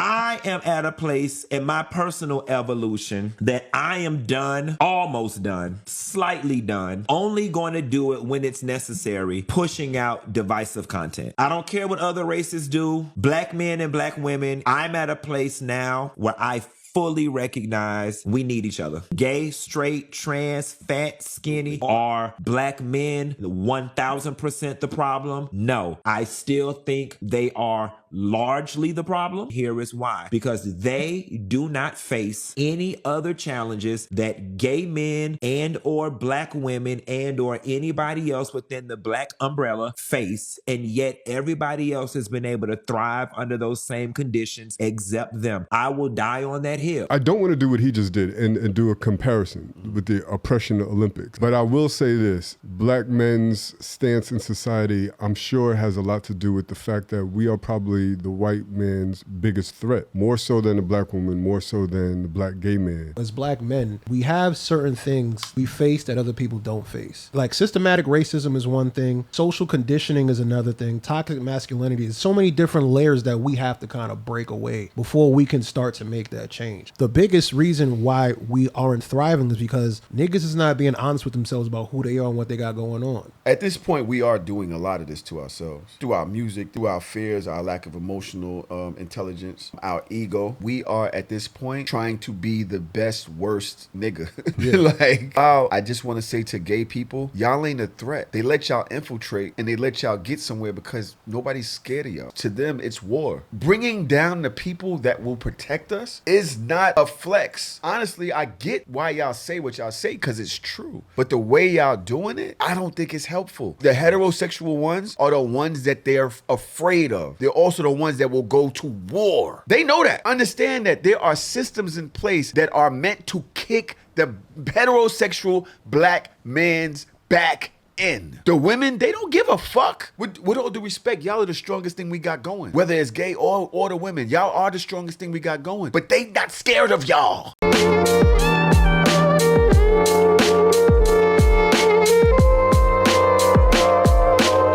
I am at a place in my personal evolution that I am done, almost done, slightly done, only going to do it when it's necessary, pushing out divisive content. I don't care what other races do, black men and black women. I'm at a place now where I fully recognize we need each other. Gay, straight, trans, fat, skinny. Are black men 1000% the problem? No. I still think they are largely the problem. Here is why. Because they do not face any other challenges that gay men and or black women and or anybody else within the black umbrella face, and yet everybody else has been able to thrive under those same conditions except them. I will die on that hill. I don't want to do what he just did and do a comparison with the oppression Olympics, but I will say this: black men's stance in society, I'm sure, has a lot to do with the fact that we are probably the white man's biggest threat, more so than the black woman, more so than the black gay man. As black men, we have certain things we face that other people don't face. Like systematic racism is one thing, social conditioning is another thing, toxic masculinity is so many different layers that we have to kind of break away before we can start to make that change. The biggest reason why we aren't thriving is because niggas is not being honest with themselves about who they are and what they got going on. At this point, we are doing a lot of this to ourselves, through our music, through our fears, our lack of emotional intelligence, our ego. We are at this point trying to be the best, worst nigga. Yeah. I just want to say to gay people, y'all ain't a threat. They let y'all infiltrate and they let y'all get somewhere because nobody's scared of y'all. To them, it's war. Bringing down the people that will protect us is not a flex. Honestly, I get why y'all say what y'all say because it's true. But the way y'all doing it, I don't think it's helpful. The heterosexual ones are the ones that they're afraid of. They're also the ones that will go to war. They know that. Understand that there are systems in place that are meant to kick the heterosexual black man's back in. The women, they don't give a fuck. With all due respect, y'all are the strongest thing we got going. Whether it's gay or the women, y'all are the strongest thing we got going. But they not scared of y'all.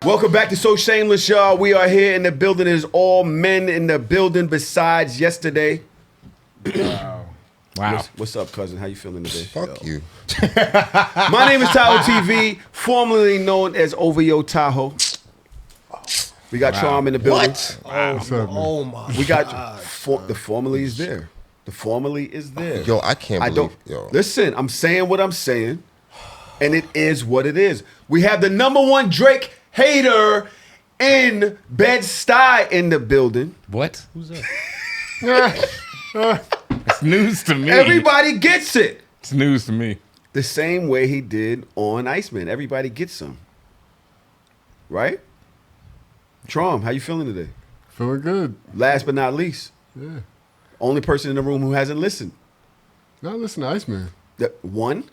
Welcome back to So Shameless, y'all. We are here in the building. There's all men in the building besides yesterday. Wow. What's up, cousin? How you feeling today? Fuck you. My name is Tahoe TV, formerly known as OVO Tahoe. We got Charm in the building. What? Oh my We got the formerly is there. The formerly is there. Yo, I can't believe. Yo. Listen, I'm saying what I'm saying, and it is what it is. We have the #1 Drake hater in Bed-Stuy in the building. What? Who's that? It's news to me. Everybody gets it. It's news to me. The same way he did on Iceman. Everybody gets some. Right? Trom, how you feeling today? Feeling good. Last but not least. Yeah. Only person in the room who hasn't listened. Not listen to Iceman. One?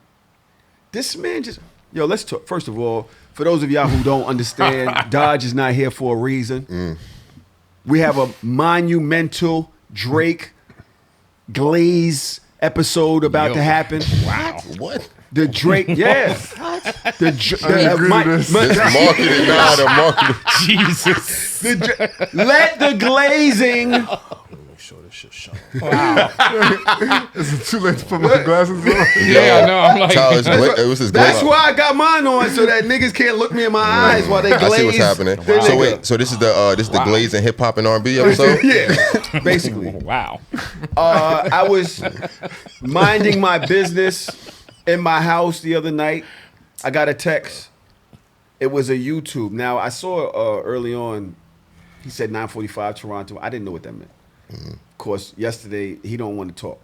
This man just... Yo, let's talk. First of all, for those of y'all who don't understand, Dodge is not here for a reason. We have a monumental Drake Glaze episode about to happen. Wow. What? The Drake, yeah. This marketing, nah, the marketing. Jesus. Let the glazing. Make sure this shit shut up. Wow. Is it too late to put my glasses on? Yeah, I know. I'm like, it was his That's glaze. why I got mine on so that niggas can't look me in my eyes while they glaze. I see what's happening. Wow. So wait, so this is the Glaze and hip hop and R&B episode? Yeah, basically. wow. I was minding my business in my house the other night. I got a text. It was a YouTube. Now, I saw early on, he said 9:45 Toronto. I didn't know what that meant. Of course, yesterday, he don't want to talk.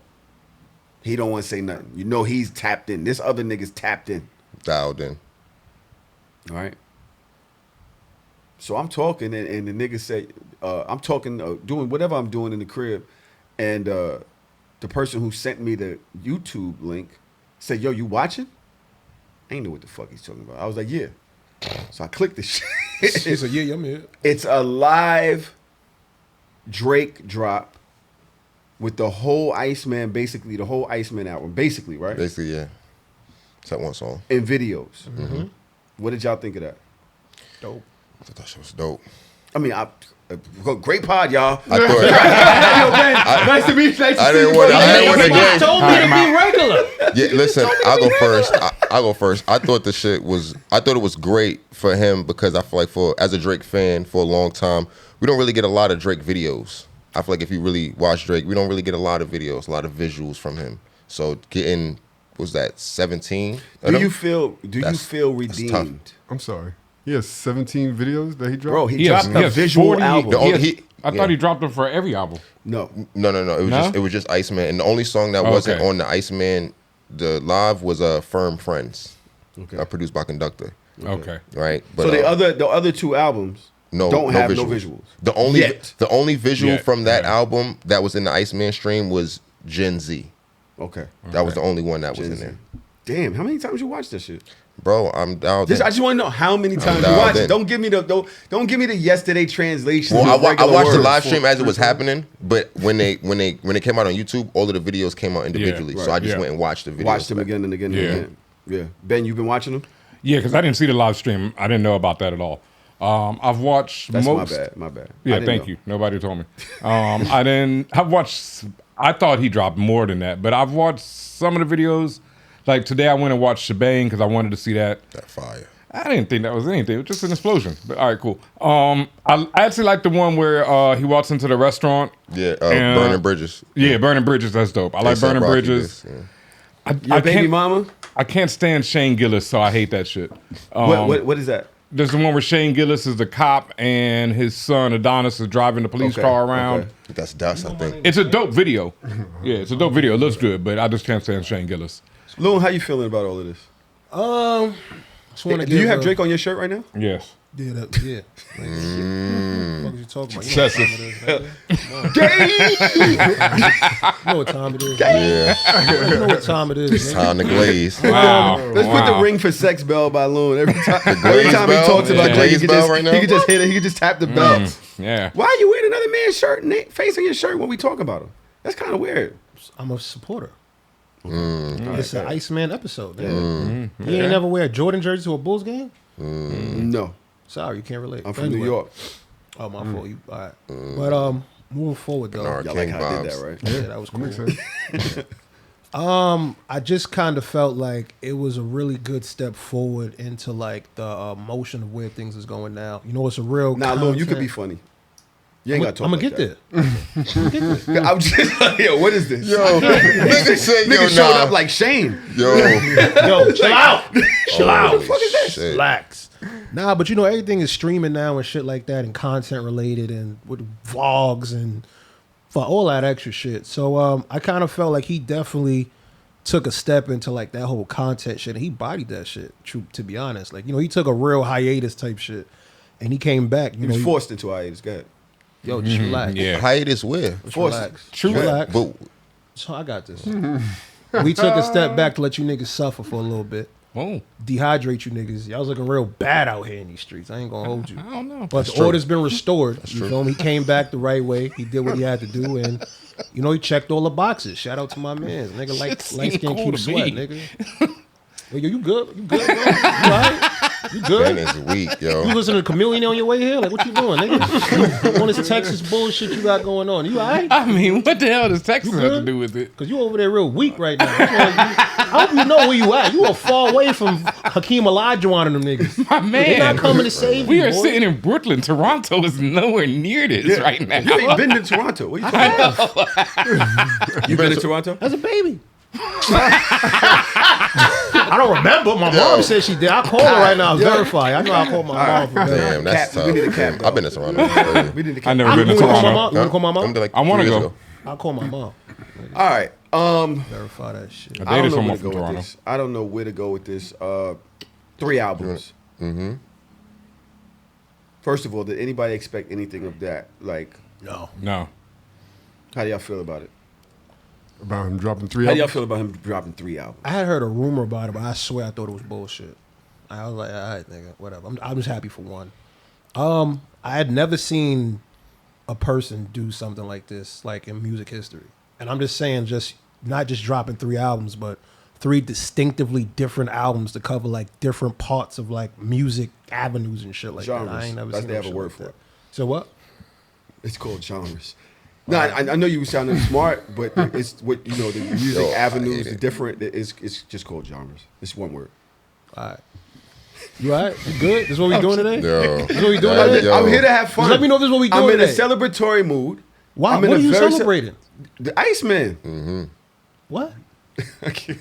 He don't want to say nothing. You know he's tapped in. This other nigga's tapped in. Dialed in. All right? So I'm talking, and the nigga said, I'm talking, doing whatever I'm doing in the crib, and the person who sent me the YouTube link said, yo, you watching? I ain't know what the fuck he's talking about. I was like, yeah. So I clicked this shit. He said, yeah, I'm here. It's a live Drake drop with the whole Iceman, basically the whole Iceman album, basically, right? Basically, yeah. It's that one song. In videos. What did y'all think of that? Dope. I thought that shit was dope. I mean, great pod, y'all. I thought nice to meet you. I didn't want to You told me to be regular. Yeah, listen, I'll go first. I'll go first. I thought it was great for him because I feel like as a Drake fan for a long time, we don't really get a lot of Drake videos. I feel like if you really watch Drake, we don't really get a lot of videos, a lot of visuals from him. So getting, what was that, 17? Do you feel redeemed? I'm sorry. He has 17 videos that he dropped. Bro, he dropped a visual 40 album. I thought he dropped them for every album. No. It was just Iceman, and the only song that wasn't on the Iceman, the live, was Firm Friends, produced by Conductor. Okay. Right. But, So the other two albums don't have no visuals. The only visual from that album that was in the Iceman stream was Gen Z. Okay. That was the only one that was in there. Damn, how many times you watched this shit? Bro, I'm dialed in. I just want to know how many times you watched it. Don't give me the yesterday translation. Well, I watched the live stream as it was happening, but when they came out on YouTube, all of the videos came out individually. right. So I just went and watched the videos. Watched them again and again and again. Yeah. Ben, you've been watching them? Yeah, because I didn't see the live stream. I didn't know about that at all. I've watched That's most. my bad. Yeah, thank you. Nobody told me. I thought he dropped more than that, but I've watched some of the videos. Like today I went and watched Shebang because I wanted to see that. That fire. I didn't think that was anything. It was just an explosion. But all right, cool. I actually like the one where he walks into the restaurant. Yeah, Burning Bridges. Yeah, Burning Bridges. That's dope. I like Burning Bridges. Your baby mama? I can't stand Shane Gillis, so I hate that shit. What is that? There's the one where Shane Gillis is the cop and his son Adonis is driving the police car around. Okay. That's Dust, I think. It's a dope video. Yeah, it's a dope video. It looks good, but I just can't stand Shane Gillis. Loon, how you feeling about all of this? Do you have Drake on your shirt right now? Yes. Yeah, Like, what the fuck are you talking about? You know what time it is, man. Yeah. You know what time it is. It's time to glaze. Wow. Let's put the ring for sex bell by Loon. Every time he bell? talks about Yeah. Drake, Glaze bell right now? he could just hit it. He could just tap the bell. Yeah. Why are you wearing another man's shirt and face on your shirt when we talk about him? That's kind of weird. I'm a supporter. It's an Iceman episode. Man. You ain't never wear a Jordan jersey to a Bulls game? No. Sorry, you can't relate. I'm from New York. Oh, my fault. You all right. But moving forward though. Bernard Y'all King like how I did vibes. that, right? Yeah, that was cool. I just kind of felt like it was a really good step forward into like the motion of where things is going now. You know, it's a real. Nah, Loon, you could be content. funny. You ain't got to talk I'm like gonna get that. there. I'm just like, yo, what is this? Yo, nigga said, Nigga showed up like Shane. Yo, Yo, chill out. Chill out. What the fuck is this? shit. Relax. Nah, but you know everything is streaming now and shit like that, and content related, and with vlogs and for all that extra shit. So I kind of felt like he definitely took a step into like that whole content shit. And he bodied that shit. To be honest, like he took a real hiatus type shit, and he came back. He was forced into hiatus. Go ahead. Yo, just relax. Yeah. hiatus where? Just relax. True. Relax. But So I got this. We took a step back to let you niggas suffer for a little bit. Oh, Dehydrate you niggas. Y'all was looking real bad out here in these streets. I ain't gonna hold you. I don't know. But the order's been restored. You feel me? He came back the right way. He did what he had to do, and he checked all the boxes. Shout out to my man, nigga. Light skin cool keep to sweat, me. nigga. Yo, you good? You good, bro? You all right? You good? Ben is weak, yo. You listening to Chameleon on your way here? Like, what you doing, nigga? On this Texas bullshit you got going on. You all right? I mean, what the hell does Texas You have to good? do with it? Because you over there real weak right now. I hope you know where you at. You are far away from Hakeem Olajuwon and them niggas. My They not man, coming to save we you, are boy. sitting in Brooklyn. Toronto is nowhere near this right now. You ain't been to Toronto. What you talking about? You been to Toronto? As a baby. I don't remember. My mom said she did. I'll call her right now. Verify. I know I'll call my mom. For Damn, that's Cap, tough. we need a cap, I've been to Toronto. We did the I cap. never I been to you wanna call my Toronto. mom? You want to call my mom? I'm like I wanna 3 years go. ago. I'll call my mom. All right. Verify that shit. I I dated don't know someone where to from go with Toronto. this. I don't know where to go with this. 3 albums. Mm-hmm. First of all, did anybody expect anything of that? Like, No. No. how do y'all feel about it? About him dropping 3 How do y'all albums. feel about him dropping 3 albums? I had heard a rumor about it, but I swear I thought it was bullshit. I was like, all right, nigga, whatever. I'm just happy for one. I had never seen a person do something like this, like in music history. And I'm just saying, just not just dropping 3 albums, but 3 distinctively different albums to cover like different parts of like music avenues and shit like Genres. that. I ain't never That's seen they no have a shit word like for that. it. So what? It's called genres. No, I know you were sounding smart, but it's what the music avenues, the different. It's just called genres. It's one word. All right. You all right? You good? This is what we doing today? Yo. This is what we doing Yo. today? I'm here to have fun. Just let me know if this is what we doing I'm in today. a celebratory mood. Wow, I'm in what a are you very celebrating? The Iceman. What? I can't-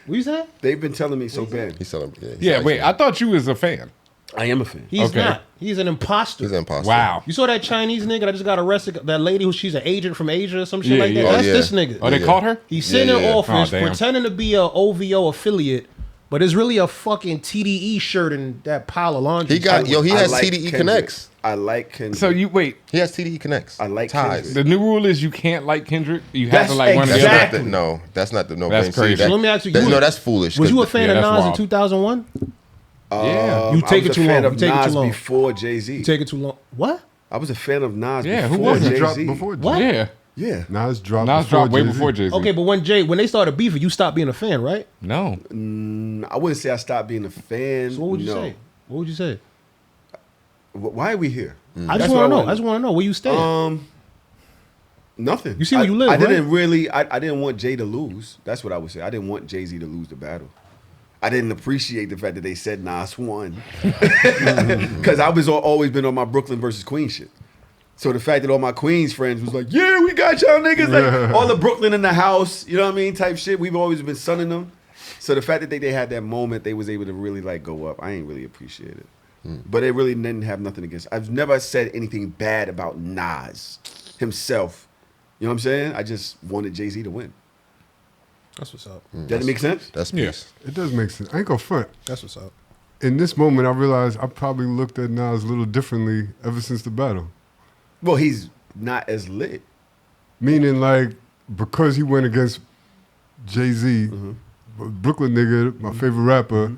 What you saying? They've been telling me so bad. He's celebrating. Yeah, wait. I thought you was a fan. I am a fan. He's Okay. not. He's an imposter. He's an imposter. Wow. You saw that Chinese nigga that just got arrested? That lady who she's an agent from Asia or some shit Yeah, like that? yeah. That's yeah. this nigga. Oh, they Yeah. caught her? He's sitting Yeah, in yeah. office Oh, damn. pretending to be a OVO affiliate, but it's really a fucking TDE shirt in that pile of laundry. He got he I has like TDE Kendrick. connects. I like Kendrick. So you wait. He has TDE connects. I like ties. Kendrick. The new rule is you can't like Kendrick. You have That's to like one of the That's other. not Exactly. the, no. That's not the no. That's Ben, crazy. that- So let me ask you, that- you- no, that's foolish. Was you a 'cause fan Yeah, of that's Nas in wild. 2001? Yeah. You take I was it too a fan long. of You take it too Nas long. before Jay-Z. You take it too long. What? I was a fan of Nas Yeah, who before wasn't? He dropped Jay-Z. before What? Yeah. Yeah. Nas dropped Nas before dropped way Jay-Z. before Jay-Z. Okay, but when they started beefing, you stopped being a fan, right? No. I wouldn't say I stopped being a fan. So what would you no. say? What would you say? Why are we here? I That's just what want to know. wanna I just want to know where you stand. Nothing. You see where you live, I right? didn't really. I didn't want Jay to lose. That's what I would say. I didn't want Jay-Z to lose the battle. I didn't appreciate the fact that they said Nas won, because I was always been on my Brooklyn versus Queens shit. So the fact that all my Queens friends was like, "Yeah, we got y'all niggas," like all the Brooklyn in the house, you know what I mean, type shit. We've always been sunning them. So the fact that they had that moment, they was able to really like go up. I ain't really appreciate it. But it really didn't have nothing against. I've never said anything bad about Nas himself. You know what I'm saying? I just wanted Jay-Z to win. That's what's up. Does that make sense? That's Yeah. peace. It does make sense. I ain't gonna front. That's what's up. In this moment, I realized I probably looked at Nas a little differently ever since the battle. Well, he's not as lit. Meaning, like, because he went against Jay-Z, Brooklyn nigga, my favorite rapper,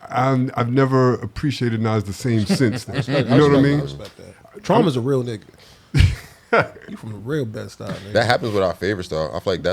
I've never appreciated Nas the same since then. You know what I mean? Respect that. Trauma's a real nigga. You from the real best style, nigga. That happens with our favorite star. I feel like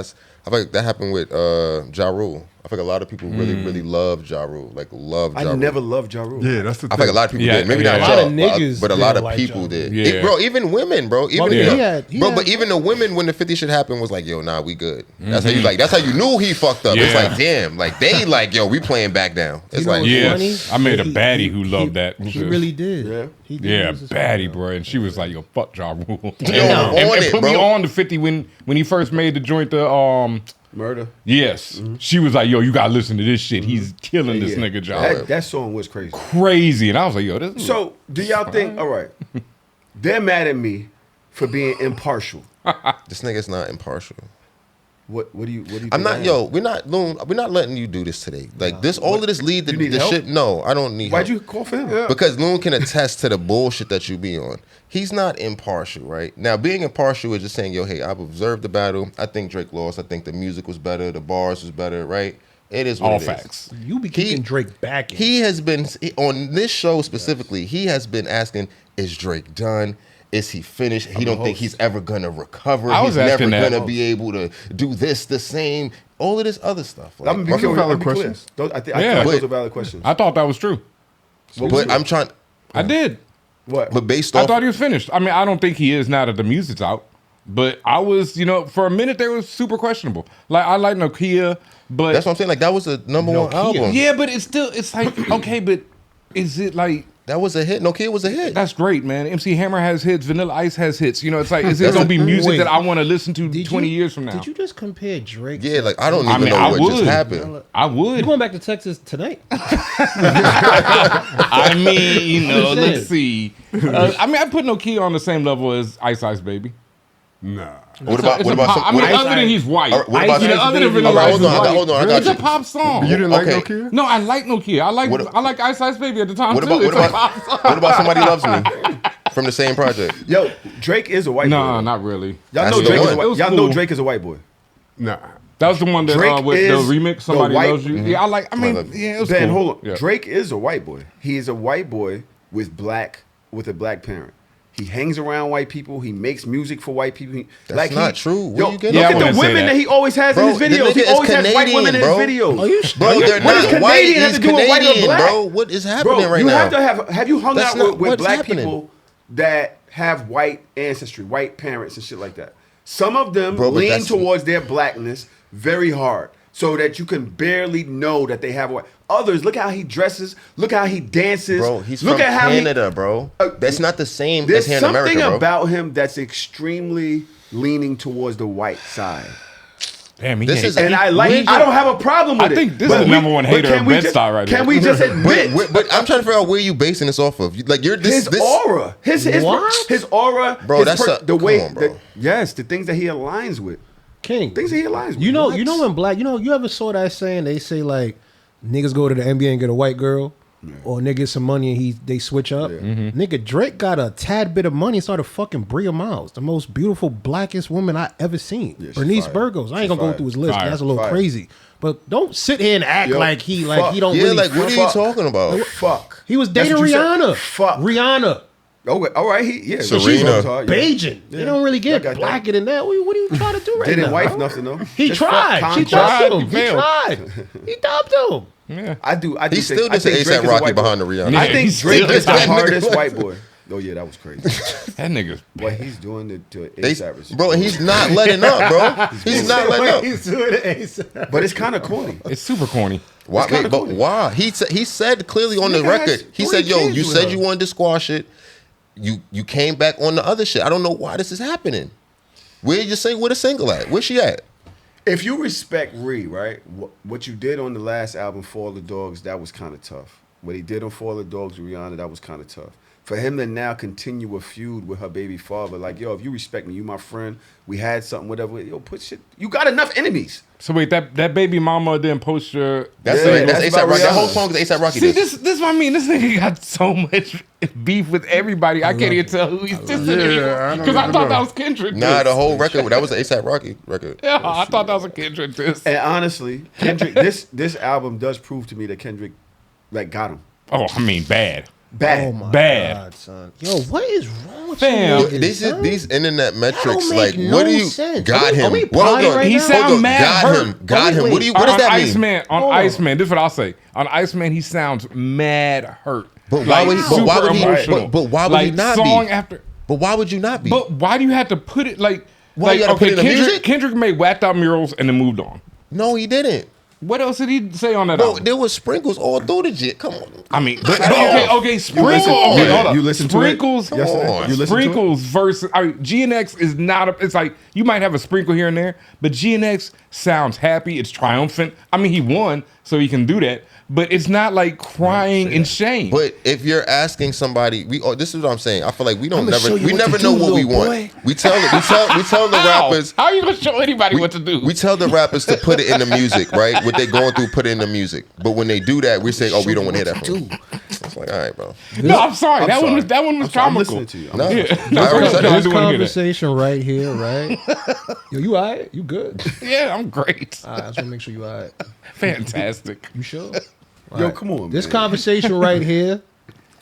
that happened with Ja Rule. I feel like a lot of people really love Ja Rule. Like love Ja I Rule. never loved Ja Rule. Yeah, that's the I thing. feel like a lot of people Yeah, did. Maybe yeah. not A lot Ja, of niggas but a lot didn't of like people Ja. did. Yeah. Bro, even women, bro. Even Yeah. but even the women when the 50 shit happened was like, yo, nah, we good. That's how you like. That's how you knew he fucked up. It's Yeah. like, damn, like they like, yo, we playing back down. It's You know like, what's Yes. funny? I made a He- baddie he- who loved he- that. He really did. Yeah. He did Yeah, use his baddie, fucking- bro. And she was like, yo, fuck Ja Rule. Damn. and, On and it, put me bro. on the 50 when he first made the joint Murder. yes. She was like, yo, you gotta listen to this shit. He's killing this Yeah. nigga Ja. That song was crazy. Crazy. And I was like, yo, this is So, do y'all think? All right, they're mad at me for being impartial. this nigga's not impartial. What do you? I'm think I not, am? yo, we're not letting you do this today. Like this, all of this lead to You need the help? shit. No, I don't need Why'd help. you call for him? Because Loon can attest to the bullshit that you be on. He's not impartial, right? Now, being impartial is just saying, yo, hey, I've observed the battle. I think Drake lost. I think the music was better. The bars was better, right? It is what all it is. facts. You be keeping Drake back. He has been, on this show specifically, he has been asking, is Drake done? Is he finished? He don't think he's ever going to recover. I He's was never asking that. going to be able to do this the same. All of this other stuff. Like, I'm Those are valid clear. questions. I feel Yeah. like those But- are valid questions. I thought that was true. but I'm trying, I did. What? but based I off, thought he was finished. I mean, I don't think he is now that the music's out. But I was, for a minute there was super questionable. Like I like Nokia, but that's what I'm saying. Like that was the number one album. yeah, but it's like okay, but is it like That was a hit. No Kid was a hit. that's great, man? MC Hammer has hits, Vanilla Ice has hits. It's like is it gonna be music Wait. that I want to listen to Did 20 you- years from now? Did you just compare Drake? Yeah, like I don't I even mean, know I what just would. happened. I You would. going back to Texas tonight? I mean, I'm just let's see. I mean, I put Nokia on the same level as Ice Ice Baby. Nah. What about It's what a about pop, some, I mean, what, other than he's white. All right, what about- other than Baby? Vanilla All right, Ice hold is on, white. hold on, I got It's you. a pop song. You didn't like Okay. Nokia? No, I like Nokia. I like Ice Ice Baby at the time what too. about It's a pop song. what about Somebody Loves Me from the same project? Yo, Drake is a white boy. No, not really. Y'all That's know the Drake. one. Is a, It was y'all know cool. Drake is a white boy. Nah. That was the one that Drake with is the remix. the Somebody white- loves you. Yeah, I like. I mean, Love you. yeah, it was Ben, cool. hold on. Yeah. Drake is a white boy. He is a white boy with a black parent. He hangs around white people. He makes music for white people. That's not true. Where Yo, you getting look Yeah, I at wouldn't the say women that. that he always has in Bro, his the videos. He nigga is always has white women in his Canadian, videos. bro. Are you? Bro, are you- they're what does not Canadian white. have He's to do with white or Canadian, black? bro. What is happening Bro, right you now? have you hung That's out not with what's black happening. people that have white ancestry, white parents and shit like that? Some of them Bro, but lean that's- towards their blackness very hard, so that you can barely know that they have. Others, look how he dresses, look how he dances. Bro, he's look from at how Canada, bro. That's not the same There's as here in something America, bro. about him that's extremely leaning towards the white side. Damn, he This hates is- it. And I don't have a problem with I it. think this But is the number one hater can of we Bed-Stuy just- right Can here. we just admit But I'm trying to figure out where you basing this off of. Like you're this his aura, his What? his aura, Bro, his that's the way, come on, bro. yes, the things that he aligns with, King. things that he aligns with. You know when black, you ever saw that saying? They say like niggas go to the NBA and get a white girl, or nigga get some money and they switch up. Nigga Drake got a tad bit of money and started fucking Bria Miles, the most beautiful blackest woman I ever seen. Yeah, she's Bernice fire. Burgos. I ain't She's gonna go fire. through his list. Fire. That's a little Fire. crazy. But don't sit here and act Yo, like he fuck. don't Yeah, really. like what are you fuck. talking about? Fuck. He was That's dating what you said. Rihanna. Fuck. Rihanna. Oh, all right. Yeah. Serena. She's Yeah. Beijing. They don't really I get got that. blacker than that. What are you trying to do right Didn't now? wife bro? nothing though. He Just fuck tried. She contract. dubbed him. He failed. tried. He dubbed him. Yeah. I do He think, still I gets an think Drake ASAP is a Rocky white boy. behind the Rihanna. Yeah. I think He's Drake still is the that nigga. hardest white boy. Oh yeah, that was crazy. That nigga's What he's doing to They, ASAP, bro, and he's not letting up, bro. He's not letting up. He's doing it ASAP. but it's kind of corny. it's super corny. Why? kinda But corny. why? He said clearly on the Nigga has record. He 3 said, "Yo, kids you with said her. you wanted to squash it. You came back on the other shit. I don't know why this is happening. Where you say where the single at? Where she at? If you respect Ree, right, what you did on the last album, For All the Dogs, that was kind of tough. What he did on For All the Dogs with Rihanna, that was kind of tough. For him to now continue a feud with her baby father, like, yo, if you respect me, you my friend, we had something, whatever, yo, put shit, you got enough enemies. So wait, that baby mama didn't post your. That's Yeah, that's that's ASAP about Rocky. That Rihanna. whole song is ASAP Rocky. See, did. this is what I mean. This nigga got so much beef with everybody. I can't even tell who he's dissing I don't because I even thought know. that was Kendrick. Nah, diss. the whole record. That was an ASAP Rocky record. Yeah, I thought that was a Kendrick diss. And honestly, Kendrick, this album does prove to me that Kendrick, like, got him. Oh, I mean, bad. Bad. Oh my Bad. God, son. Yo, what is wrong with Fam. you? niggas, These son? these internet metrics, don't like, make what no do you sense. got Are him? we Well, hold potty on, right He now? sound hold on. mad Got hurt. him. Got him. Wait, What do you? What does that mean? Iceman, on Hold on. Iceman, this is what I'll say. On Iceman, he sounds mad hurt. But why would he? But why would he? emotional. But why would he Like, not song be? after. But why would you not be? But why do you have to put it like? Why you like gotta put it in the Kendrick, music? Kendrick made whacked out murals and then moved on. No, he didn't. What else did he say on that Bro, album? there was sprinkles all through the jit. Come on. I mean, okay, Sprinkles. Okay, hold up. You listened to it Sprinkles. yesterday? on. You listened to it? Sprinkles versus GNX is not a. It's like you might have a sprinkle here and there, but GNX sounds happy. It's triumphant. I mean, he won, so he can do that. But it's not like crying in shame. But if you're asking somebody, this is what I'm saying. I feel like we don't I'ma show never you we what never to know do, what we little want. boy. We tell the How? rappers. How are you gonna show anybody what to do? We tell the rappers to put it in the music, right? What they going through, put it in the music. But when they do that, we say, "Oh, we don't want to hear that from you." It's like, all right, bro. no, I'm sorry. That one was I'm comical. listening to you. No, Yeah. I already said I that. This do wanna hear that. conversation right here, right? Yo, you all right? You good? Yeah, I'm great. All right, I just want to make sure you all right. Fantastic. You sure? Yo, come on, This man. conversation right here,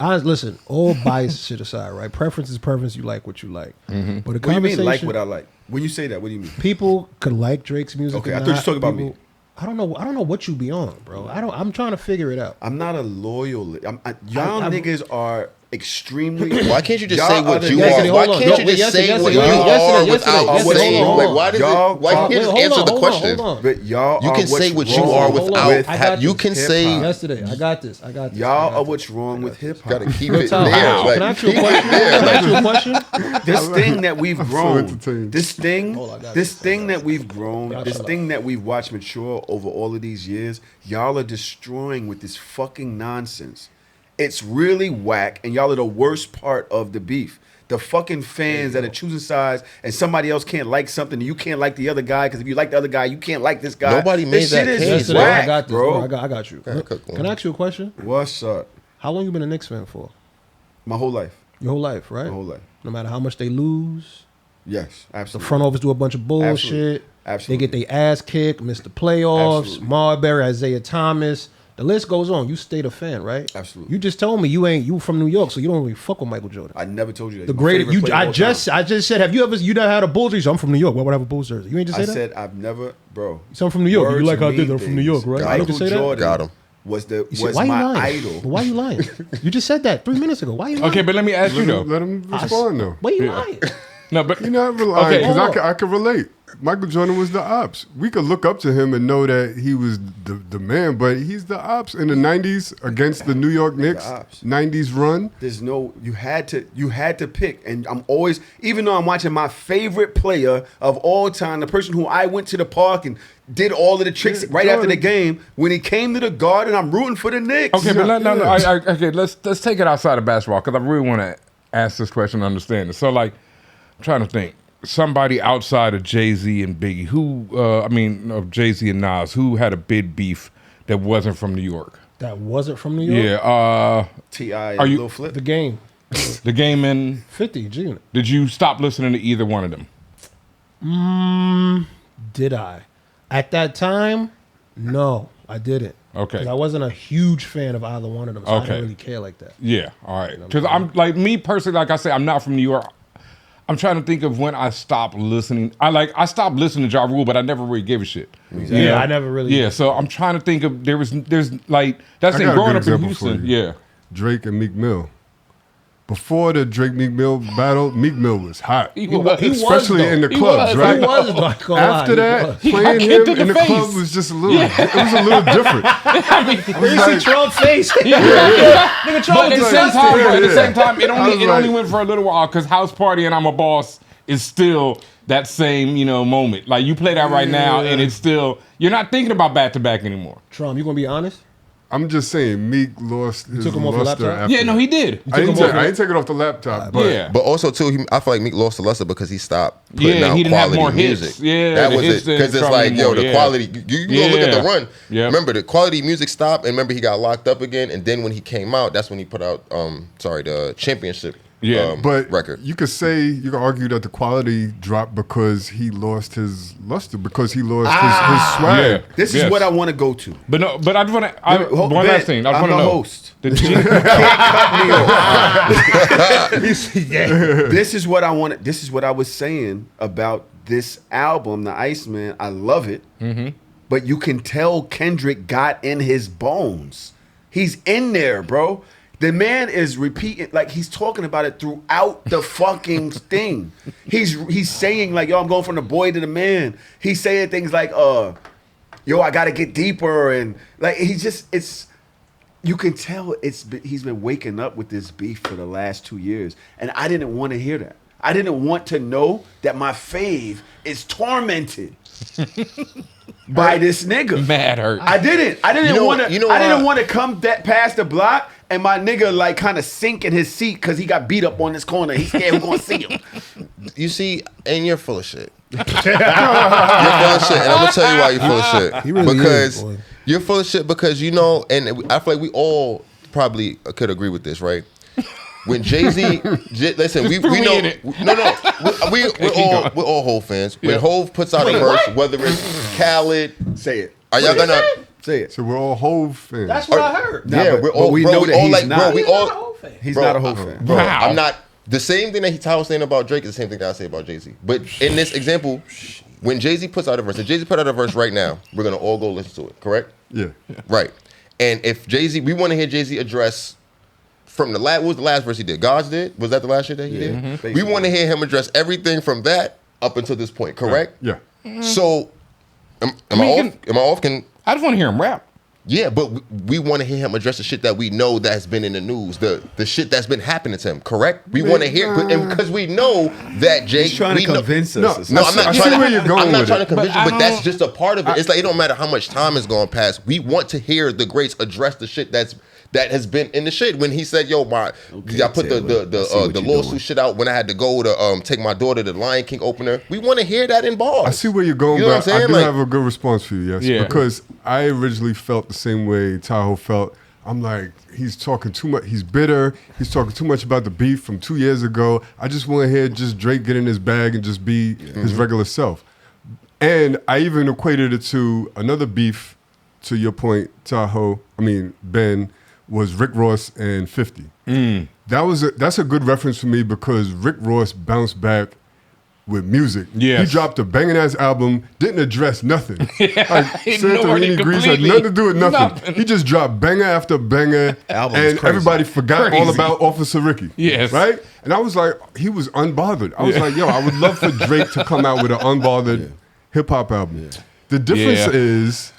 listen, all bias shit aside, right? Preference is preference. You like what you like. But the What do you conversation, mean, like what I like? When you say that, what do you mean? people could like Drake's music. Okay, or I thought you not. was talking about me. I don't know. I don't know what you be on, bro. I'm trying to figure it out. I'm not a loyal. Y'all niggas are extremely. Why can't you just Y'all say what the- you Yesterday, are? Why hold on. can't you Wait, just say yesterday, what you yesterday, are yesterday, without yesterday, saying? hold on. Like, why does Y'all- it? Why can't you just Wait, answer the hold on, question? hold on. But y'all You are can say what what's you wrong are Hold on. without. I got You this. can say. Hip-hop. Yesterday, I got this. Y'all are what's wrong with hip hop. Gotta keep Real it talk. there. Can I ask you a question? Can I ask you a question? This thing that we've grown, entertained. this thing, Hold on, I got this this. thing that we've grown, Y'all this shut thing that we've watched mature over all of these years, y'all are destroying with this fucking nonsense. It's really whack, and y'all are the worst part of the beef. The fucking fans that are choosing sides, and somebody else can't like something, and you can't like the other guy, because if you like the other guy, you can't like this guy. Nobody made this that shit is case, Yesterday, whack, I got this, bro. I got you. Okay, cool. Can I ask you a question? What's up? How long you been a Knicks fan for? My whole life. Your whole life, right? My whole life. No matter how much they lose, Yes, the absolutely. front office do a bunch of bullshit. Absolutely. Absolutely. They get their ass kicked, miss the playoffs. Absolutely. Marbury, Isaiah Thomas. The list goes on. You stayed a fan, right? Absolutely. You just told me you from New York, so you don't really fuck with Michael Jordan. I never told you that. The He's my greatest. favorite player of all time. I just said, have you never had a Bulls jersey? I'm from New York. Why would I have a Bulls jersey? You ain't just say I that. said I've never, bro. So I'm from New York. You Words like how I mean did that? I'm from New York, things. right? Got I him. ain't just say that. Jordan Got him. Was You see, was why you my lying? idol. Why you lying? You just said that 3 minutes ago. Why you lying? Okay, but let me ask you though. Let him respond though. Why you lying? No, but You're not relying Okay. because I could relate. Michael Jordan was the ops. We could look up to him and know that he was the man, but he's the ops in the '90s against the New York Knicks. ops. '90s run. There's no you had to pick, and I'm always, even though I'm watching my favorite player of all time, the person who I went to the park and did all of the tricks Yeah, right after the Jordan. game, when he came to the Garden, I'm rooting for the Knicks. Okay, but okay, let's take it outside of basketball because I really want to ask this question and understand it. So, like, I'm trying to think. Somebody outside of Jay-Z and Biggie, of Jay-Z and Nas, who had a big beef that wasn't from New York? That wasn't from New York. Yeah, T.I. Are and you- Lil Flip. The Game. The Game and 50 G-Unit. did you stop listening to either one of them? Did I? At that time, no, I didn't. Okay. 'Cause I wasn't a huge fan of either one of them, so I Okay. didn't really care like that. Yeah, all right. Because I'm like me personally, like I say, I'm not from New York. I'm trying to think of when I stopped listening. I stopped listening to Ja Rule, but I never really gave a shit. Yeah, You know? I never really. Yeah, so I'm trying to think of there's like that's I the got a growing good up in example for Houston. you. Yeah. Drake and Meek Mill. Before the Drake Meek Mill battle, Meek Mill was hot. He was. Especially in the He clubs, was. right? He was, not gonna lie, After he that, was. He got playing kicked him in in the the club face. was just a little. It was a little different. You see Trump face? Nigga, But Trump at the was same disgusting. time, at the Yeah. same time, it I only was it only like- went for a little while because House Party and I'm a Boss is still that same moment. Like you play that right now, and it's still you're not thinking about back to back anymore. Trump, you gonna be honest? I'm just saying, Meek lost his took him off your luster laptop? after Yeah, no, that. he did. I didn't, him off I didn't take it off the laptop, but Yeah. But also too, I feel like Meek lost the luster because he stopped putting Yeah, out he didn't have quality more hits. music. Yeah, that the was hits it. didn't Because it's come like, anymore, the yeah. quality. You can go look at the Yeah. run. Yeah. Remember, the quality music stopped, and remember he got locked up again. And then when he came out, that's when he put out, the championship. Yeah. But record. you could argue that the quality dropped because he lost his luster, because he lost his swag. Yeah. This is Yes. what I want to go to. But no, but I just want to. Hold- One Ben, last thing. I just I'm want to the know. host. The G- This is what I want. This is what I was saying about this album, The Iceman. I love it, but you can tell Kendrick got in his bones. He's in there, bro. The man is repeating, like he's talking about it throughout the fucking thing. He's saying like, yo, I'm going from the boy to the man. He's saying things like, yo, I gotta get deeper, and like you can tell he's been waking up with this beef for the last 2 years, and I didn't want to hear that. I didn't want to know that my fave is tormented by this nigga. Mad hurt. I didn't You know- want to. you know I didn't what? want to come past the block and my nigga like kind of sink in his seat because he got beat up on this corner. He's scared we're gonna see him. You see, and you're full of shit. You're full of shit, and I'm gonna tell you why you're full of shit. He really because is, boy. you're full of shit because and I feel like we all probably could agree with this, right? When Jay-Z, listen, we threw me know, in it. we're all Hove fans. When Hove puts out a verse, whether it's Khaled, Say it. are y'all gonna? Say it. So we're all Hove fans. That's what I heard. Nah, Yeah, but- we're but all. we bro, know we that all he's like, not. bro. We He's all. not a Hov fan. He's Bro, not a whole fan. Bro, Wow. I'm not. The same thing that Tyler was saying about Drake is the same thing that I say about Jay-Z. But in this example, when Jay-Z puts out a verse, if Jay-Z put out a verse right now, we're gonna all go listen to it, correct? Yeah. Right. And if Jay-Z, we want to hear Jay-Z address from the last, what was the last verse he did? God's did? Was that the last shit that he did? We want to hear him address everything from that up until this point, correct? Yeah. So, am I mean, off? Am I off? I just want to hear him rap. Yeah, but we want to hear him address the shit that we know that's been in the news, the shit that's been happening to him, correct? We want to hear, because we know that Jay. He's trying to we know- convince No, us. No, I'm not I see trying where you're going I'm not with trying it. to convince But you, I but that's don't- just a part of it. It's like it don't matter how much time has gone past. We want to hear the greats address the shit that has been in the shit. When he said, "Yo, I put Taylor. I see what the you're lawsuit doing. shit out when I had to go to take my daughter to the Lion King opener." We want to hear that in bars. I see where you're going, You know what but I'm I saying? do Like- have a good response for you, yes. Yeah. Because I originally felt the same way Tahoe felt. I'm like, he's talking too much. He's bitter. He's talking too much about the beef from 2 years ago. I just want to hear just Drake get in his bag and just be his regular self. And I even equated it to another beef, to your point, Ben, was Rick Ross and 50. That's a good reference for me because Rick Ross bounced back with music. Yes. He dropped a banging ass album, didn't address nothing. Like Ignored it Santorini Grease had completely. nothing to do with nothing. Nothing. He just dropped banger after banger, Album and is crazy. everybody forgot all Crazy. about Officer Ricky. Yes. Right? And I was like, he was unbothered. I was like, yo, I would love for Drake to come out with an unbothered hip hop album. Yeah. The difference is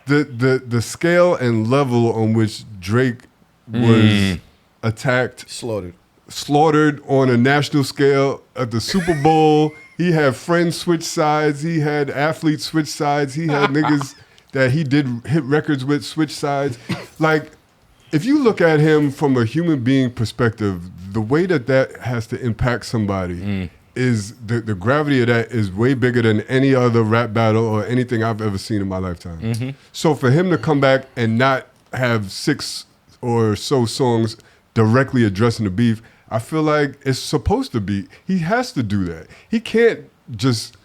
the scale and level on which Drake was attacked, slaughtered on a national scale at the Super Bowl. He had friends switch sides. He had athletes switch sides. He had niggas that he did hit records with switch sides. Like, if you look at him from a human being perspective, the way that has to impact somebody is the gravity of that is way bigger than any other rap battle or anything I've ever seen in my lifetime. So for him to come back and not have 6 or so songs directly addressing the beef, I feel like it's supposed to be. He has to do that. He can't just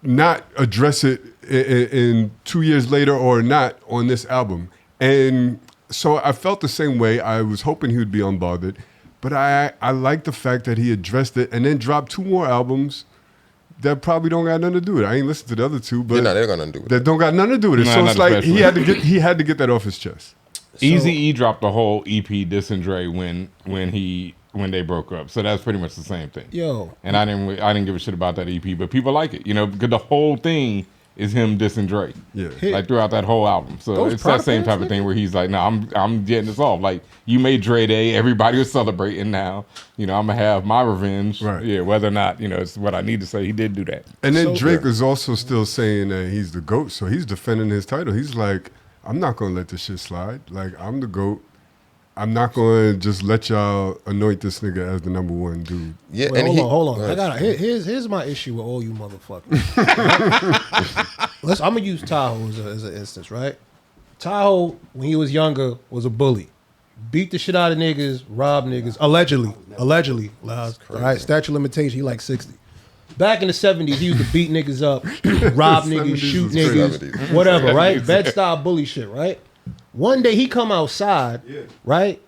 not address it in 2 years later or not on this album. And so I felt the same way. I was hoping he would be unbothered. But I like the fact that he addressed it and then dropped 2 more albums that probably don't got nothing to do with it. I ain't listened to the other 2, but they're got nothing to do with that don't got nothing to do with it. Nah, So it's not like he had to get that off his chest. Eazy-E dropped the whole EP dissing Dre when they broke up. So that's pretty much the same thing. Yo. And I didn't give a shit about that EP, but people like it, because the whole thing is him dissing Dre. Yeah. Like throughout that whole album. So Those it's that same Prada type of thing where he's like, no, I'm getting this off. Like, you made Dre Day, everybody was celebrating now. I'm gonna have my revenge. Right. Yeah, whether or not, it's what I need to say. He did do that. And then Drake is also still saying that he's the GOAT, so he's defending his title. He's like, I'm not gonna let this shit slide. Like, I'm the GOAT. I'm not gonna just let y'all anoint this nigga as the #1 dude. Yeah, Wait, and hold on. Here's my issue with all you motherfuckers. I'm gonna use Tahoe as an instance, right? Tahoe, when he was younger, was a bully. Beat the shit out of niggas, robbed niggas, allegedly. All right, statute of limitation, he like 60. Back in the 70s, he used to beat niggas up, rob niggas, 70s shoot is niggas, crazy. whatever, right? Bed-style bully shit, right? One day he come outside, right?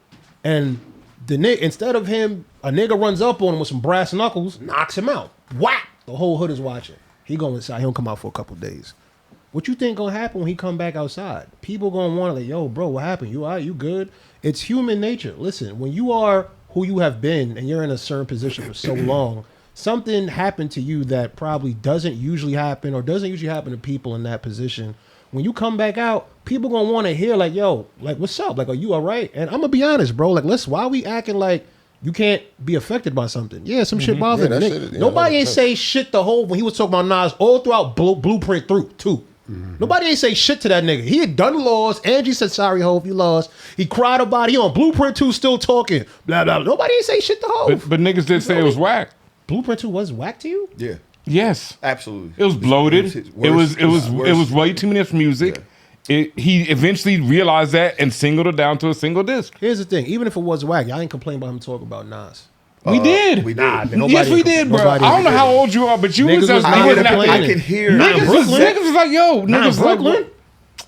And the nigga, instead of him, a nigga runs up on him with some brass knuckles, knocks him out. Whack! The whole hood is watching. He go inside, he don't come out for a couple days. What you think gonna happen when he come back outside? People gonna want to like, yo, bro, what happened? You all right? You good? It's human nature. Listen, when you are who you have been and you're in a certain position for so long, something happened to you that probably doesn't usually happen or doesn't usually happen to people in that position. When you come back out, people gonna want to hear like, yo, like, what's up? Like, are you all right? And I'm gonna be honest, bro. Like, listen, why are we acting like you can't be affected by something? Yeah, some shit bothered Yeah, me. that shit, yeah, Nobody ain't 100%. say shit the whole when he was talking about Nas all throughout Blueprint through too. Nobody ain't say shit to that nigga. He had done lost. Angie said, sorry, Hov, you lost. He cried about it. He on Blueprint 2 still talking. Blah, blah, blah. Nobody ain't say shit to Hov. But niggas did say it was whack. Blueprint 2 was whack to you? Yeah, Yes. absolutely. It was bloated. It's It was way too much music. He eventually realized that and singled it down to a single disc. Here's the thing. Even if it was whack, y'all ain't complain about him talking about Nas. We did. We did. Nah, man, Yes, we did, bro. I don't know how old you are, but you Niggas was was just not looking at complaining. I can hear. niggas was like, yo, niggas was like, Brooklyn?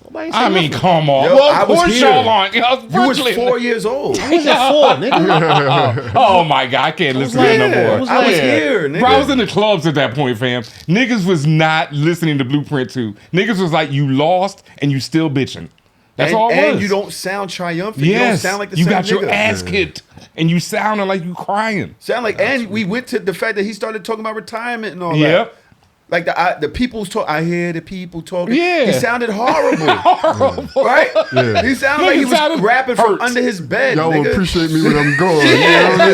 Nobody ain't say I mean, nothing. come on. Yo, Well, I of was course here. y'all aren't. You was 4 years old. I was at 4, nigga. Oh my God, I can't listen to that no like- more. I was I was like- here, nigga. Bro, I was in the clubs at that point, fam. Niggas was not listening to Blueprint 2. Niggas was like, you lost and you still bitching. That's all it was. And you don't sound triumphant. Yes. You don't sound like the you same got your nigga. ass kicked and you sounding like you crying. Sound like, and we went to the fact that he started talking about retirement and all Yep. that. Like the people's talk. I hear the people talking. Yeah. He sounded horrible. Horrible. Right? Yeah. He sounded like he Nigga was sounded rapping from hurt. under his bed. Y'all will nigga. appreciate me when I'm gone. You know what I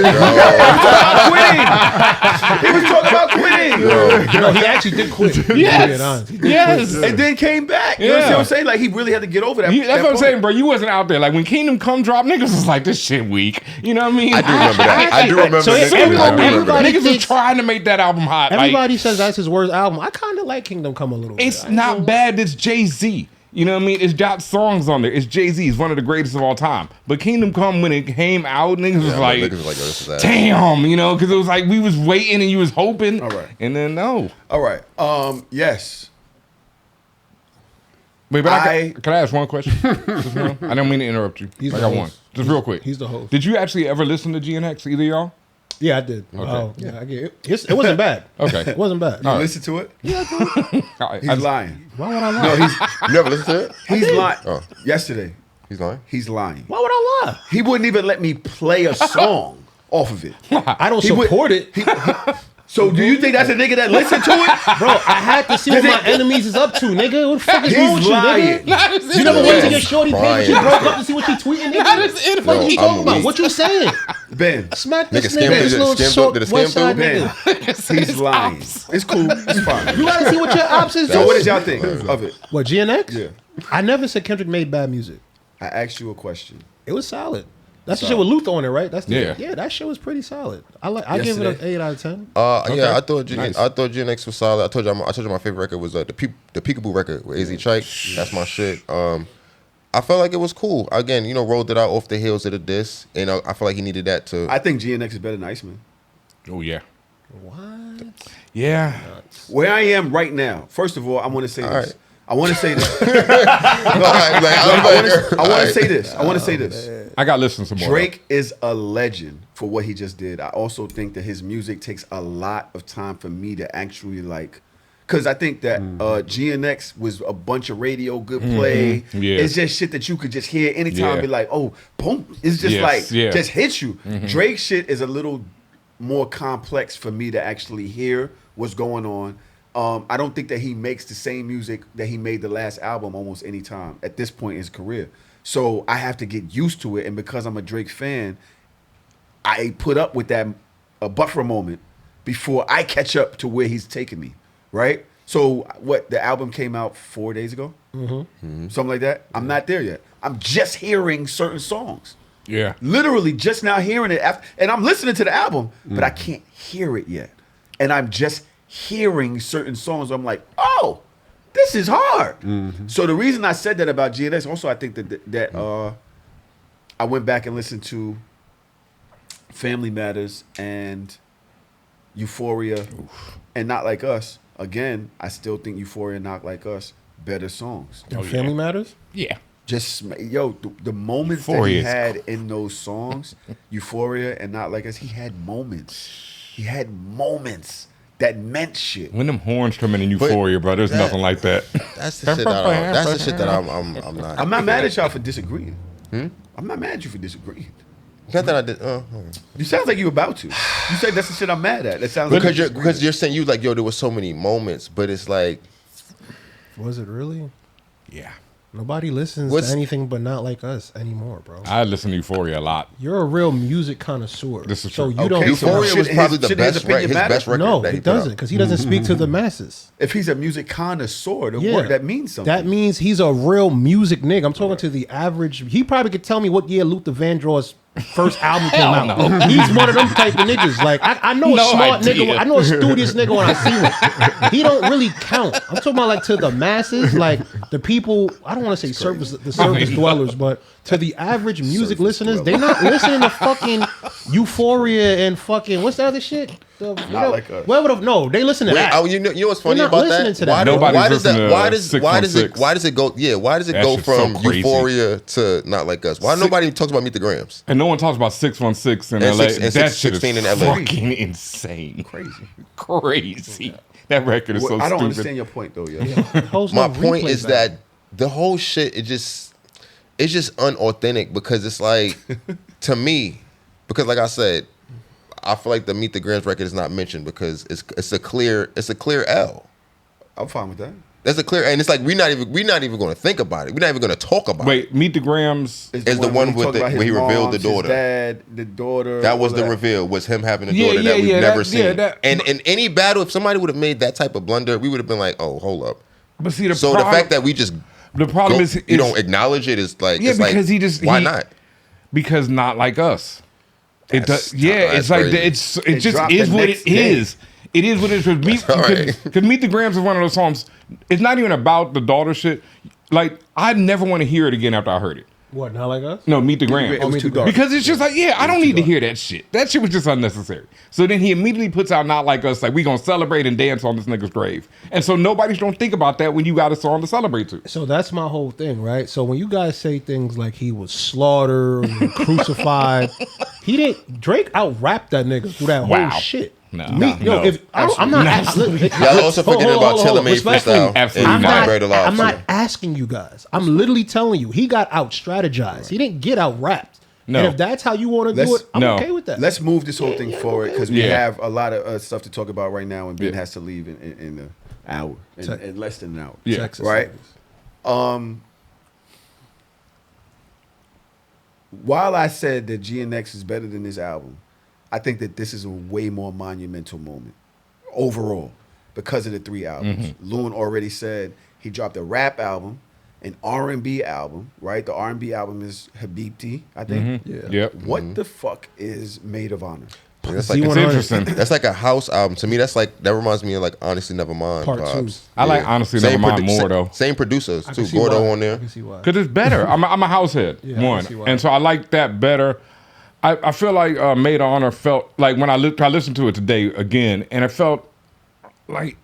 mean? Quitting. He was talking about quitting. No, he actually did quit. Yes. Yes. And then came back. You Yeah. know what I'm saying? Like he really had to get over that. That's that what I'm point. saying, bro. You wasn't out there. Like when Kingdom Come drop, niggas was like, this shit weak. You know what I mean? I do remember that. I do remember So that. everybody- I do remember that. everybody Niggas was thinks- trying to make that album hot. Everybody says that's his worst album. I kind of like Kingdom Come a little bit. It's not bad. It's Jay-Z. You know what I mean? It's got songs on there. It's Jay-Z. He's one of the greatest of all time. But Kingdom Come, when it came out, niggas was like, Niggas was like, yo, this is ass. damn, because it was like we was waiting and you was hoping. All right. And then no. All right. Yes. Wait, but can I ask one question? Just one? I don't mean to interrupt you. He's I the got host. one. Just real quick. He's the host. Did you actually ever listen to GNX, either of y'all? Yeah, I did. Okay. Oh, yeah, I get it. It wasn't bad. Okay. It wasn't bad. You listen to it? He's lying. Why would I lie? No, You never listened to it? he's lying. Oh. Yesterday, He's lying. he's lying. Why would I lie? He wouldn't even let me play a song off of it. I don't He would- support it. So do you think that's a nigga that listened to it? Bro, I had to see what my enemies is up to, nigga. What the fuck is wrong with He's you, lying. nigga? You never went to your shorty page when she Crying. broke up to see what she tweeting, nigga? Not What you Yo, talking I'm about? weak. What you saying? Ben, Smack this Nigga, scam nigga, this through- little scam short through- did the West scam Side through? nigga. he's lying. It's cool. It's fine. You gotta see what your ops is. So what did doing. y'all think of it? What, GNX? Yeah. I never said Kendrick made bad music. I asked you a question. It was solid. That's the shit with Luther on it, right? That's the, Yeah. that shit was pretty solid. I give it an Yesterday. 8 out of 10. Yeah, I thought Nice. I thought GNX was solid. I told you my favorite record was the Peekaboo record with AZ Chike. That's my shit. I felt like it was cool. Again, rolled it out off the heels of the diss, and I feel like he needed that to. I think GNX is better than Iceman. Oh yeah. What? Yeah. Where I am right now, first of all, I want to say this. right. I want to say this. Alright, like, I want to say alright. this. I want to say this. I got to listen some more. Drake is a legend for what he just did. I also think that his music takes a lot of time for me to actually like. Because I think that GNX was a bunch of radio, good play. Yeah. It's just shit that you could just hear anytime Yeah. and be like, oh, boom. It's just Yes, just hits you. Drake shit is a little more complex for me to actually hear what's going on. I don't think that he makes the same music that he made the last album almost any time at this point in his career. So I have to get used to it. And because I'm a Drake fan, I put up with that a buffer moment before I catch up to where he's taking me. Right? So what, the album came out 4 days ago? Something like that. I'm not there yet. I'm just hearing certain songs. Yeah. Literally just now hearing it after, and I'm listening to the album, but I can't hear it yet. And I'm just hearing certain songs. I'm like, oh, this is hard. So the reason I said that about GNX, also I think that I went back and listened to Family Matters and Euphoria and Not Like Us. Again, I still think Euphoria and Not Like Us better songs. Family Matters? Yeah. Just the moments that Euphoria he is had in those songs, Euphoria and Not Like Us, he had moments. He had moments that meant shit. When them horns come in Euphoria, bro, there's nothing like that. That's the shit. That's the shit that I'm not. I'm not mad at y'all for disagreeing. I'm not mad at you for disagreeing. Not that I did. You sound like you about to. You said that's the shit I'm mad at. That sounds like Because you're saying like, yo, there was so many moments, but it's like, Was it really? Yeah. Nobody listens What's- to anything but Not Like Us anymore, bro. I listen to Euphoria a lot. You're a real music connoisseur. This is so true. you don't. Okay, so Euphoria was shit- probably his- the shit, his best opinion his matters? best record. No, that he put out. doesn't, because he doesn't speak to the masses. if he's a music connoisseur, Yeah, that means something. That means he's a real music nigga. I'm talking to the average. He probably could tell me what year Luther Vandross first album came out. He's one of them type of niggas. Like I know a No smart idea. nigga. I know a studious nigga when I see one. He don't really count. I'm talking about like to the masses, like the people. I don't want to say surface dwellers, but to the average music listeners, they're not listening to fucking Euphoria and fucking what's the other shit? Like Us. No, they listen to Wait, that. you know what's funny They're not about listening that? to that. Nobody's Why does that? listening to Why does it? Why does it? 616. Why does it go? Yeah, why does it That go shit's so from crazy. Euphoria to Not Like Us? Why nobody talks about Meet the Grams? And no one talks about 616 in And LA. six- and That six- shit is 16 in LA. fucking insane. crazy. Crazy. That record is so I don't stupid. understand your point though, yo. Holds My no point replay is value. that the whole shit it's just unauthentic because it's like to me, because like I said, I feel like the Meet the Grams record is not mentioned because it's a clear L. I'm fine with that. That's a clear, and it's like we're not even going to think about it. We're not even going to talk about it. Wait, Meet the Grams. Is the one with talked about his where he revealed the moms, daughter. his dad, the daughter. That was all the reveal. Was him having a Yeah, daughter yeah, that we've yeah, never that- seen. yeah, that- and in any battle, if somebody would have made that type of blunder, we would have been like, "Oh, hold up." But see, the So problem, the fact that we just the problem is you don't acknowledge it is like, Yeah, it's like, because he just- why he- not? because Not Like Us. It That's does. Yeah, that's it's like crazy. it just dropped is the what next it day. is. It is what it is. all right. Because Meet the Grams is one of those songs. It's not even about the daughter shit. Like I never want to hear it again after I heard it. What, Not Like Us? No, Meet the Grams. It was too dark. Because it's just like, yeah, I don't need to hear that shit. That shit was just unnecessary. So then he immediately puts out Not Like Us, like we gonna celebrate and dance on this nigga's grave. And so nobody's gonna think about that when you got a song to celebrate to. So that's my whole thing, right? So when you guys say things like he was slaughtered or crucified, He didn't. Drake out-rapped that nigga through that Wow. whole shit. No. Yo, if I'm not, Y'all also forgetting about Taylor Made freestyle. Absolutely and not. Vibrate a lot, I'm too. not asking you guys. I'm literally telling you. He got out-strategized. He didn't get out-rapped. No. And if that's how you want to do Let's- it, I'm No. okay with that. Let's move this whole thing forward because we Yeah. have a lot of stuff to talk about right now, and Ben Yeah. has to leave in an hour, in less than an hour. Yeah. Texas Right. niggas. While I said that GNX is better than this album, I think that this is a way more monumental moment overall because of the 3 albums. Loon already said he dropped a rap album, an R&B album, right? The R&B album is Habibti, I think. Yeah. Yep. What the fuck is Made of Honor? That's like, It's interesting. that's like a house album. To me, that reminds me of like Honestly Nevermind Part vibes. 2. I like Honestly Nevermind more, though. Same producers I too. can see Gordo why. on there. I can see why. Because it's better. I'm a house head, Yeah, I can one. see why. And so I like that better. I feel like Made of Honor felt like when I listened to it today again, and it felt like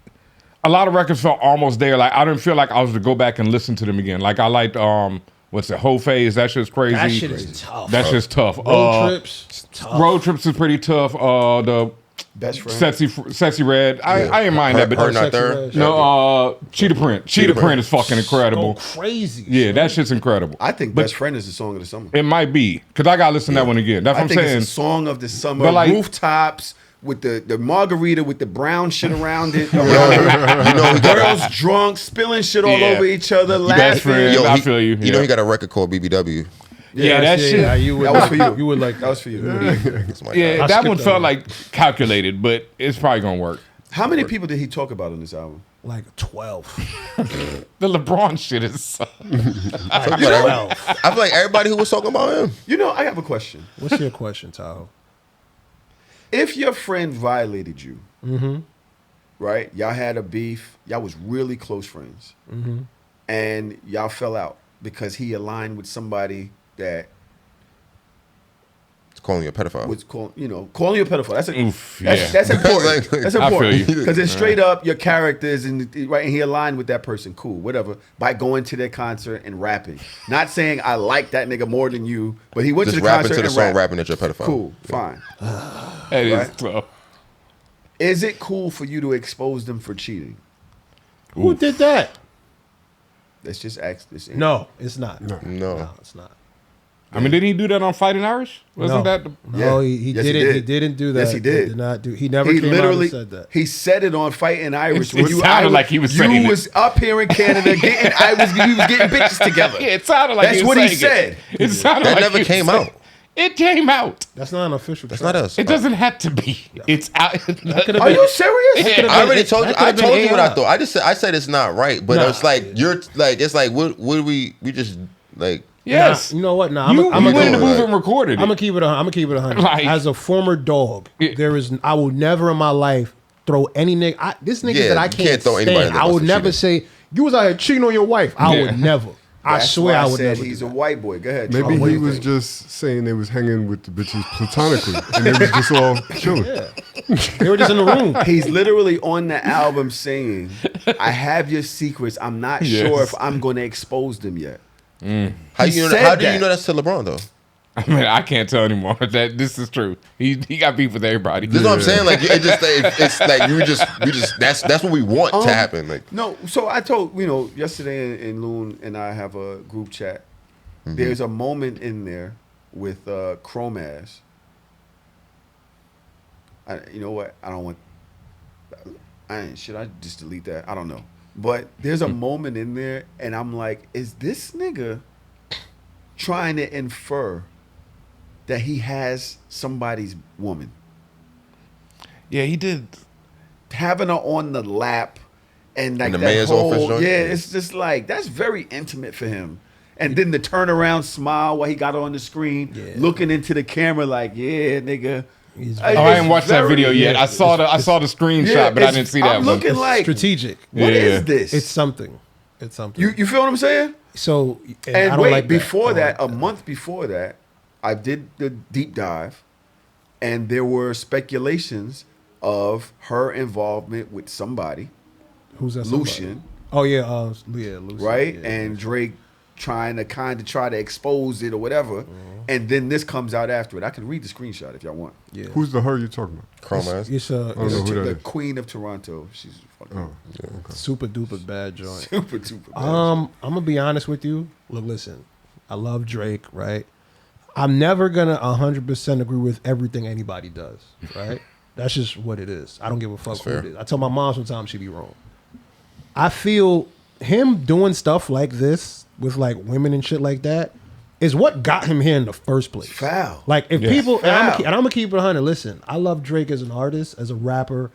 a lot of records felt almost there. Like I didn't feel like I was to go back and listen to them again. Like I liked what's it, Whole Phase? That shit's crazy. That shit is tough. That shit's tough. Road trips. Tough. Road Trips is pretty tough. The Best Friend? Sexy Red. I ain't mind that, but Her Not Sexy There. Red. no, Cheetah Print. Cheetah Print is fucking Go incredible. crazy. Yeah, that shit's incredible. I think Best Friend is the song of the summer. It might be because I gotta listen to that one again. That's what I I'm think saying. it's a song of the summer. But like- Rooftops with the margarita with the brown shit around it. You know he got Girls drunk, spilling shit all Yeah. over each other, Best friend. laughing. I feel you. You know Yeah. he got a record called BBW. Yeah, that shit. Yeah, you would, That was for you. You would like That was for you. That's my Yeah, guy. I that skipped one that felt one. like calculated, but it's probably gonna work. How many people did he talk about on this album? like 12. The LeBron shit is. I feel like everybody who was talking about him. You know, I have a question. What's your question, Tahoe? If your friend violated you, right? Y'all had a beef. Y'all was really close friends, and y'all fell out because he aligned with somebody that It's calling you a pedophile. was calling you a pedophile. That's Oof, that's, yeah. that's important. Like- That's I feel important you. because it's straight up your characters and right. And he aligned with that person. Cool, whatever. By going to their concert and rapping, not saying I like that nigga more than you, but he went Just to the rapping concert to the and song, rapped. rapping that you're a pedophile. Cool, fine. That is Right. tough. Is it cool for you to expose them for cheating? Who did that? Let's just ask this. No, it's not. No. It's not. I mean, didn't he do that on Fighting Irish? Wasn't no. that? The, No, Yeah. he Yes, he didn't. did. He didn't do that. Yes, he did. Did not do. He never He came literally out and said that. he said it on Fighting Irish. It sounded like he was saying you it. was up here in Canada getting you was getting bitches together. yeah, it sounded like That's he was what he saying said. It sounded That like never he was came saying- out. It came out. That's not an official. That's track. not us. It doesn't have to be. It's out. could've Are you serious? Yeah. I already told you. that I could've told been you what I AI. thought. I said it's not right, but Nah. it's like you're like it's like what we just like. Yes. Nah, you know what? Nah, You I'm went in the doing booth it. and recorded it. I'm gonna keep it. I'm gonna keep it 100. Like- As a former dog, Yeah. there is. I will never in my life throw any nigga. This nigga Yeah, that I you can't, can't throw anybody stand. that I wants would to never cheat. say you was out here cheating on your wife. I Yeah. would never. I That's swear why I would said never. he's do a that. white boy. Go ahead. Maybe Charles, what do he you was think? just saying they was hanging with the bitches platonically, and they was just all chilling. They were just in the room. He's literally on the album saying, "I have your secrets. I'm not Yes. sure if I'm going to expose them yet." How He you know? said How do that. you know that's to LeBron though? I mean, I can't tell anymore that this is true. He got beef with everybody. This is what I'm saying. Like it just it's like we just that's what we want to happen. Like No, so I told yesterday in Loon and I have a group chat. There's a moment in there with Chromaz. You know what? I don't want. Should I just delete that? I don't know. But there's a moment in there, and I'm like, is this nigga trying to infer that he has somebody's woman? Yeah, he did. Having her on the lap and like In the that mayor's whole, office joint? yeah, it's just like that's very intimate for him. And then the turnaround smile while he got on the screen, looking into the camera like, yeah, nigga. He's- Oh, I didn't watch that video yet. I saw the screenshot, but I didn't see that I'm one. looking like, Strategic. what is Yeah. this? It's something. It's something. you feel what I'm saying? So And I don't wait, like before that, that, a month before that, I did the deep dive, and there were speculations of her involvement with somebody, who's that? somebody? Lucian, Oh yeah, Lucian. right? Yeah. And Drake trying to kind of try to expose it or whatever, and then this comes out after it. I can read the screenshot if y'all want. Yeah. Who's the her you talking about? Chrome ass. It's I don't know who that The is. Queen of Toronto. She's fucking super duper bad joint. super duper bad. I'm gonna be honest with you. Look, listen, I love Drake, right? I'm never gonna 100% agree with everything anybody does, right? That's just what it is. I don't give a fuck who fair. it is. I tell my mom sometimes she be wrong. I feel him doing stuff like this with like women and shit like that is what got him here in the first place. Foul. Like if Yeah. people, and I'm Foul. gonna keep it 100. Listen, I love Drake as an artist, as a rapper.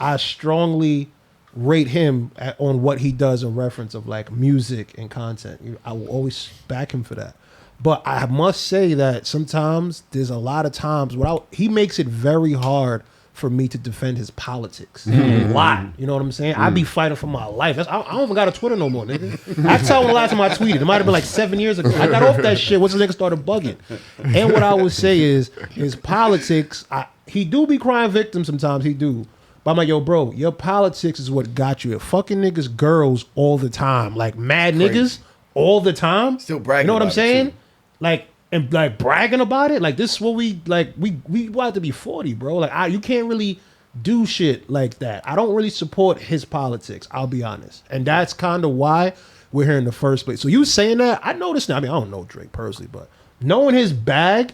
I strongly rate him on what he does in reference of like music and content. I will always back him for that. But I must say that sometimes there's a lot of times he makes it very hard for me to defend his politics. A lot. You know what I'm saying? I be fighting for my life. I don't even got a Twitter no more, nigga. I tell when the last time I tweeted. It might have been like 7 years ago. I got off that shit once the nigga started bugging. And what I would say is his politics, he do be crying victim sometimes, he do. But I'm like, yo, bro, your politics is what got you. It fucking niggas girls all the time. Like mad niggas all the time. Still bragging You know what I'm about it, saying? too. Like, and like bragging about it. Like this is what we like. We want to be 40, bro. Like you can't really do shit like that. I don't really support his politics. I'll be honest, and that's kind of why we're here in the first place. So you saying that? I noticed now. I mean, I don't know Drake personally, but knowing his bag,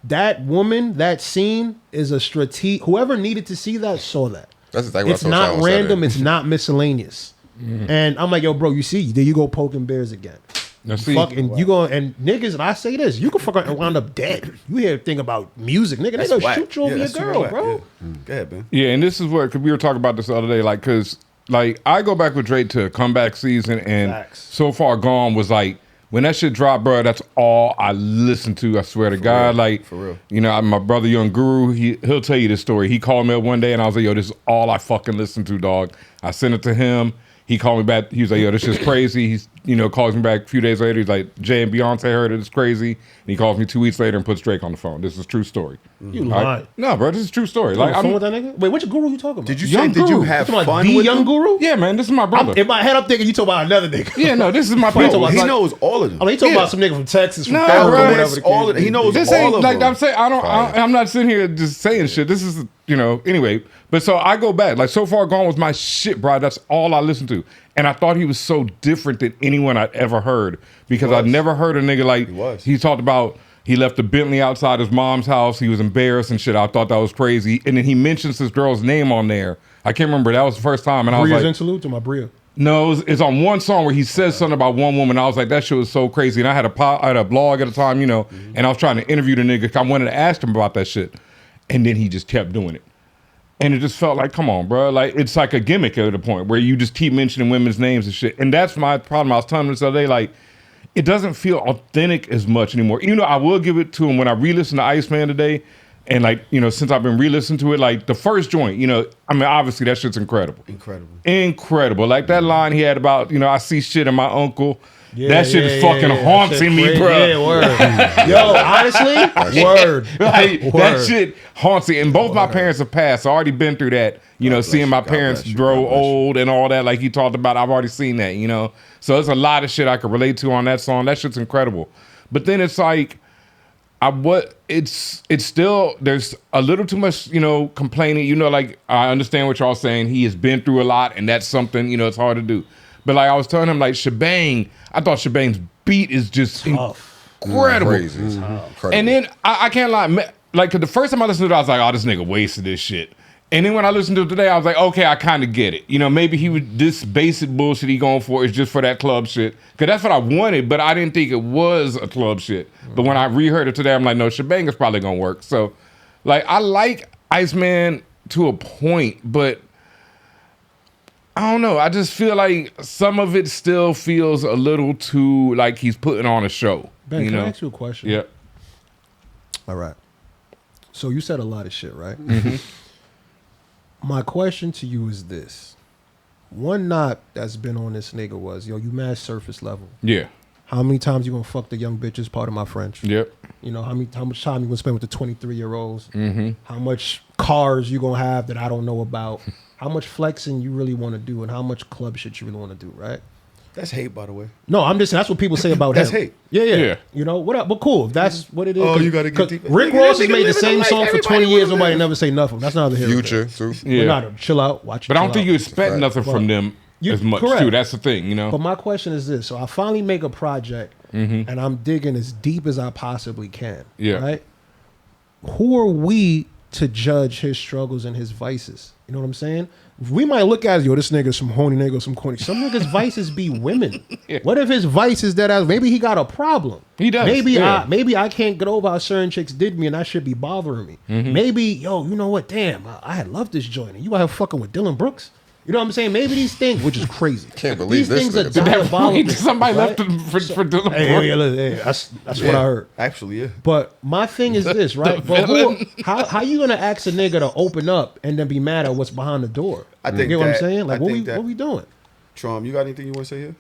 that woman, that scene is a strategic. Whoever needed to see that saw that. That's exactly what It's I saw not Sean random. Saturday. It's not miscellaneous. And I'm like, yo, bro, you see, there you go poking bears again. Now, see, Fucking you go and niggas, and I say this, you can fucking wind up dead. You hear a thing about music, nigga, they That's gonna whack. shoot you over Yeah, your that's super girl, whack. bro. Yeah. Go ahead, man. yeah, and this is what, because we were talking about this the other day, like, because, like, I go back with Drake to comeback season, and Facts. So Far Gone was like, when that shit dropped, bro, that's all I listened to, I swear to God. real. Like, For real. you know, my brother, Young Guru, he'll tell you this story. He called me up one day, and I was like, yo, this is all I fucking listen to, dog. I sent it to him. He called me back. He was like, yo, this shit's crazy. He's, calls me back a few days later. He's like, Jay and Beyonce heard it. It's crazy. And he calls me 2 weeks later and puts Drake on the phone. This is a true story. You All right? lying. No, bro, this is a true story. Like, Like, I'm with that nigga. Wait, which guru you talking about? Did you Young say? Did you Guru. have You talking about fun the with young him? guru? yeah, man, this is my brother. In my head, I'm thinking you talking about another nigga. Yeah, no, this is my talking brother. about- He Like- knows all of them. I mean, you talking Yeah. about some nigga from Texas, from No, Falcon, bro, whatever it's the all case of- he knows This all ain't of like them. I'm saying. I'm not sitting here just saying shit. This is anyway. But so I go back. Like So Far Gone was my shit, bro. That's all I listened to, and I thought he was so different than anyone I'd ever heard because I'd never heard a nigga like he talked about. He left the Bentley outside his mom's house. He was embarrassed and shit. I thought that was crazy. And then he mentions this girl's name on there. I can't remember. That was the first time, and I was Bria's like, interlude to my Bria. no, it's on one song where he says something about one woman. I was like, that shit was so crazy. And I had a blog at the time, and I was trying to interview the nigga. I wanted to ask him about that shit. And then he just kept doing it. And it just felt like, come on, bro. Like, it's like a gimmick at the point where you just keep mentioning women's names and shit. And that's my problem. I was telling him this other day, like, it doesn't feel authentic as much anymore. I will give it to him when I re-listened to Iceman today. And like, since I've been re-listening to it, like the first joint, I mean, obviously that shit's incredible. Incredible. Like that line he had about, I see shit in my uncle. That shit is fucking haunting me, bro. Yeah, word. Yo, honestly, word. Like, that Word. shit haunts me. And both my parents have passed. I already been through that, seeing my parents grow old and all that. Like he talked about, I've already seen that, So there's a lot of shit I could relate to on that song. That shit's incredible. But then it's like, it's still, there's a little too much, complaining. Like I understand what y'all saying. He has been through a lot, and that's something, it's hard to do. But like I was telling him, like Shebang, I thought Shebang's beat is just incredible. Crazy. Crazy. And then I can't lie, like 'cause the first time I listened to it, I was like, oh, this nigga wasted this shit. And then when I listened to it today, I was like, okay, I kind of get it. Maybe this basic bullshit he going for is just for that club shit. Because that's what I wanted, but I didn't think it was a club shit. But when I reheard it today, I'm like, no, Shebang is probably going to work. So, like, I like Iceman to a point, but I don't know. I just feel like some of it still feels a little too like he's putting on a show. Ben, can I ask you a question? Yeah. All right. So you said a lot of shit, right? Mm-hmm. My question to you is this. One knock that's been on this nigga was, yo, you mad surface level. Yeah. How many times you gonna fuck the young bitches, part of my French? Yep. How much time you gonna spend with the 23-year-olds? Mm-hmm. How much cars you gonna have that I don't know about? How much flexing you really wanna do and how much club shit you really wanna do, right? That's hate, by the way. No, I'm just saying that's what people say about That's him. hate. Yeah. Yeah. You know what? But cool. If that's what it is. Oh, 'cause- you gotta get 'cause deeper. Rick Nigga, Ross that has nigga made the living same the song life for 20 everybody years. wanna Nobody live. never say nothing. That's neither here nor Future, there. true. Yeah. But not chill out. Watch. But I don't chill think out. you expect Right. nothing from them as much correct. too. That's the thing, you know. But my question is this: so I finally make a project, and I'm digging as deep as I possibly can. Yeah. Right. Who are we to judge his struggles and his vices? You know what I'm saying? We might look at, yo, this nigga's some horny nigga, some corny. Some niggas' vices be women. Yeah. What if his vice is that maybe he got a problem? He does, Maybe yeah. maybe I can't get over how certain chicks did me, and that should be bothering me. Mm-hmm. Maybe, yo, you know what? Damn, I had loved this joint, and you out here fucking with Dylan Brooks. You know what I'm saying? Maybe these things, which is crazy. Can't believe these this things are nigga. diabolical. Somebody right? left him for Dylan Hey, Brooks. yeah, look, hey, that's what I heard. Actually, yeah. But my thing is this, right? But how you gonna ask a nigga to open up and then be mad at what's behind the door? I think you get what I'm that- saying? Like, I what think that- we doing? Trom, you got anything you want to say here?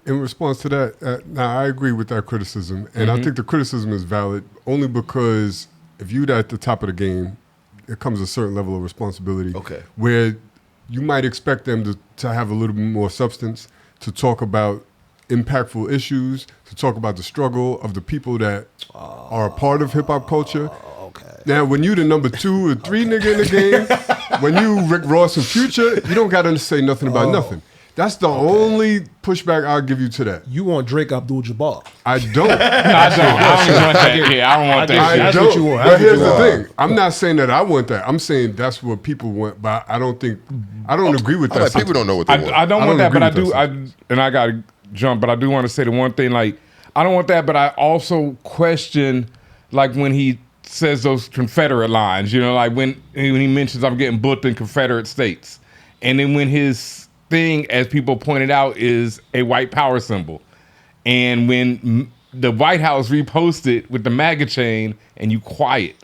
In response to that, now I agree with that criticism, and I think the criticism is valid only because if you're at the top of the game, it comes a certain level of responsibility. Okay. Where you might expect them to have a little bit more substance, to talk about impactful issues, to talk about the struggle of the people that are a part of hip hop culture. Okay. Now, when you the number 2 or 3 nigga in the game, when you Rick Ross and Future, you don't got to say nothing about nothing. That's the only pushback I'll give you to that. You want Drake Abdul-Jabbar? I don't. I don't want that. Yeah, I don't want that. I shit. That's don't. what you want. But That's what here's you the want. thing. I'm not saying that I want that. I'm saying that's what people want, but I don't agree with I'm that. like, people don't know what they want. I don't want that, agree but I with do. that And I got to jump, but I do want to say the one thing. Like, I don't want that, but I also question, like when he says those Confederate lines. You know, like when he mentions I'm getting booked in Confederate states, and then when his thing, as people pointed out, is a white power symbol, and when the White House reposted with the MAGA chain, and you quiet,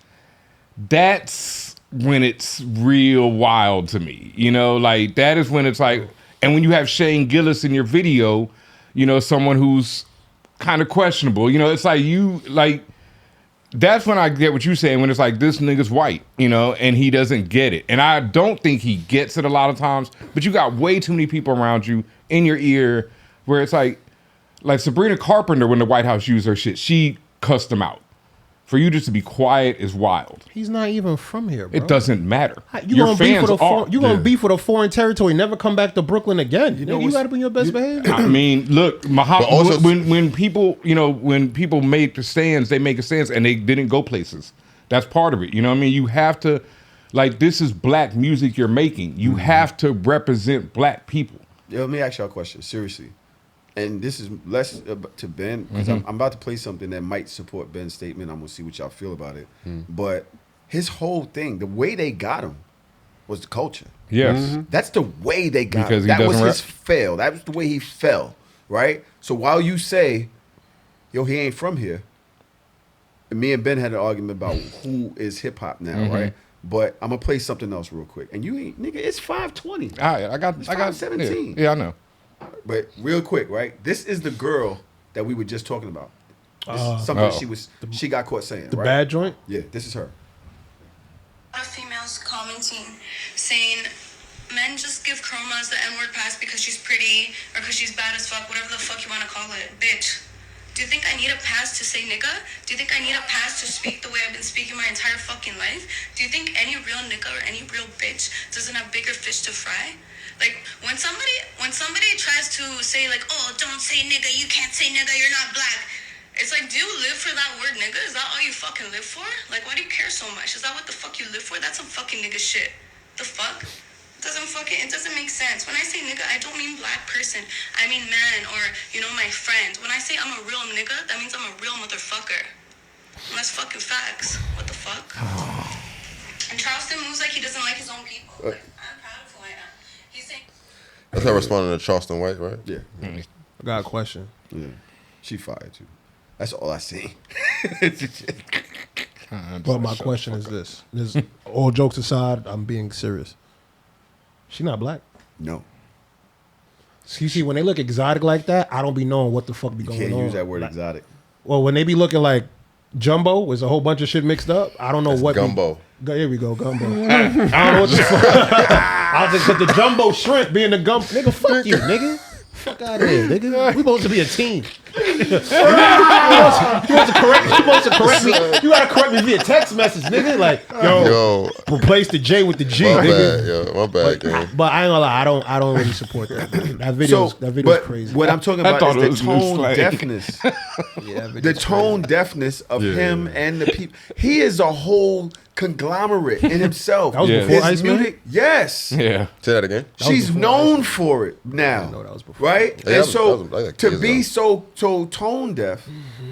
that's when it's real wild to me. You know, like that is when it's like, and when you have Shane Gillis in your video, you know, someone who's kind of questionable, you know, it's like you like, that's when I get what you're saying, when it's like, this nigga's white, you know, and he doesn't get it. And I don't think he gets it a lot of times, but you got way too many people around you in your ear where it's like Sabrina Carpenter, when the White House used her shit, she cussed him out. For you just to be quiet is wild. He's not even from here, bro. It doesn't matter. You Your gonna beef fans with are. you gonna beef with a foreign territory? Never come back to Brooklyn again. You know, you got to be your best behavior. I mean, look, But also- when people, you know, when people make the stands, they make a stance and they didn't go places. That's part of it. You know what I mean? You have to, like, this is black music you're making. You have to represent black people. Yo, let me ask y'all a question, seriously. And this is less to Ben, because I'm about to play something that might support Ben's statement. I'm going to see what y'all feel about it. But his whole thing, the way they got him was the culture. Yes. That's the way they got Because him. he That was doesn't his fail. That was the way he fell, right? So while you say, yo, he ain't from here, and me and Ben had an argument about who is hip-hop now, right? But I'm going to play something else real quick. And you ain't, nigga, it's 520. All right, I got 517. Yeah, I know. But real quick, right? This is the girl that we were just talking about. This is something she got caught saying. The right? bad joint. Yeah, this is her. A lot of females commenting saying men just give Chromas the N-word pass because she's pretty or because she's bad as fuck, whatever the fuck you want to call it. Bitch, do you think I need a pass to say nigga? Do you think I need a pass to speak the way I've been speaking my entire fucking life? Do you think any real nigga or any real bitch doesn't have bigger fish to fry? Like, when somebody tries to say, like, oh, don't say nigga, you can't say nigga, you're not black. It's like, do you live for that word nigga? Is that all you fucking live for? Like, why do you care so much? Is that what the fuck you live for? That's some fucking nigga shit. The fuck? It doesn't make sense. When I say nigga, I don't mean black person. I mean man or, you know, my friend. When I say I'm a real nigga, that means I'm a real motherfucker. And that's fucking facts. What the fuck? And Charleston moves like he doesn't like his own people. Like, I'm proud of who I am. He's saying... That's her responding to Charleston White, right? Yeah. I got a question. Yeah. She fired too. That's all I see. But my question is this: all jokes aside, I'm being serious. She not black. No. You see, when they look exotic like that, I don't be knowing what the fuck be You going can't on. use that word Like, exotic. well, when they be looking like jumbo, with a whole bunch of shit mixed up, I don't know what. Gumbo. Here we go, gumbo. I don't know what the fuck. I was like, 'cause the jumbo shrimp being the gum. Nigga, fuck you, nigga. Fuck out of here, nigga. We supposed to be a team. You supposed to correct me. You gotta correct me via text message, nigga. Like, yo, replace the J with the G, my nigga. bad, my bad, gang. But I ain't gonna lie, I don't really support that. That video's but crazy. what I'm talking about is the tone like- deafness. The tone deafness of him and the people. He is a whole conglomerate in himself. That was Yeah. before His Iceman? music, yes. Yeah. Say that again. She's known for it now, know that was before. right? Yeah, and that so was like to years be ago. so tone deaf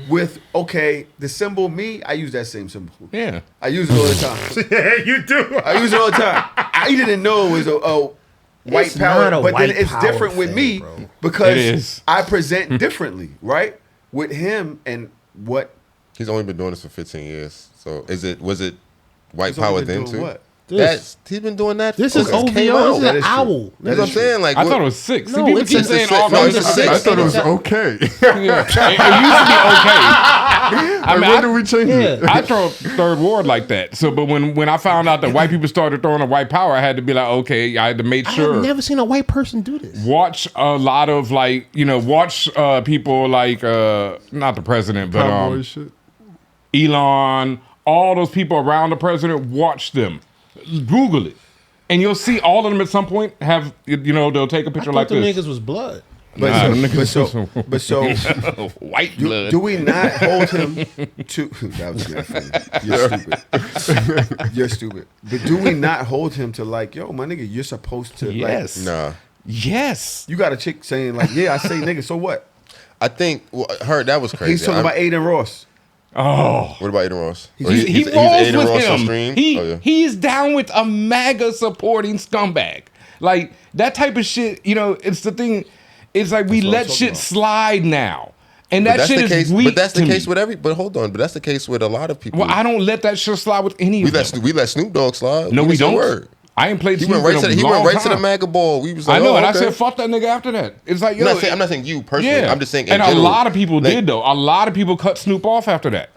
with the symbol me, I use that same symbol. Yeah. I use it all the time. Yeah, you do. I use it all the time. I didn't know it was a white It's power, not a but white then it's power different with thing, me bro. It because is. I present differently, right? With him and what He's only been doing this for 15 years. So was it white he's only power been then doing too? what? He's been doing that. This since is it came OVO. out. This That is is an true. owl. That's what I'm saying. Like, I what- thought it was 6. No, See, people it's keep a saying six. all No, kinds it's of a shit. six. I thought it was okay. Yeah. It used to be okay. I mean, When did we change it? I throw third ward like that. So, but when I found out that white people started throwing a white power, I had to be like, okay, I had to make I sure. have never seen a white person do this. Watch a lot of watch people like not the president, but Cowboy shit. Elon, all those people around the president. Watch them, Google it, and you'll see all of them at some point have they'll take a I picture thought like the this. niggas was blood. But Nah, so, them niggas but so, was but so white blood. do we not hold him to? That was good. You're stupid. You're stupid. But do we not hold him to like, yo, my nigga, you're supposed to Yes. Nah. Yes. You got a chick saying like, yeah, I say nigga, so what? I think that was crazy. He's talking about Aiden Ross. Oh. What about Aiden Ross? Or He he's rolls Aiden with Ross on him. stream? He's down with a MAGA supporting scumbag. Like that type of shit, it's the thing. It's like we what I'm let talking shit about. slide now. And But that that's shit the is case. weak But that's the to case me. with but hold on. But that's the case with a lot of people. Well, I don't let that shit slide with any we of them. let Snoop Dogg slide. No, we didn't say a don't. Word. I ain't played He Snoop went right in to a the, long time. MAGA ball. We was I like, know, and I okay. said, fuck that nigga after that. It's like, yo. I'm not saying you personally. Yeah. I'm just saying in and general, a lot of people like, did, though. A lot of people cut Snoop off after that.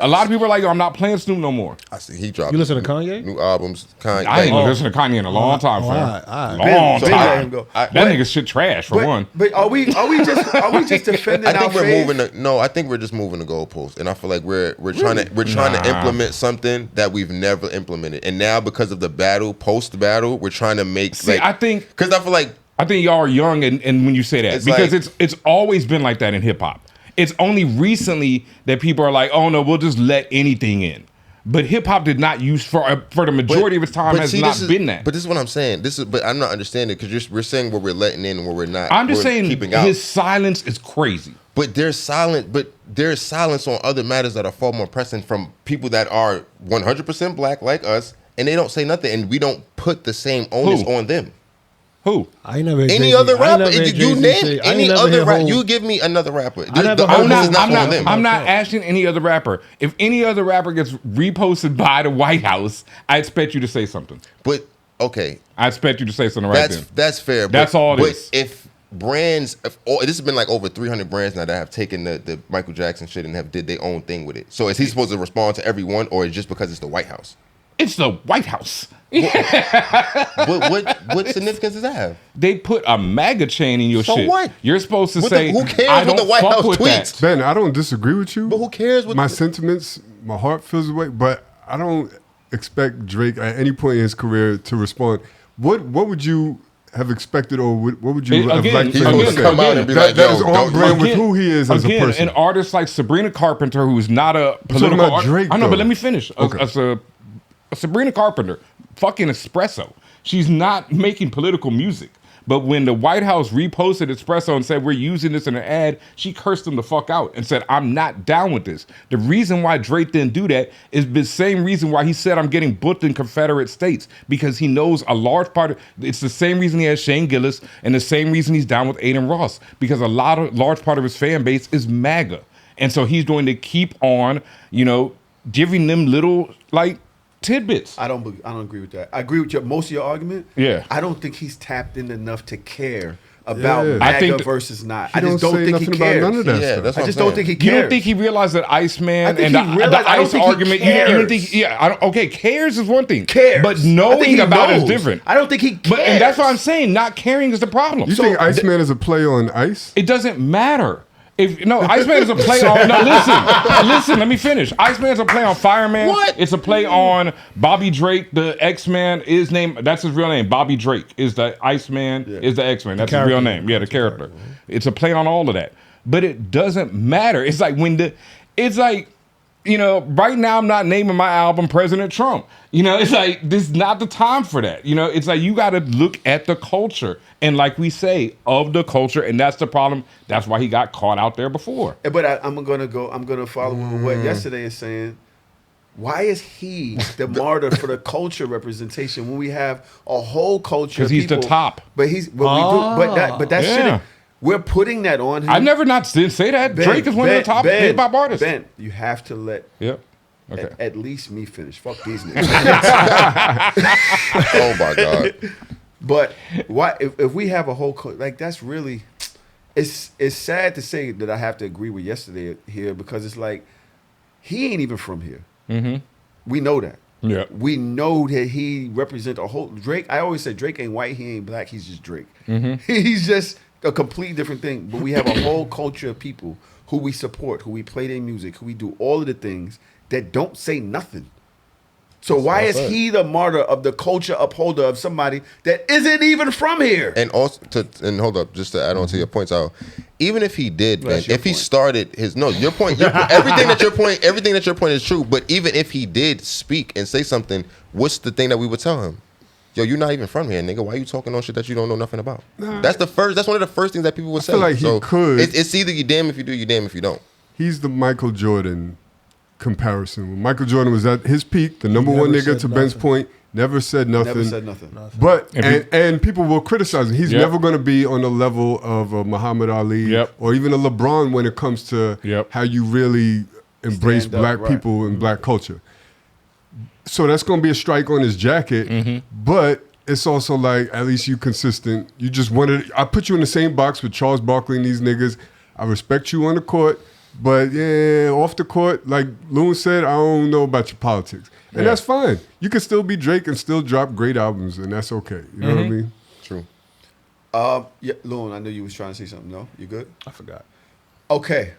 A lot of people are like, yo, I'm not playing Snoop no more. I see he dropped. You listen to Kanye? New albums. Kanye. I ain't like, listened to Kanye in a long time, fam. all right. Long So I let him time. go. That nigga shit trash, for one. But are we just defending I our think we're faith? moving. I think we're just moving the goalposts, and I feel like we're trying to implement something that we've never implemented, and now because of the post battle, we're trying to make. See, I think because I feel like I think y'all are young, and when you say that, It's because like- it's always been like that in hip hop. It's only recently that people are like, oh no, we'll just let anything in. But hip hop did not use for the majority of its time has not been that. But this is what I'm saying. But I'm not understanding because we're saying what we're letting in and what we're not. I'm just we're saying keeping out. his silence is crazy. But there's silence. But there's silence on other matters that are far more pressing from people that are 100% black like us, and they don't say nothing, and we don't put the same onus Who? on them. Who? I ain't never heard Any Jay-Z. other I ain't rapper? never heard You Jay-Z name say- I ain't any never other heard rapper? whole- You give me another rapper. I never The heard onus is whole- not on them. I'm not asking any other rapper. If any other rapper gets reposted by the White House, I expect you to say something. But okay, I expect you to say something right then. that's fair. That's all it but is. If brands, this has been like over 300 brands now that have taken the Michael Jackson shit and have did their own thing with it. So is he supposed to respond to everyone, or is it just because it's the White House? It's the White House. What significance does that have? They put a MAGA chain in your So shit. what? You're supposed to Who say, cares I what don't the White fuck House with tweets? that. Ben, I don't disagree with you. But who cares what my sentiments? My heart feels the way, but I don't expect Drake at any point in his career to respond. What would you have expected, or what would you have Again, liked He's for him to supposed to say? come out and be That- like, that yo, is on don't- brand with who he is as a Again, person. an artist like Sabrina Carpenter, who's not a talking political about Drake, I know, though. but let me finish. Okay. A Sabrina Carpenter, fucking espresso. She's not making political music. But when the White House reposted Espresso and said, we're using this in an ad, she cursed them the fuck out and said, I'm not down with this. The reason why Drake didn't do that is the same reason why he said, I'm getting booked in Confederate states, because he knows a large part of, it's the same reason he has Shane Gillis and the same reason he's down with Aiden Ross, because large part of his fan base is MAGA. And so he's going to keep on, giving them little, tidbits. I don't agree with that. I agree with most of your argument. Yeah. I don't think he's tapped in enough to care about Yeah. MAGA I think versus not. He I just don't say think he nothing about cares. none of that Yeah, stuff. that's I what just I'm don't saying. think he You cares. don't think he realized that Iceman I think and he the realized- I don't ice think he argument? You don't think? cares. Yeah, I don't. Okay, cares is one thing. Cares. but I think knowing he about it is knows. different. I don't think he cares. But and that's what I'm saying. Not caring is the problem. You think Iceman is a play on ice? It doesn't matter. If no, Iceman is a play on. No, listen. Let me finish. Iceman is a play on Fireman. What? It's a play on Bobby Drake. The X-Man is name. That's his real name. Bobby Drake is the Iceman. Is the X-Man. That's his real name. Yeah, the character. It's a play on all of that. But it doesn't matter. It's like it's like. Right now I'm not naming my album President Trump. It's like this is not the time for that. It's like you got to look at the culture and, like we say, of the culture, and that's the problem. That's why he got caught out there before. But I'm gonna follow what yesterday is saying. Why is he the martyr for the culture representation when we have a whole culture? Because he's the top. But we do. But that Yeah. shouldn't. We're putting that on him. I never did say that. Ben, Drake is one of the top hip hop artists. Ben, you have to let Yeah. Okay. at least me finish. Fuck these niggas. Oh my God. But why? If we have a whole that's really, it's sad to say that I have to agree with yesterday here because it's like he ain't even from here. Mm-hmm. We know that. Yeah. We know that he represents a whole Drake. I always say Drake ain't white. He ain't black. He's just Drake. Mm-hmm. He's just a complete different thing. But we have a whole culture of people who we support, who we play their music, who we do all of the things that don't say nothing. So why is he the martyr of the culture upholder of somebody that isn't even from here? And also, and hold up, just to add on to your points, Al. Even if he did, Well, man, that's your if he point. started your point, everything that your point is true. But even if he did speak and say something, what's the thing that we would tell him? Yo, you're not even from here, nigga. Why you talking on shit that you don't know nothing about? That's one of the first things that people would say. feel like he could. It's either you damn if you do, you damn if you don't. He's the Michael Jordan comparison. When Michael Jordan was at his peak, the number one never nigga, said to Ben's nothing. point, never said nothing. Never said nothing. But And and people will criticize him. He's Yep. never going to be on the level of a Muhammad Ali Yep. or even a LeBron when it comes to Yep. how you really embrace Stand up, black right. people and black culture. So that's going to be a strike on his jacket. But it's also like, at least you consistent. You just wanted. I put you in the same box with Charles Barkley and these niggas. I respect you on the court. But yeah, off the court, like Loon said, I don't know about your politics. And that's fine. You can still be Drake and still drop great albums, and that's okay. You know what I mean? True. Yeah, Loon, I knew you was trying to say something. No, you good? I forgot. Okay.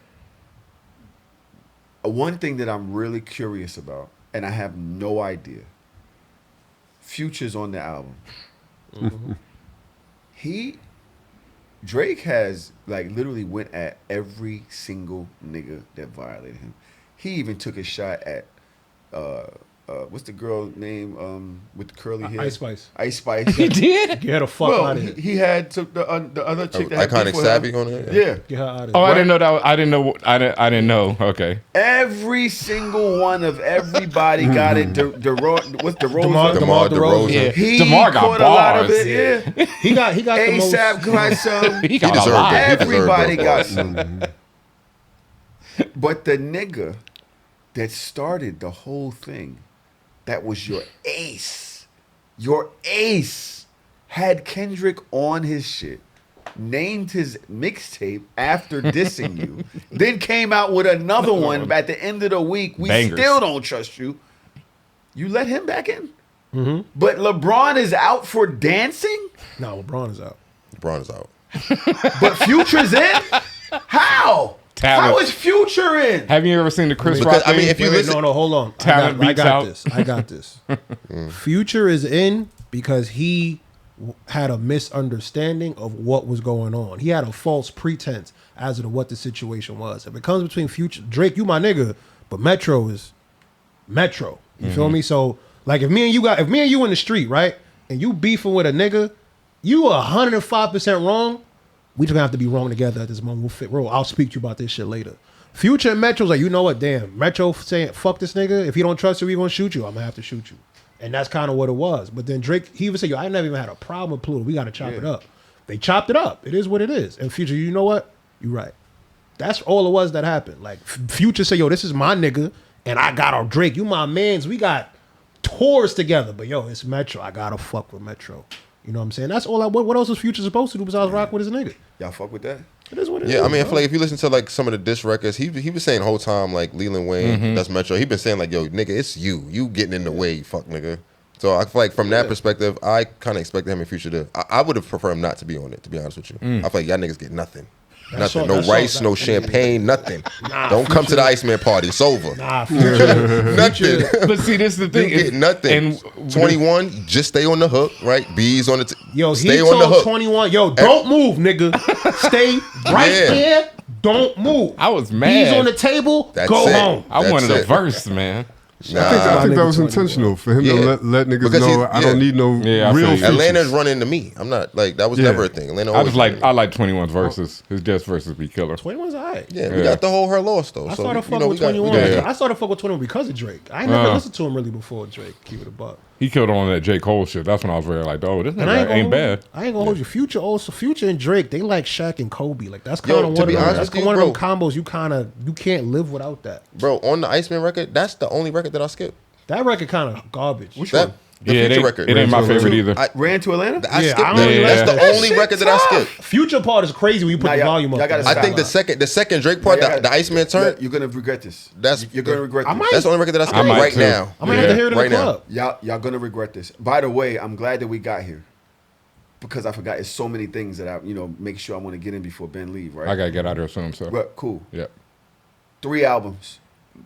One thing that I'm really curious about, and I have no idea. Future's on the album. Drake has literally went at every single nigga that violated him. He even took a shot at what's the girl name with the curly hair? Ice Spice. Ice Spice. He did. Get her fuck Well, out of here. he had the other chick that had Iconic beef with Savvy him. on it? Yeah. Get her out of Oh, here. I didn't know that. I didn't know. Okay. Every single one of everybody got it. What's the rose? Yeah. DeMar DeRozan. He DeMar got caught a lot of bars. it. Yeah. He got the most. ASAP got some. He got deserved a lot. it. He deserved Everybody those got bars. some. But the nigga that started the whole thing, that was your ace. Your ace had Kendrick on his shit, named his mixtape after dissing you, then came out with another one at the end of the week. We Bangers. still don't trust you. You let him back in? But LeBron is out for dancing? No, LeBron is out. LeBron is out. But Future's in? How? Talent. How is Future in? Have you ever seen the Chris Because, Rock? I mean, thing? if you listen, No, hold on. Talent I beats got out. this. I got this. Future is in because he had a misunderstanding of what was going on. He had a false pretense as to what the situation was. If it comes between Future, Drake, you my nigga, but Metro is Metro. You feel me? So if me and you in the street, right, and you beefing with a nigga, you 105% wrong. We just gonna have to be wrong together at this moment. I'll speak to you about this shit later. Future and Metro's like, you know what? Damn, Metro saying fuck this nigga. If you don't trust you, we gonna shoot you. I'm gonna have to shoot you, and that's kind of what it was. But then Drake, he even said, yo, I never even had a problem with Pluto. We gotta chop it up. They chopped it up. It is what it is. And Future, you know what? You right. That's all it was that happened. Future said, yo, this is my nigga, and I got our Drake. You my mans. We got tours together, but yo, it's Metro. I gotta fuck with Metro. You know what I'm saying? That's all I want. What else was Future supposed to do besides rock with his nigga? Y'all fuck with that? It is what it is. Yeah, I mean, I bro. feel like if you listen to like some of the diss records, he was saying the whole time like Leland Wayne, that's Metro. He been saying like, yo, nigga, it's you getting in the way, fuck nigga. So I feel like from that perspective, I kind of expected him in Future to. I would have preferred him not to be on it, to be honest with you. I feel like y'all niggas get nothing. Nothing. all- No that's all- rice, no champagne, nothing. Don't come to the Iceman party. It's over. Nah, Future. Nothing. But see, this is the You thing. get nothing. And 21, just stay on the hook, right? B's on the Yo, he stay on the told hook. 21, yo, don't move, nigga. Stay right Yeah. there. Don't move. I was mad. He's on the table. That's go it. home. I That's wanted a it. verse, man. Nah. I think nigga that was 21. intentional for him Yeah. to let niggas Because know he's- I don't yeah. need no Yeah, I feel real you. features. Atlanta's running to me. I'm not like that was Yeah. never a thing. Atlanta I always just like running. I like 21's verses. His guest verses be killer. 21's all right. Yeah, we Yeah. got the whole her lost though. I so started you fucking know, with we got- 21. we got- Yeah. I started fucking with 21 because of Drake. I ain't never listened to him really before Drake. Keep it a buck. He killed on that J. Cole shit. That's when I was very like, oh, this And I nigga ain't, ain't bad. I ain't gonna hold you. Future also Future and Drake, they like Shaq and Kobe. Like that's Yo, kind of to one of be them. honest That's with you, one of them bro. combos you can't live without that. Bro, on the Iceman record, that's the only record that I skipped. That record kind of garbage. Which That one? the Yeah, Future record. it ain't my Ran to favorite Atlanta. either. I, Ran to Atlanta? I Yeah, skipped I that. don't That's like the only record that I skipped. Future part is crazy when you put Nah, the y'all- volume up. y'all gotta I stop. think the second Drake part, Yeah, the Iceman turn, You're gonna regret this. That's- You're gonna regret I this. might. that's the only record that I skipped might right too. now. I might have to hear it in right the now. club. Y'all gonna regret this. By the way, I'm glad that we got here because I forgot. It's so many things that I make sure I want to get in before Ben leave. Right? I gotta get out here soon. So But cool. yeah. 3 albums.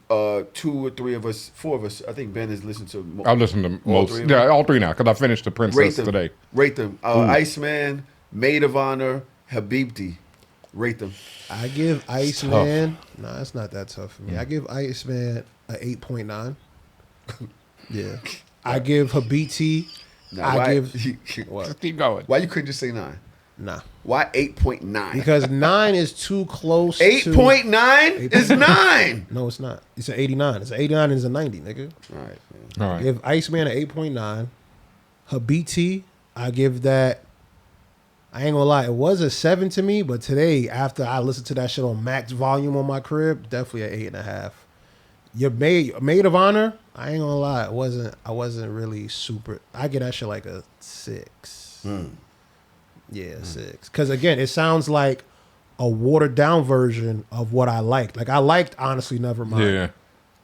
2 or 3 of us, 4 of us. I think Ben has listened to. I'll listen to most. three of Yeah, them? all 3 now because I finished the Rate Princess them today. Rate them. Iceman, Maid of Honor, Habibti. Rate them. I give Iceman. Nah, it's not that tough for me. I give Iceman a 8.9. Yeah. I give Habiti. Now, I give what? Keep going. Why you couldn't just say 9? Nah. Why 8.9? Because 9 is too close. 8.9 is 9. No, it's not. It's an 89. It's an 89 and it's a 90, nigga. All right, man. All right. Give Iceman an 8.9. Habiti, I give that. I ain't gonna lie, it was a 7 to me, but today, after I listened to that shit on max volume on my crib, definitely an 8.5. Your maid of honor, I ain't gonna lie, I wasn't really super. I get that shit like a 6. Yeah, 6. Because again, it sounds like a watered down version of what I liked. Like I liked Honestly Nevermind. Yeah.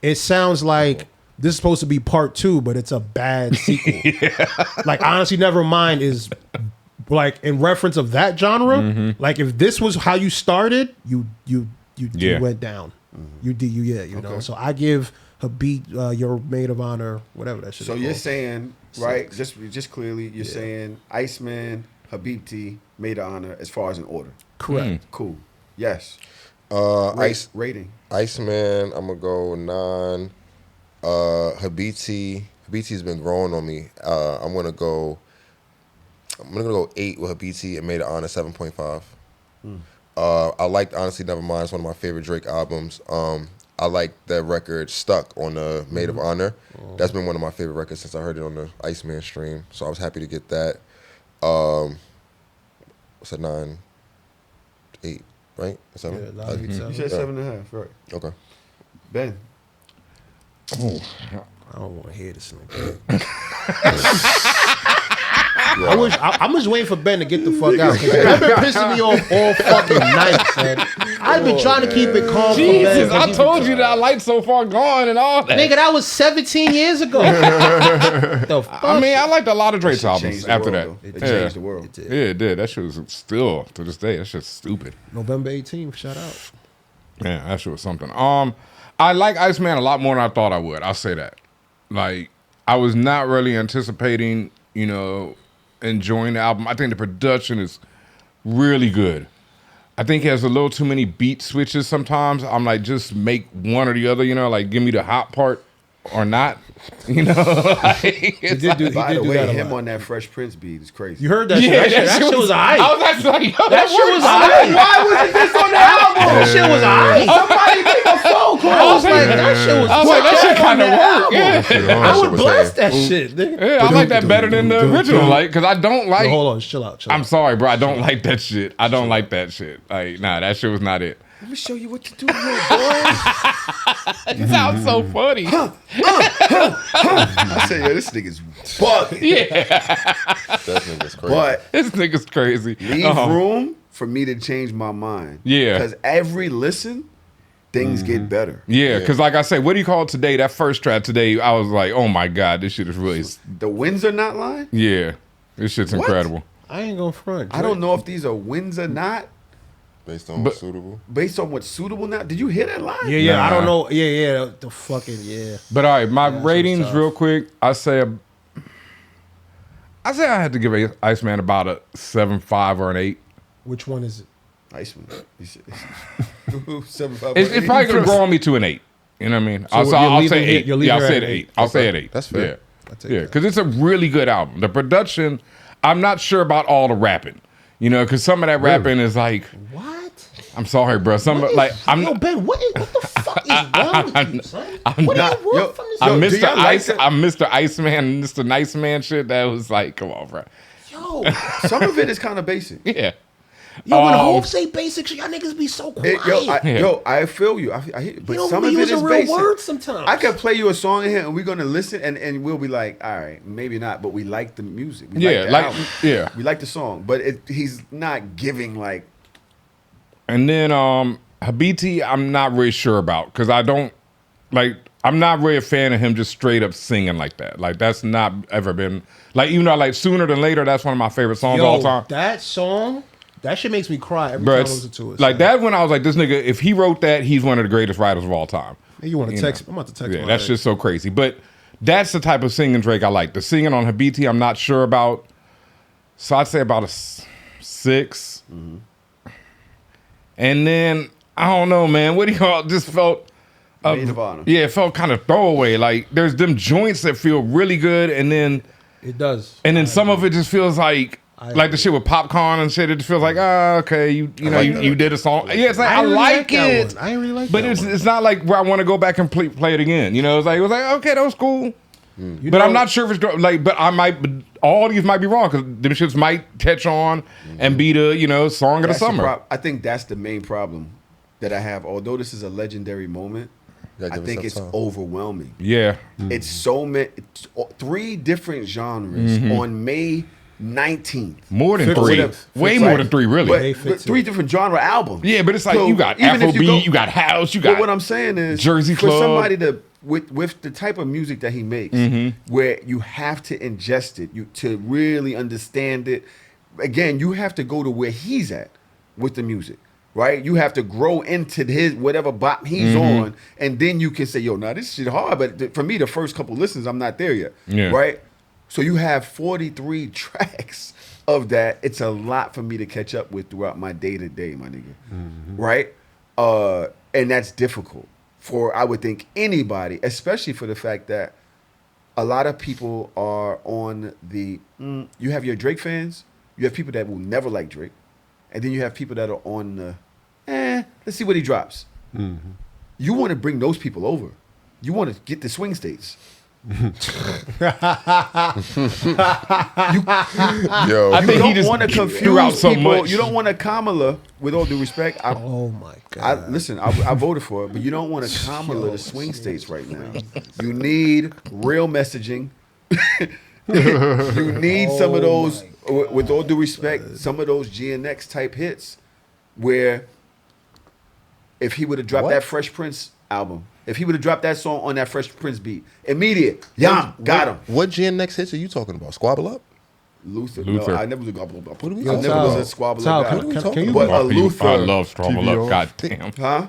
It sounds like this is supposed to be part 2, but it's a bad sequel. Like Honestly Nevermind is like in reference of that genre. Like if this was how you started, you Yeah. went down. You know. So I give Habib your maid of honor, whatever that shit. So is you're called. saying, right? Just clearly, you're saying Iceman, Habibti, Maid of Honor as far as an order. correct. Cool. Yes. Rating. Iceman, I'm gonna go 9. Habiti's been growing on me. I'm gonna go 8 with Habiti and Made It Honor 7.5. I liked Honestly Nevermind. It's one of my favorite Drake albums. I like that record Stuck on the Maid of Honor. That's been one of my favorite records since I heard it on the Iceman stream. So I was happy to get that. What's that, 9, 8, right? 7? Yeah, that'd be You seven. said 7.5, right? Okay. Ben. I don't want to hear this nigga. I'm just waiting for Ben to get the fuck out. Cause Ben been pissing me off all fucking night, son. I've been trying to keep it calm. Jesus, for Ben, I told you that I like So Far Gone and all that. Nigga, that was 17 years ago. The fuck? I mean, I liked a lot of Drake's Changed albums the after world, that. though. It changed the world. Yeah, it did. That shit was still to this day. That shit's stupid. November 18th, shout out. Yeah, that shit was something. I like Iceman a lot more than I thought I would. I'll say that. Like, I was not really anticipating, enjoying the album. I think the production is really good. I think it has a little too many beat switches sometimes. I'm like, just make one or the other, like give me the hot part or not. Like, He did do By the way, that a him lot. on that Fresh Prince beat is crazy. You heard that shit? That shit was alright. I was actually like, yo, That shit was alright. Why wasn't this on the album? That shit was alright. Somebody make a phone call. I was like, that shit was. I was like, that shit kind of worked. Yeah. I would was blast saying. that shit, nigga. Yeah, I like that better than the original, like, because I don't like. Yo, hold on, chill out. I'm sorry, bro. I don't like that shit. I don't like that shit. Like, nah, that shit was not it. Let me show you what to do, little boy. It sounds so funny. I said, yo, this nigga's bugging. Yeah, That nigga's crazy. But this nigga's crazy. leave room for me to change my mind. Yeah. Because every listen, things get better. Yeah, because like I said, what do you call it today? That first track today, I was like, oh my God, this shit is really, The winds are not lying. yeah, this shit's What? incredible. I ain't gonna front. I don't know if these are wins or not, Based on what's suitable. based on what's suitable now. Did you hear that line? Yeah, I Nah. don't know. Yeah, the fucking yeah. But all right, my Yeah, that ratings shit's tough. real quick. I say I had to give Iceman about a 7.5 or an 8. Which one is it? Iceman. 7, 5, It's probably gonna grow on me to an 8. You know what I mean? So I'll you're say leaving 8. it- you're Yeah, I'll leaving say it it at 8. eight. I'll say it 8. That's fair. Yeah, take yeah, that. because it's a really good album. The production, I'm not sure about all the rapping. You know, because some of that rapping is like, What? I'm sorry, bro. Some What is- like I'm. Yo, Ben, what the fuck is wrong with you, son? What not- is wrong yo, from this? I'm do Mr. y'all like Ice. that? I'm Mr. Iceman, Mr. Nice Man shit. That was like, come on, bro. Yo, Some of it is kind of basic. Yeah. when Hov say basic shit, y'all niggas be so quiet. I feel you. I hear you. But you don't some be of it using is real basic. words sometimes. I could play you a song in here and we're gonna listen and we'll be like, all right, maybe not, but we like the music. We Yeah, the like- album. yeah. We like the song, but he's not giving like. And then Habiti, I'm not really sure about because I don't like. I'm not really a fan of him just straight up singing like that. Like that's not ever been like even though I like Sooner Than Later. That's one of my favorite songs of all time. that song, that shit makes me cry every Bro, time I it's listen to it. like son. that when I was like, this nigga, if he wrote that, he's one of the greatest writers of all time. Hey, you want to You text? know. I'm about to text. Yeah, my that's ex. just so crazy. But that's the type of singing Drake I like. The singing on Habiti, I'm not sure about. So I'd say about a 6. Mm-hmm. And then I don't know, man. What do you call it? Just felt. Maid of Honor. Yeah, it felt kind of throwaway. Like there's them joints that feel really good, and then It does. some of it just feels like I the agree. shit with popcorn and shit. It just feels like okay, you know like you, that. you did a song. Yeah, it's like I ain't really like that it. one. I ain't really like But that it's one. it's not like where I want to go back and play it again. You know, it was like okay, that was cool. You But I'm know- not sure if it's like. But I might. But all these might be wrong because them shits might catch on and be the song of the That's the summer. I think that's the main problem that I have. Although this is a legendary moment, Gotta I give think yourself it's time. overwhelming. Yeah, It's so many, 3 different genres on May 19th. more than Fifteen. 3. Whatever. Way Right. more than 3, really. But, May but 15th. 3 different genre albums. Yeah, but it's like So you got even if Afrobeat, go- you got house, you But got what I'm saying is, Jersey for Club. somebody to with the type of music that he makes, Mm-hmm. where you have to ingest it, you to really understand it. Again, you have to go to where he's at with the music, right? You have to grow into his whatever bop he's Mm-hmm. on, and then you can say, "Yo, now this shit hard." But for me, the first couple listens, I'm not there yet, Yeah. right? So you have 43 tracks of that. It's a lot for me to catch up with throughout my day to day, my nigga, right? And that's difficult for I would think anybody, especially for the fact that a lot of people are on the. You have your Drake fans. You have people that will never like Drake, and then you have people that are on the. Let's see what he drops. You want to bring those people over. You want to get the swing states. Yo, I You think he don't just want to threw out confuse so people. much. You don't want to Kamala. With all due respect, Oh my god. listen. I voted for it, but you don't want to Kamala the swing states right now. You need real messaging. You need some of those. With all due respect, some of those GNX type hits, where if he would have dropped What? that Fresh Prince album, if he would have dropped that song on that Fresh Prince beat, immediate, got him. What Gen Next hits are you talking about? Squabble Up? Luther. Luther. No, I never was. What are we I talking never about? was a squabble Tal, guy. can you But I a Luther, love Struggle TV Up. off. God damn. huh?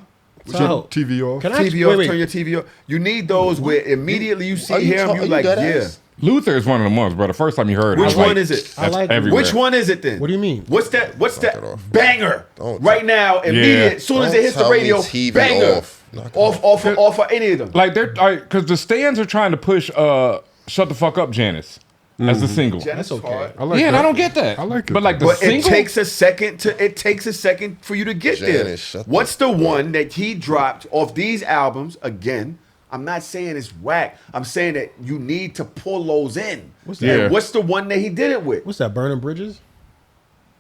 Tal, TV off. Can I TV wait, off, wait. turn your TV off. You need those where immediately you see Are you him, ta- you are you like, dead yeah. ass? Luther is one of the ones, bro. The first time you heard it, Which I was one like, is it? That's I like it. everywhere. Which one is it then? What do you mean? What's that it off. banger Don't right now? Immediate, as soon as it Don't hits the tell me radio, TV banger. off. Knock it Off of any of them. Like they're because the stands are trying to push "Shut the Fuck Up, Janice" as the single. That's okay. hard. I like Yeah, and that. I don't get that. I like it. But like the But single, it takes a second for you to get there. Janice, shut What's the one that he dropped off these albums? Again, I'm not saying it's whack. I'm saying that you need to pull those in. What's that? And what's the one that he did it with? What's that? Burning Bridges?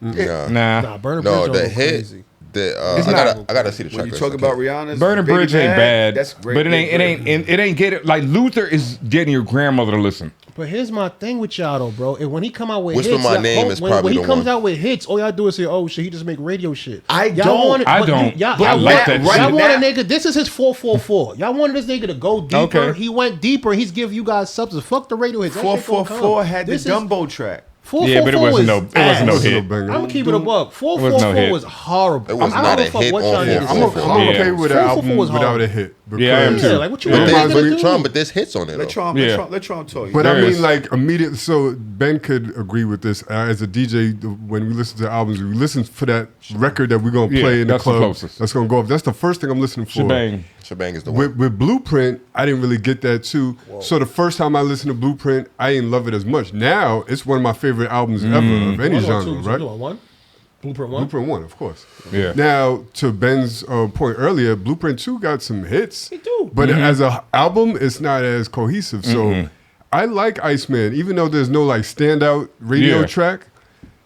Nah. nah. Nah, Burning No, Bridges. the don't go hit, crazy. I gotta see the track. When you talk about Rihanna's Burning Baby Bridge ain't bad, that's great. but it ain't get it. Like Luther is getting your grandmother to listen. But here's my thing with y'all though, bro. And when he come out with Whisper hits, My Name is probably when he the comes one. out with hits, all y'all do is say, "Oh shit, he just make radio shit." I Y'all don't. wanted- I but don't. Y'all I like that Y'all shit. want a nigga. This is his 444. Y'all wanted this nigga to go deeper. Okay. He went deeper. He's giving you guys substance. Fuck the radio hits. That shit gonna 444 come. had the This is- Dumbo track. 444 Yeah, but it wasn't no. is It wasn't no ass. hit. banger. I'm keeping it a buck. was 444 no hit. was horrible. It was I not don't a give a fuck hit what on y'all niggas I'm 444. say. okay Yeah. with an 444 album was without horrible. a hit. Yeah, I am because- too. Like what you But want there's, nigga to do? Tron, but there's hits on it Let though. Tron, Yeah. let Tron tell you. But There I mean, is. like immediately. So Ben could agree with this. As a DJ, when we listen to albums, we listen for that record that we're gonna Yeah, play in the that's the club. closest. That's gonna go up. That's the first thing I'm listening for. Shebang. Shebang is the one. With Blueprint, I didn't really get that too. So the first time I listened to Blueprint, I didn't love it as much. Now it's one of my favorite albums ever of any genre, right? One? Blueprint 1? Blueprint 1, of course. Yeah. Now, to Ben's point earlier, Blueprint 2 got some hits. It do. But as an album, it's not as cohesive. So I like Iceman, even though there's no like standout radio Yeah. track.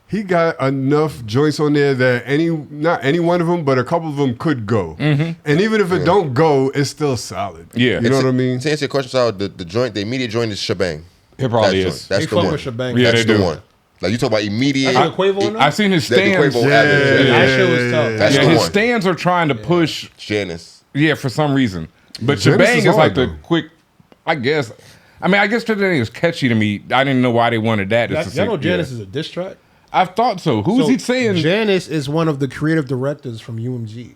He got enough joints on there that not any one of them, but a couple of them could go. And even if it don't go, it's still solid. Yeah. You know what I mean? To answer your question, Sal, the joint, the immediate joint is Shebang. It probably That is. joint. That's They the fuck one. with Shebang. Yeah, That's they the do. one. Like you talk about immediate. That's the Quavo on there? I seen his the stands. Quavo Yeah, ad-libs, That shit was tough. That's Yeah, the his one. stands are trying to push. Janice. Yeah, for some reason. But Janice Shebang is is like hard, the though. quick. I guess. I mean, I guess today is catchy to me. I didn't know why they wanted that. It's the Y'all know same- Janice yeah. is a diss track? I thought so. Who's So, he saying? Janice is one of the creative directors from UMG.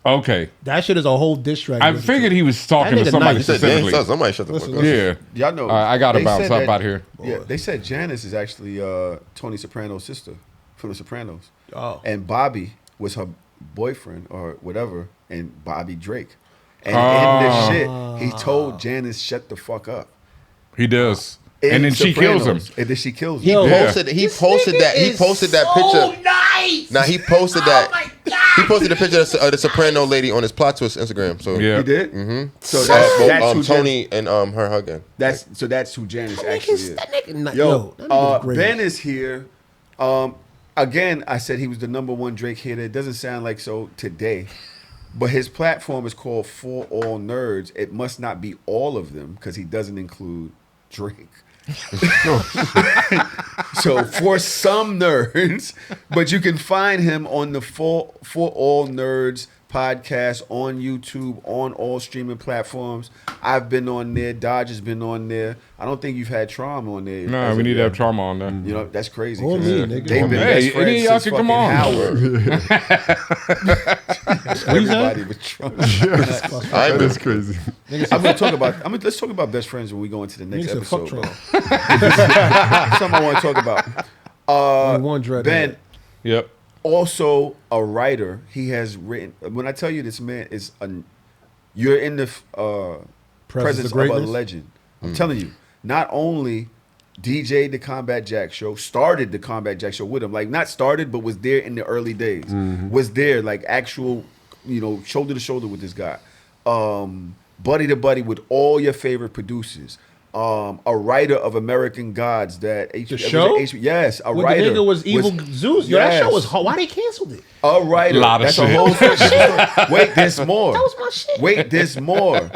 Okay. That shit is a whole diss track. I figured he was talking That to nigga somebody nice. You said Janice. specifically. Somebody shut the fuck up. Yeah. Y'all know. I got to they bounce said up that- out here. Yeah, they said Janice is actually Tony Soprano's sister from The Sopranos. Oh. And Bobby was her boyfriend or whatever, and Bobby Drake. And Oh. in this shit, he told Janice, shut the fuck up. He does. In And then she kills him. Sopranos. And then she kills He him. Yo. posted that. He posted that picture. Nice. Nah, he posted that. He posted a picture of the Soprano lady on his plot twist Instagram. So Yeah. He did? Mm-hmm. So Well, that's who Tony and her hugging. That's who Janice actually is. That nigga, Yo, that nigga's great. Ben is here. Again, I said he was the #1 Drake hitter. It doesn't sound like so today. But his platform is called For All Nerds. It must not be all of them because he doesn't include Drake. So for some nerds, but you can find him on the For All Nerds podcast on YouTube, on all streaming platforms. I've been on there. Dodge has been on there. I don't think you've had Trauma on there. No, we need to have trauma on there. You know, that's crazy. On 'cause me, nigga. They've been Hey, best any of friends y'all since can come fucking on. Howard. Everybody with Trump. That's crazy. Let's talk about best friends when we go into the next Nigga said, fuck episode. Trump. That's something I want to talk about. Only one dread. Ben, Yep. also a writer. He has written. When I tell you this man is you're in the presence of a greatness? legend. I'm telling you. Not only DJ'd the Combat Jack show, started the Combat Jack show with him. Like not started, but was there in the early days. Was there like actual, shoulder to shoulder with this guy. Buddy to buddy with all your favorite producers. A writer of American Gods that show? yes, a When writer. the nigga was Evil Zeus. Yo, that Yes. show was hard. Why they canceled it? A writer. Lot of That's shit. a whole thing. Wait, there's more. That was my shit. Wait, there's more.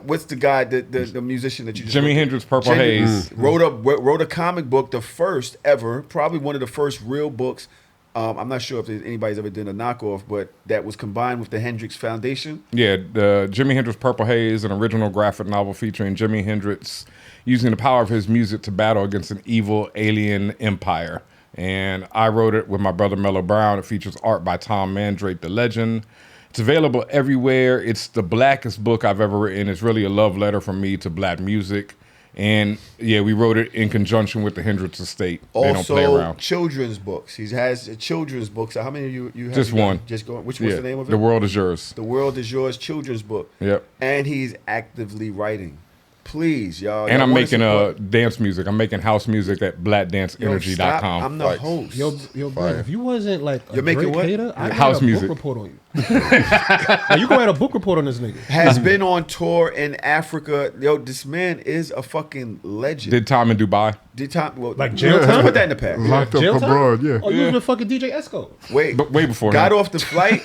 What's the guy, the musician that you just Jimi Hendrix, Purple Haze. wrote a comic book, the first ever, probably one of the first real books. I'm not sure if anybody's ever done a knockoff, but that was combined with the Hendrix Foundation. Yeah, the Jimi Hendrix Purple Haze, an original graphic novel featuring Jimi Hendrix using the power of his music to battle against an evil alien empire. And I wrote it with my brother Mello Brown. It features art by Tom Mandrake, the legend. It's available everywhere. It's the blackest book I've ever written. It's really a love letter from me to black music. And yeah, we wrote it in conjunction with the Hendrix estate. They don't play Also, around. children's books. He has children's books. How many of you have? Just one. Just go. Which was Yeah, the name of it? The World Is Yours. The World Is Yours children's book. Yep. And he's actively writing. Please, y'all. And Y'all I'm wanna making support- dance music. I'm making house music at Yo, stop. blackdanceenergy.com. I'm the Like, host. Yo, Ben, if you wasn't like a You're making Drake what? hater, I'd House write a music. book report on you. Now, you can write a book report on this nigga. Has been on tour in Africa. Yo, this man is a fucking legend. Did time in Dubai. Did time well, Like jail let's time? put that in the past. Locked up Jail time? abroad, yeah. Oh, you was with fucking DJ Esco. Wait, But way before got him. off the flight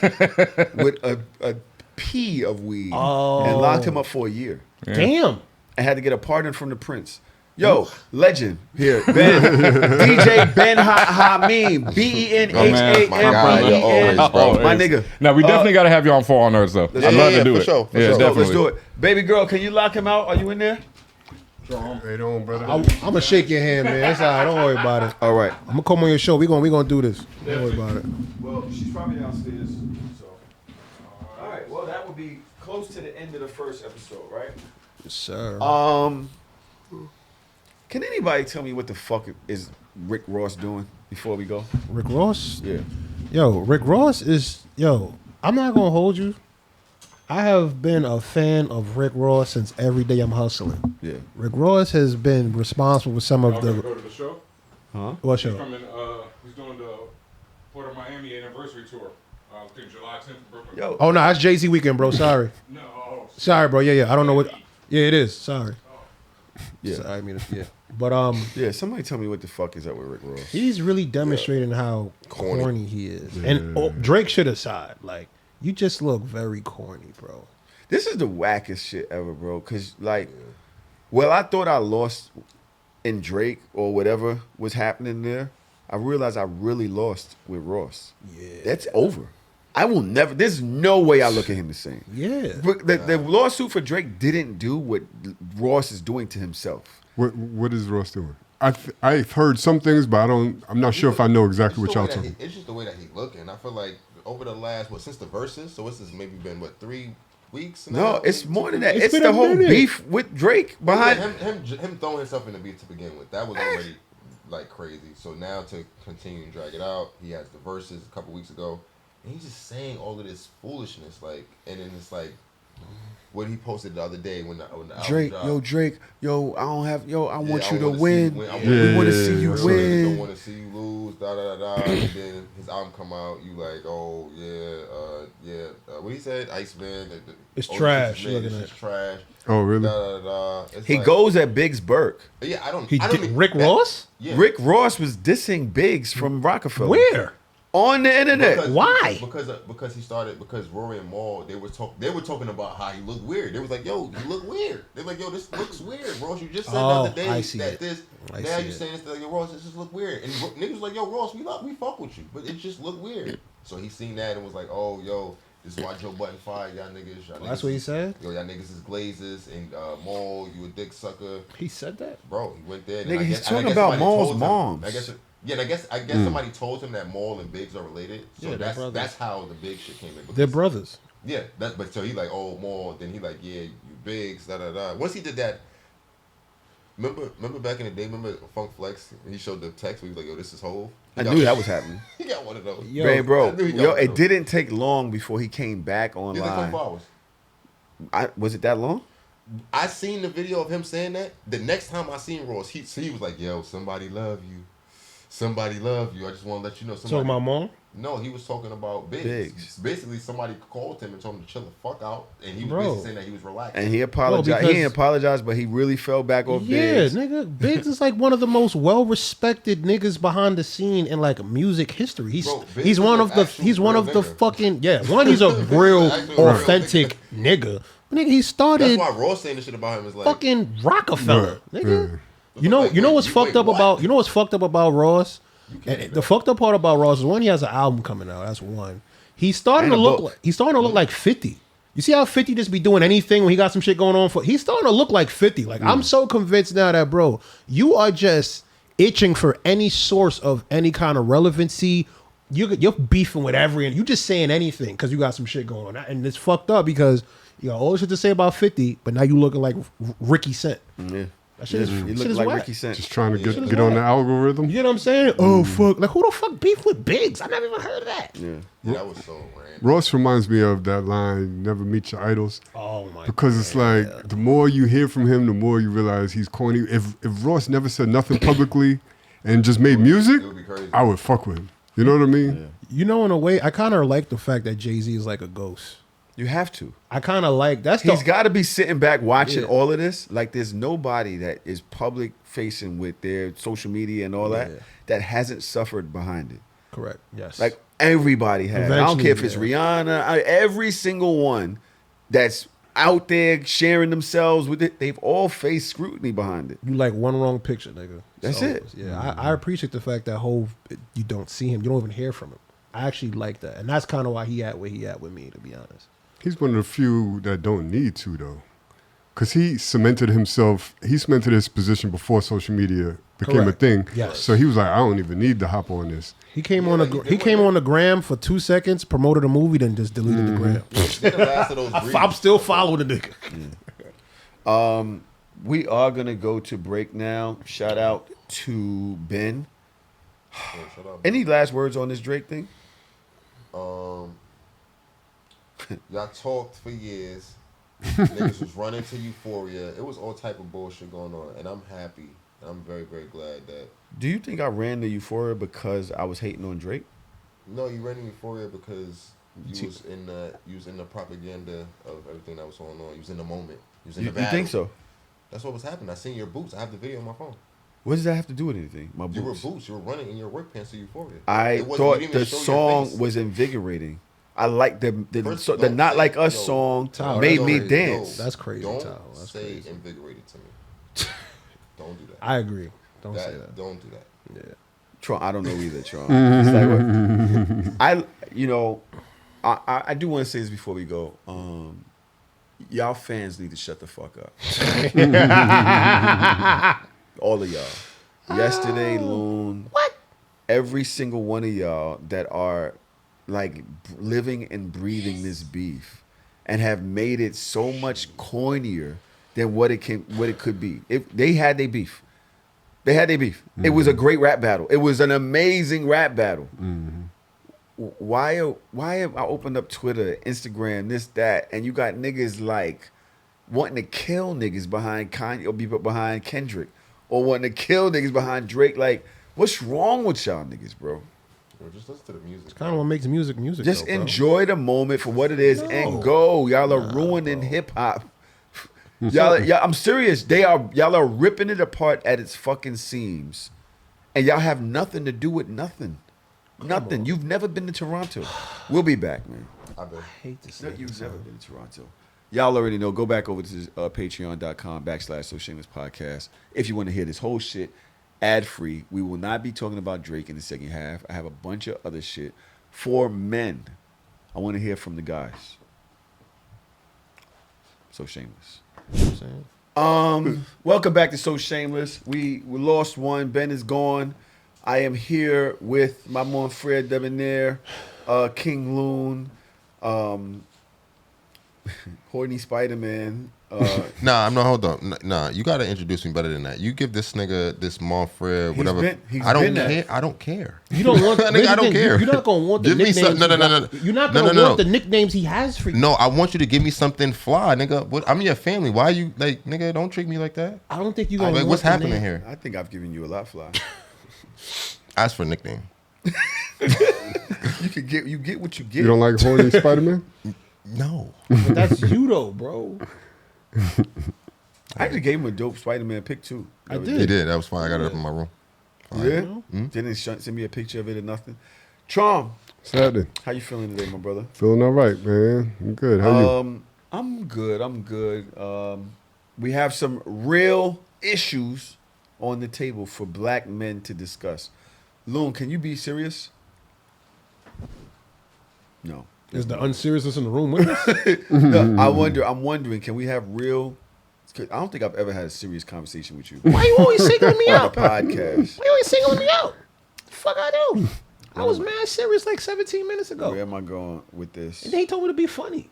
with a pea of weed and locked him up for a year. Damn. I had to get a pardon from the prince. Yo, legend here, Ben, DJ BenHaMeen, BenHaMeen, My guy, you're always, bro. my nigga. Now we definitely got to have you on 4 on Earth though. I'd love to do for it. sure, for Yeah, sure. definitely. Let's do it, baby girl. Can you lock him out? Are you in there? Right on, brother. I'm gonna shake your hand, man. That's all right. Don't worry about it. All right. I'm gonna come on your show. We gonna do this. Don't worry about it. Well, she's probably downstairs. So, all right. Well, that would be close to the end of the first episode, right? Yes, sir. Can anybody tell me what the fuck is Rick Ross doing before we go? Rick Ross. Yeah. Yo, Rick Ross is I'm not gonna hold you. I have been a fan of Rick Ross since Every Day I'm Hustling. Yeah. Rick Ross has been responsible for some of the. go to the show. What show? He's doing the Port of Miami anniversary tour. I think July 10th in Brooklyn. Yo. Oh no, that's Jay-Z weekend, bro. Sorry. No. Sorry, bro. Yeah. I don't know what. Yeah, it is. Sorry. Yeah. Sorry, I mean, yeah. But Yeah. Somebody tell me what the fuck is up with Rick Ross? he's really demonstrating how corny he is. And Drake should aside, like, you just look very corny, bro. This is the wackest shit ever, bro. Cause like, well, I thought I lost in Drake or whatever was happening there. I realized I really lost with Ross. Yeah. That's over. I will never. There's no way I look at him the same. Yeah. But the lawsuit for Drake didn't do what Ross is doing to himself. What is Ross doing? I've heard some things, but I'm not sure if I know exactly what y'all talking. It's just the way that he's looking. I feel like over the last since the verses, so it's maybe been 3 weeks. No, it's more than that. It's It's been the a whole minute. beef with Drake behind. him throwing himself in the beat to begin with. That was already like crazy. So now to continue and drag it out, he has the verses a couple weeks ago, and he's just saying all of this foolishness, like, and then it's like what he posted the other day when the album Drake, dropped. yo, Drake, yo, I don't have, yo, I want Yeah, you I to wanna win. see you win. I We want to see you Don't win. want to see you lose. Da da da da. And then his album come out. You like, oh yeah. What he said, Iceman. It's oh, trash, It's looking just trash. Oh, really? Da da da. It's He like- goes at Biggs Burke. Yeah, I don't. He I don't did even- Rick that- Ross? Yeah. Rick Ross was dissing Biggs from Rockefeller. Where? On the internet. Because- Why? Because he started because Rory and Maul they were talking about how he looked weird. They was like, yo, you look weird. They were like, yo, this looks weird, Ross. You just said the other day I see that it. this. I Now see you it. saying this like, yo, Ross, this just look weird. And niggas was like, yo, Ross, we fuck with you, but it just look weird. So he seen that and was like, oh, yo, this is why Joe Budden fired y'all niggas. Y'all That's niggas what he is- said? Yo, y'all niggas is glazes and Maul, you a dick sucker. He said that? Bro, he went there. And Nigga, I he's guess- and I talking guess about somebody Maul's told him- moms. I guess somebody told him that Maul and Biggs are related. So Yeah, they're brothers. that's how the big shit came in. They're because- brothers. Yeah, but so he like, oh, Maul. Then he like, yeah, you Biggs, da da da. Once he did that, remember back in the day, remember Funk Flex? He showed the text where he was like, yo, this is Hov. I knew that was happening. He got one of those. Yo, Man, bro, I knew he got yo, one of it those. didn't take long before he came back He was like 24 online. hours. Was it that long? I seen the video of him saying that. The next time I seen Ross, he was like, yo, somebody love you. Somebody love you. I just want to let you know. Somebody. Talking about mom? No, he was talking about Biggs. Biggs. Basically, somebody called him and told him to chill the fuck out, and he was Bro. basically saying that he was relaxed. And he apologized. because- He didn't apologize, but he really fell back off Yeah, Biggs. nigga. Biggs is like one of the most well-respected niggas behind the scene in like music history. Bro, Biggs He's is one an of the actual he's one real of the nigga. fucking one. He's a real Actual real authentic nigga. Nigga, he That's started why Ross saying this shit about him is like, fucking Rockefeller, nigga. You know, Like, you know wait, what's you- fucked wait, up what? about you know what's fucked up about Ross. can't And the fucked up part about Ross is one, he has an album coming out. That's one. He's starting And to a look book. like he's starting to look like 50. You see how 50 just be doing anything when he got some shit going on for he's starting to look like 50. Like I'm so convinced now that bro, you are just itching for any source of any kind of relevancy. You're beefing with you just saying anything because you got some shit going on. And it's fucked up because you got all this shit to say about 50, but now you looking like Ricky Cent. Yeah. That shit is, He shit looked is like whack. Ricky Sense. Just trying to get on the algorithm. You know what I'm saying? Oh fuck! Like who the fuck beef with Biggs? I never even heard of that. Yeah. Yeah, that was so random. Ross reminds me of that line, "Never meet your idols," Oh my! because it's like the more you hear from him, the more you realize he's corny. If Ross never said nothing publicly and just made music, It would be crazy. I would fuck with him. You know what I mean? You know, in a way, I kind of like the fact that Jay-Z is like a ghost. You have to. I kind of like that's He's the got to be sitting back watching Yeah. all of this. Like, there's nobody that is public facing with their social media and all that Yeah. that hasn't suffered behind it. correct. Yes, Like, everybody has. I don't care if it's Eventually, Rihanna. Every single one that's out there sharing themselves with it, they've all faced scrutiny behind it. you like one wrong picture, nigga. That's it. Yeah, I appreciate the fact that you don't see him, you don't even hear from him. I actually like that, and that's kind of why he at where he at with me, to be honest. He's one of the few that don't need to though, because he cemented his position before social media became Correct. a thing. Yes. So he was like, I don't even need to hop on this. He came on the gram for 2 seconds, promoted a movie, then just deleted the gram. Get the last of those I'm still following the nigga. We are going to go to break now. Shout out to Ben. Shut up. Any last words on this Drake thing? Y'all talked for years. Niggas was running to Euphoria. It was all type of bullshit going on, and I'm happy. I'm very, very glad that. Do you think I ran to Euphoria because I was hating on Drake? No, you ran to Euphoria because you was in the propaganda of everything that was going on. You was in the moment. You was in You the battle. think so? That's what was happening. I seen your boots. I have the video on my phone. What does that have to do with anything? My You were boots. boots. You were running in your work pants to Euphoria. I It wasn't- thought you didn't the even show your song face. was invigorating. I like the First, the don't Not say- Like Us no, song Tahoe, made that's me crazy. dance. That's crazy, Don't Tahoe. That's say crazy. invigorated to me. Don't do that. I agree. Don't say that. Don't do that. Yeah. Tron, I don't know either, Tron. It's like what, I do want to say this before we go. Y'all fans need to shut the fuck up. All of y'all. Yesterday, Loon. What? Every single one of y'all that are like living and breathing this beef and have made it so much cornier than what it could be. If they had their beef. They had their beef. It was a great rap battle. It was an amazing rap battle. Why have I opened up Twitter, Instagram, this, that, and you got niggas like wanting to kill niggas behind Kanye or people behind Kendrick or wanting to kill niggas behind Drake? Like, what's wrong with y'all niggas, bro? Bro, just listen to the music. Kind of what makes music. Just though, bro. enjoy the moment for what it is and go. Y'all are ruining hip hop. Y'all, I'm serious. Y'all are ripping it apart at its fucking seams, and y'all have nothing to do with nothing. Nothing. You've never been to Toronto. We'll be back, man. I bet. hate this. No, you've never been to Toronto. Y'all already know. Go back over to patreon.com/So Shameless Podcast if you want to hear this whole shit ad free. We will not be talking about Drake in the second half. I have a bunch of other shit for men. I want to hear from the guys. So Shameless. Welcome back to So Shameless. We lost one. Ben is gone. I am here with my mon frere Debonair, King Loon, Horny Spider-Man. Nah, I'm not. Hold on. Nah, you gotta introduce me better than that. You give this nigga this Monfrere, whatever. he's I don't been that. care. I don't care. You don't want. Nigga, I don't care. You're not gonna want the Give me nicknames. some- no. You're not No, gonna no, want no. the nicknames he has for you. No, I want you to give me something fly, nigga. What? I'm your family. Why you like, nigga? Don't treat me like that. I don't think you're gonna. Like, want what's the happening name. here? I think I've given you a lot, Fly. Ask for a nickname. You get what you get. You don't like horny Spider-Man? No. But that's you though, bro. I actually gave him a dope Spider-Man pic too. I He did. did. That was fine. I got it up in my room. Yeah? Didn't send me a picture of it or nothing. Trom, Saturday. how you feeling today, my brother? Feeling all right, man. I'm good. How you? I'm good. We have some real issues on the table for black men to discuss. Loon, can you be serious? No. Is the unseriousness in the room with us? No, I'm wondering, can we have real? 'Cause I don't think I've ever had a serious conversation with you Why you always singling me on a out? podcast. Why you always singling me out? The fuck I do? I was mad serious like 17 minutes ago. Where am I going with this? And then he told me to be funny.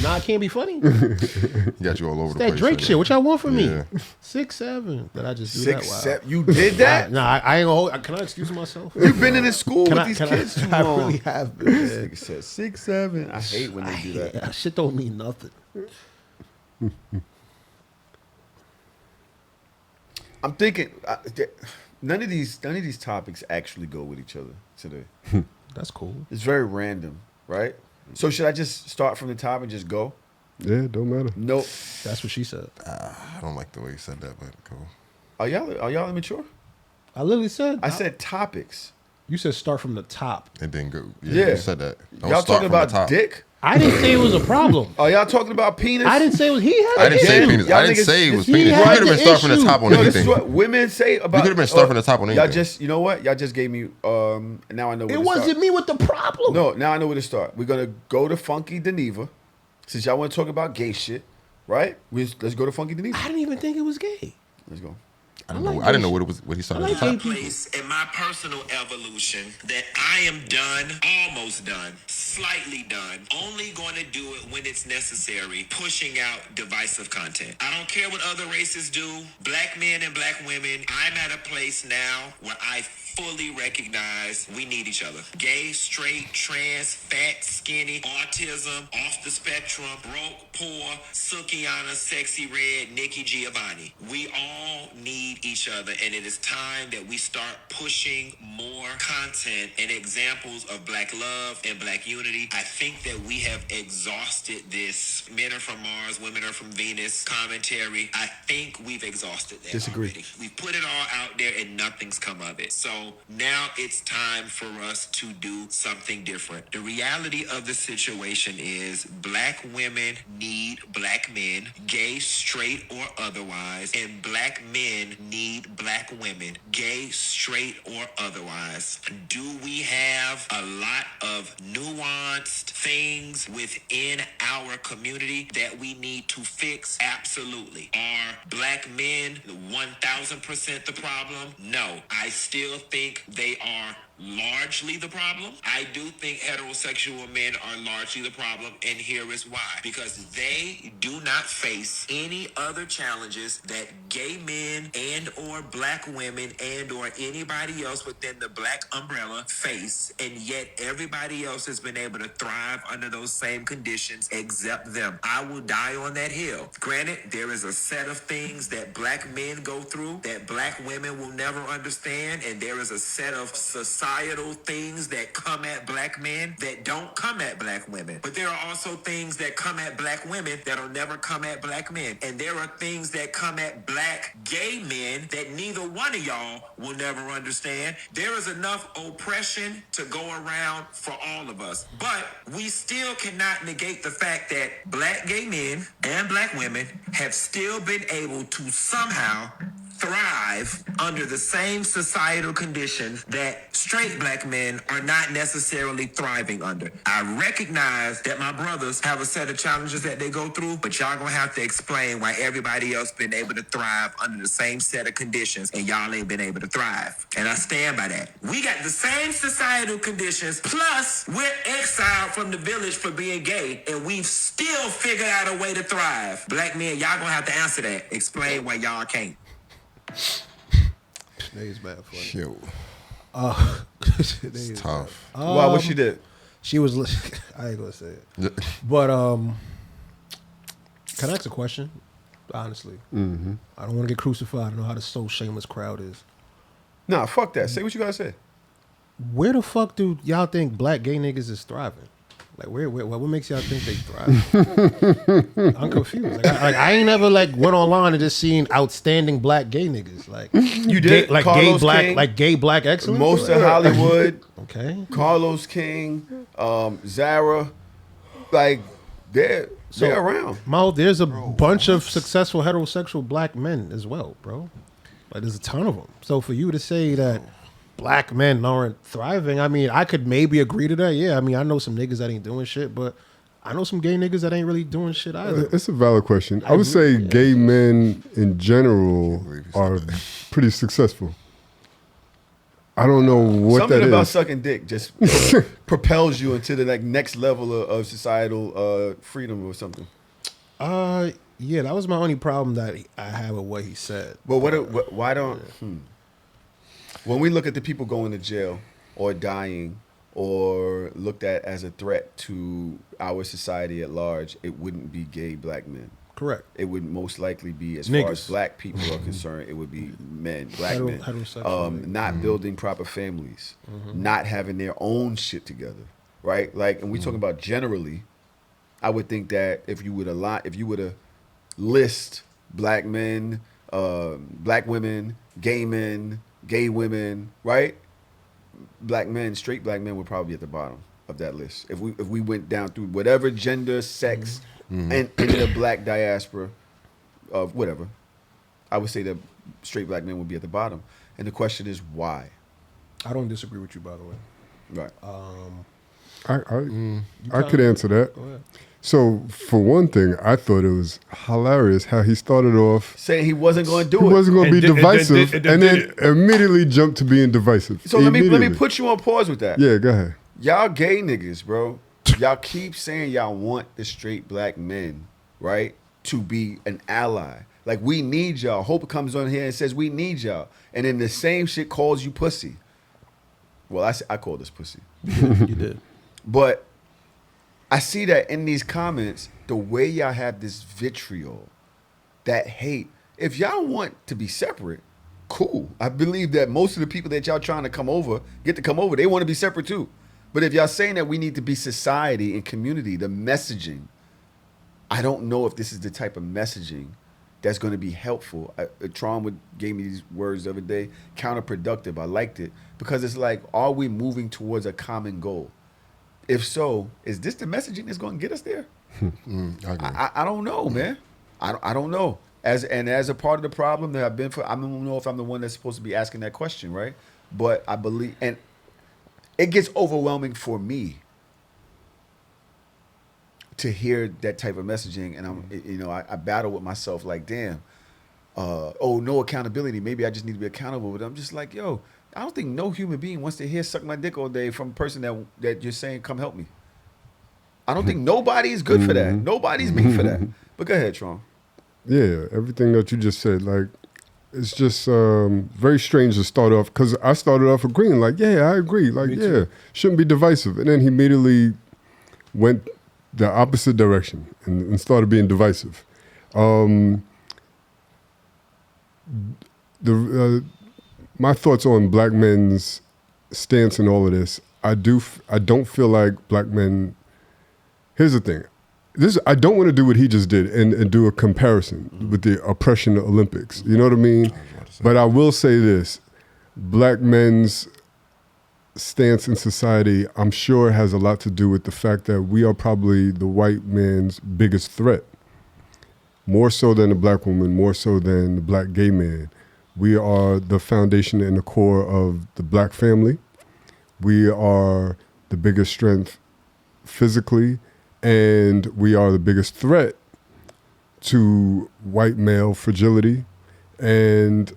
Nah, it can't be funny. Got you all over the That place. Drake shit. What y'all want from Yeah. me? 6'7". Did I just do 6, that? Wow. 7. You did that? Nah, I ain't gonna hold. Can I excuse myself? You've been in this school Can with I- these can kids too I long. really have been. This Man. nigga said 6, 7. I hate when they do that. Yeah, shit don't mean nothing. I'm thinking none of these topics actually go with each other today. That's cool. It's very random, right? So should I just start from the top and just go? Yeah, don't matter. Nope. That's what she said. I don't like the way you said that, but cool. Are y'all immature? I literally said. I said topics. You said start from the top. And then go. Yeah. You said that. Don't Y'all start talking from the about top. dick? I didn't say it was a problem. Are y'all talking about penis? I didn't say it was. He had. I didn't say issue. penis. Y'all I didn't niggas- say it was he penis. You had could have been the starting from the issue. top on Yo, this is anything. what women say about. You could have been starting from the top on Y'all anything. just, you know what? Y'all just gave me. Now I know. Where It to wasn't start. me with the problem. No, now I know where to start. We're gonna go to Funky Deneva, since y'all want to talk about gay shit, right? Let's go to Funky Deneva. I didn't even think it was gay. Let's go. I didn't know what he started I at the like top. gay Place in my personal evolution that I am done, almost done, slightly done, only going to do it when it's necessary, pushing out divisive content. I don't care what other races do, black men and black women. I'm at a place now where I fully recognize we need each other. Gay, straight, trans, fat, skinny, autism, off the spectrum, broke, poor, Sukiana, sexy red, Nikki Giovanni. We all need each other, and it is time that we start pushing more content and examples of black love and black unity. I think that we have exhausted this men are from Mars, women are from Venus commentary. I think we've exhausted that. Disagree. Already. We've put it all out there and nothing's come of it. So now it's time for us to do something different. The reality of the situation is black women need black men, gay, straight, or otherwise, and black men need black women, gay, straight, or otherwise. Do we have a lot of nuanced things within our community that we need to fix? Absolutely. Are black men 1,000% the problem? No. I still think they are largely the problem. I do think heterosexual men are largely the problem, and here is why. Because they do not face any other challenges that gay men and or black women and or anybody else within the black umbrella face, and yet everybody else has been able to thrive under those same conditions except them. I will die on that hill. Granted, there is a set of things that black men go through that black women will never understand, and there is a set of societal things that come at black men that don't come at black women. But there are also things that come at black women that'll never come at black men. And there are things that come at black gay men that neither one of y'all will never understand. There is enough oppression to go around for all of us. But we still cannot negate the fact that black gay men and black women have still been able to somehow thrive under the same societal conditions that straight black men are not necessarily thriving under. I recognize that my brothers have a set of challenges that they go through, but y'all gonna have to explain why everybody else been able to thrive under the same set of conditions and y'all ain't been able to thrive. And I stand by that. We got the same societal conditions, plus we're exiled from the village for being gay, and we've still figured out a way to thrive. Black men, y'all gonna have to answer that. Explain why y'all can't. Niggas bad funny. Yo, It's tough. Wow, what she did? She was. I ain't gonna say it. But can I ask a question? Honestly, I don't want to get crucified. I know how the So Shameless crowd is. Nah, fuck that. Say what you gotta say. Where the fuck do y'all think black gay niggas is thriving? Like, where what makes y'all think they thrive? I'm confused. I ain't never went online and just seen outstanding black gay niggas. Like You did? gay, Carlos gay black, King, gay black excellence. most of Hollywood, Okay. Carlos King, Zara, they're around. Mo, there's a bunch of successful heterosexual black men as well, bro. Like, there's a ton of them. So for you to say that black men aren't thriving, I mean, I could maybe agree to that. Yeah, I mean, I know some niggas that ain't doing shit, but I know some gay niggas that ain't really doing shit either. It's a valid question. I would say gay men in general are pretty successful. I don't know what Something that about is. sucking dick just propels you into the next level of societal freedom or something? Yeah, that was my only problem that I had with what he said. But why don't when we look at the people going to jail or dying or looked at as a threat to our society at large, it wouldn't be gay black men. Correct. It would most likely be, as Niggas. far as black people are concerned, it would be men, black men, heterosexual. not building proper families, not having their own shit together, right? Like, and we talking about generally. I would think that if you were to list black men, black women, gay women, right? Black men, straight black men would probably be at the bottom of that list. If we went down through whatever gender, sex, and in the black diaspora of whatever, I would say that straight black men would be at the bottom. And the question is why? I don't disagree with you, by the way. Right. I could answer that. Go ahead. So, for one thing, I thought it was hilarious how he started off Saying he wasn't going to do he it. wasn't going to be divisive, and then did immediately jumped to being divisive. So let me put you on pause with that. Yeah, go ahead. Y'all gay niggas, bro. Y'all keep saying y'all want the straight black men, right, to be an ally. Like, we need y'all. Hope comes on here and says we need y'all. And then the same shit calls you pussy. Well, I call this pussy. You did. But I see that in these comments, the way y'all have this vitriol, that hate. If y'all want to be separate, cool. I believe that most of the people that y'all trying to get to come over, they want to be separate too. But if y'all saying that we need to be society and community, the messaging, I don't know if this is the type of messaging that's going to be helpful. Tron gave me these words the other day, counterproductive. I liked it because it's like, are we moving towards a common goal? If so, is this the messaging that's going to get us there? I agree. I don't know, man. I don't know. As a part of the problem that I've been for, I don't know if I'm the one that's supposed to be asking that question, right? But I believe, and it gets overwhelming for me to hear that type of messaging, and I battle with myself like, damn, no accountability. Maybe I just need to be accountable. But I'm just like, yo, I don't think no human being wants to hear suck my dick all day from a person that you're saying, come help me. I don't think nobody is good for that. Nobody's made for that. But go ahead, Tron. Yeah, everything that you just said, like, it's just very strange to start off, because I started off agreeing, like, yeah, I agree. Like, yeah, shouldn't be divisive. And then he immediately went the opposite direction and started being divisive. My thoughts on black men's stance in all of this, I don't feel like black men. Here's the thing. I don't want to do what he just did and do a comparison with the oppression Olympics. You know what I mean? But I will say this. Black men's stance in society, I'm sure, has a lot to do with the fact that we are probably the white man's biggest threat. More so than the black woman, more so than the black gay man. We are the foundation and the core of the black family. We are the biggest strength physically, and we are the biggest threat to white male fragility. And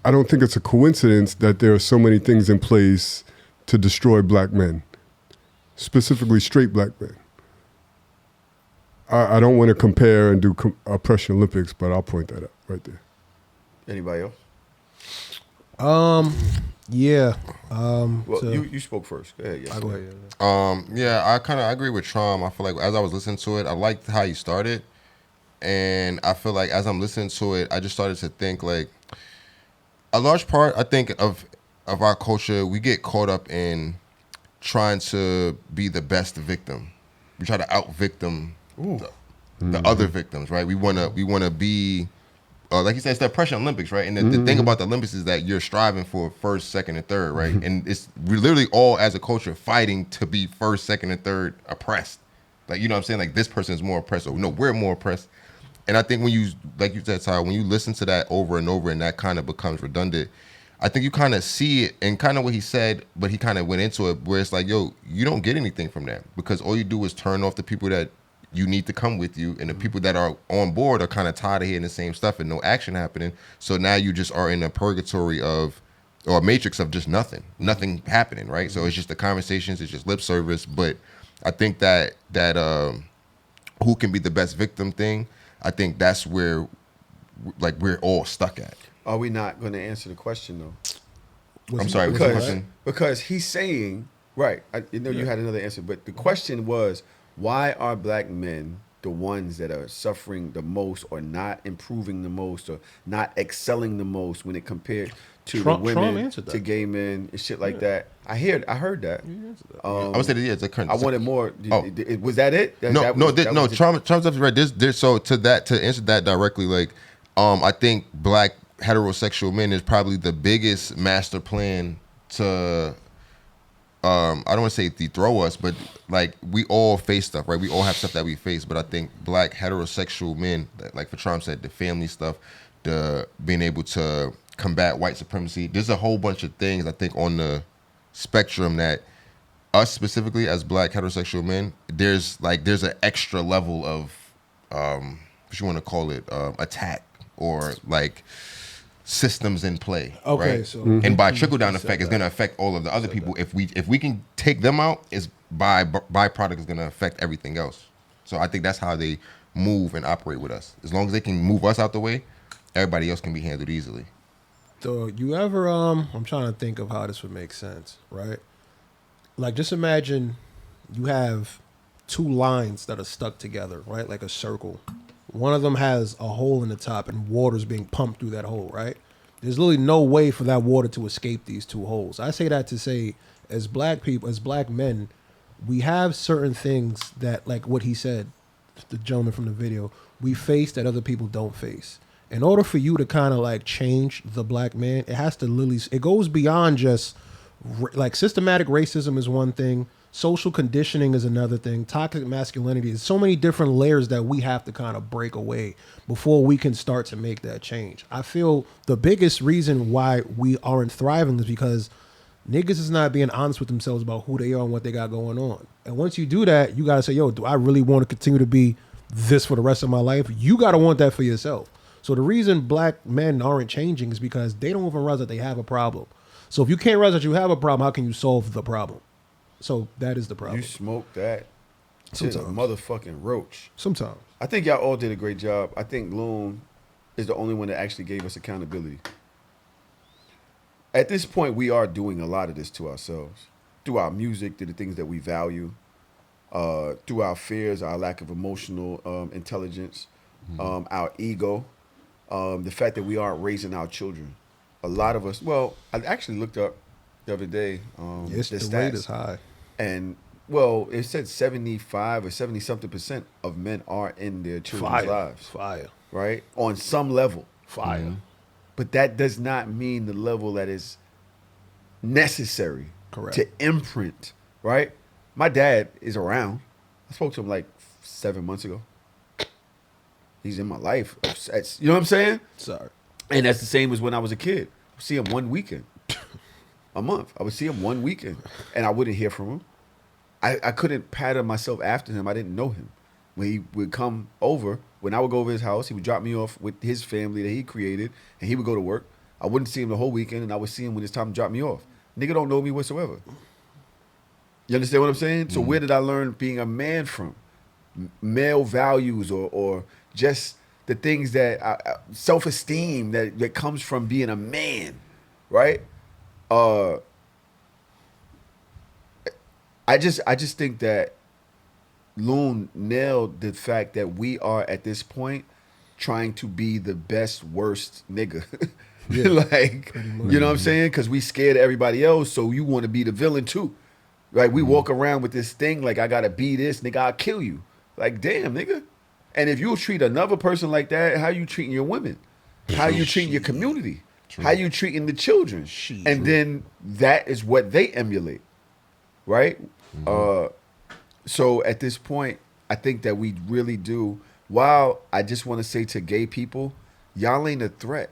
I don't think it's a coincidence that there are so many things in place to destroy black men, specifically straight black men. I don't want to compare and do oppression Olympics, but I'll point that out right there. Anybody else? Yeah. Well, you spoke first. Go ahead. Yes, I'll go ahead. Yeah, I agree with Trom. I feel like as I was listening to it, I liked how you started. And I feel like as I'm listening to it, I just started to think, like, a large part, I think, of our culture, we get caught up in trying to be the best victim. We try to out-victim the other victims, right? We wanna be, like you said, it's the oppression Olympics, right? And the thing about the Olympics is that you're striving for first, second, and third, right? And we're literally all, as a culture, fighting to be first, second, and third oppressed. Like, you know what I'm saying? Like, this person is more oppressed, or no, we're more oppressed. And I think when you, like you said, Ty, when you listen to that over and over and that kind of becomes redundant, I think you kind of see it and kind of what he said, but he kind of went into it where it's like, yo, you don't get anything from that, because all you do is turn off the people that you need to come with you, and the people that are on board are kind of tired of hearing the same stuff and no action happening. So now you just are in a purgatory of or a matrix of just nothing happening, right? So it's just the conversations, it's just lip service. But I think that who can be the best victim thing, I think that's where like we're all stuck at. Are we not going to answer the question though? I'm sorry, what's the Because question? because he's saying right. You had another answer, but the question was, why are black men the ones that are suffering the most, or not improving the most, or not excelling the most when it compared to Trump the women, answered that. to gay men and shit like that? I heard that. I would say that, yeah, it's a current. I wanted more. Oh. Was that it? No. Trump's up right. There's so to answer that directly, like, I think black heterosexual men is probably the biggest master plan to. I don't want to say throw us, but like we all face stuff, right? We all have stuff that we face, but I think black heterosexual men, like for Trump said, the family stuff, the being able to combat white supremacy. There's a whole bunch of things I think on the spectrum that us specifically as black heterosexual men, there's an extra level of what you want to call it, attack or like systems in play. Okay, right? so And by trickle down effect, it's going to affect all of the other people. If we can take them out, is byproduct is going to affect everything else. So I think that's how they move and operate with us. As long as they can move us out the way, everybody else can be handled easily. So you ever I'm trying to think of how this would make sense, right? Like just imagine you have two lines that are stuck together, right? Like a circle. One of them has a hole in the top and water's being pumped through that hole, right? There's literally no way for that water to escape these two holes. I say that to say, as black people, as black men, we have certain things that, like what he said, the gentleman from the video, we face that other people don't face. In order for you to kind of like change the black man, it has to literally, it goes beyond just like systematic racism is one thing. Social conditioning is another thing. Toxic masculinity is so many different layers that we have to kind of break away before we can start to make that change. I feel the biggest reason why we aren't thriving is because niggas is not being honest with themselves about who they are and what they got going on. And once you do that, you got to say, yo, do I really want to continue to be this for the rest of my life? You got to want that for yourself. So the reason black men aren't changing is because they don't even realize that they have a problem. So if you can't realize that you have a problem, how can you solve the problem? So that is the problem. You smoke that to the Sometimes. motherfucking roach. Sometimes. I think y'all all did a great job. I think Loon is the only one that actually gave us accountability. At this point, we are doing a lot of this to ourselves. Through our music, through the things that we value, through our fears, our lack of emotional intelligence, our ego, the fact that we aren't raising our children. A lot of us, well, I actually looked up the other day Yes, the the stats. rate is high. And well, it said 75 or 70 something percent of men are in their children's lives, Fire. right? On some level. Fire. But that does not mean the level that is necessary Correct. to imprint, right? My dad is around. I spoke to him like 7 months ago. He's in my life. You know what I'm saying? Sorry. And that's the same as when I was a kid. I would see him one weekend, a month. I would see him one weekend, and I wouldn't hear from him. I couldn't pattern myself after him. I didn't know him. When he would come over, when I would go over his house, he would drop me off with his family that he created, and he would go to work. I wouldn't see him the whole weekend, and I would see him when it's time to drop me off. Nigga don't know me whatsoever. You understand what I'm saying? So where did I learn being a man from? Male values or just the things that self-esteem that comes from being a man, right? I just think that Loon nailed the fact that we are at this point trying to be the best worst nigga. Like, you know what I'm saying? Because we scared of everybody else, so you want to be the villain too. Like, we walk around with this thing like, I gotta be this, nigga, I'll kill you. Like, damn, nigga. And if you treat another person like that, how you treating your women? How you treating your community? How you treating the children? And then that is what they emulate, right? So at this point, I think that we really do. While I just want to say to gay people, y'all ain't a threat.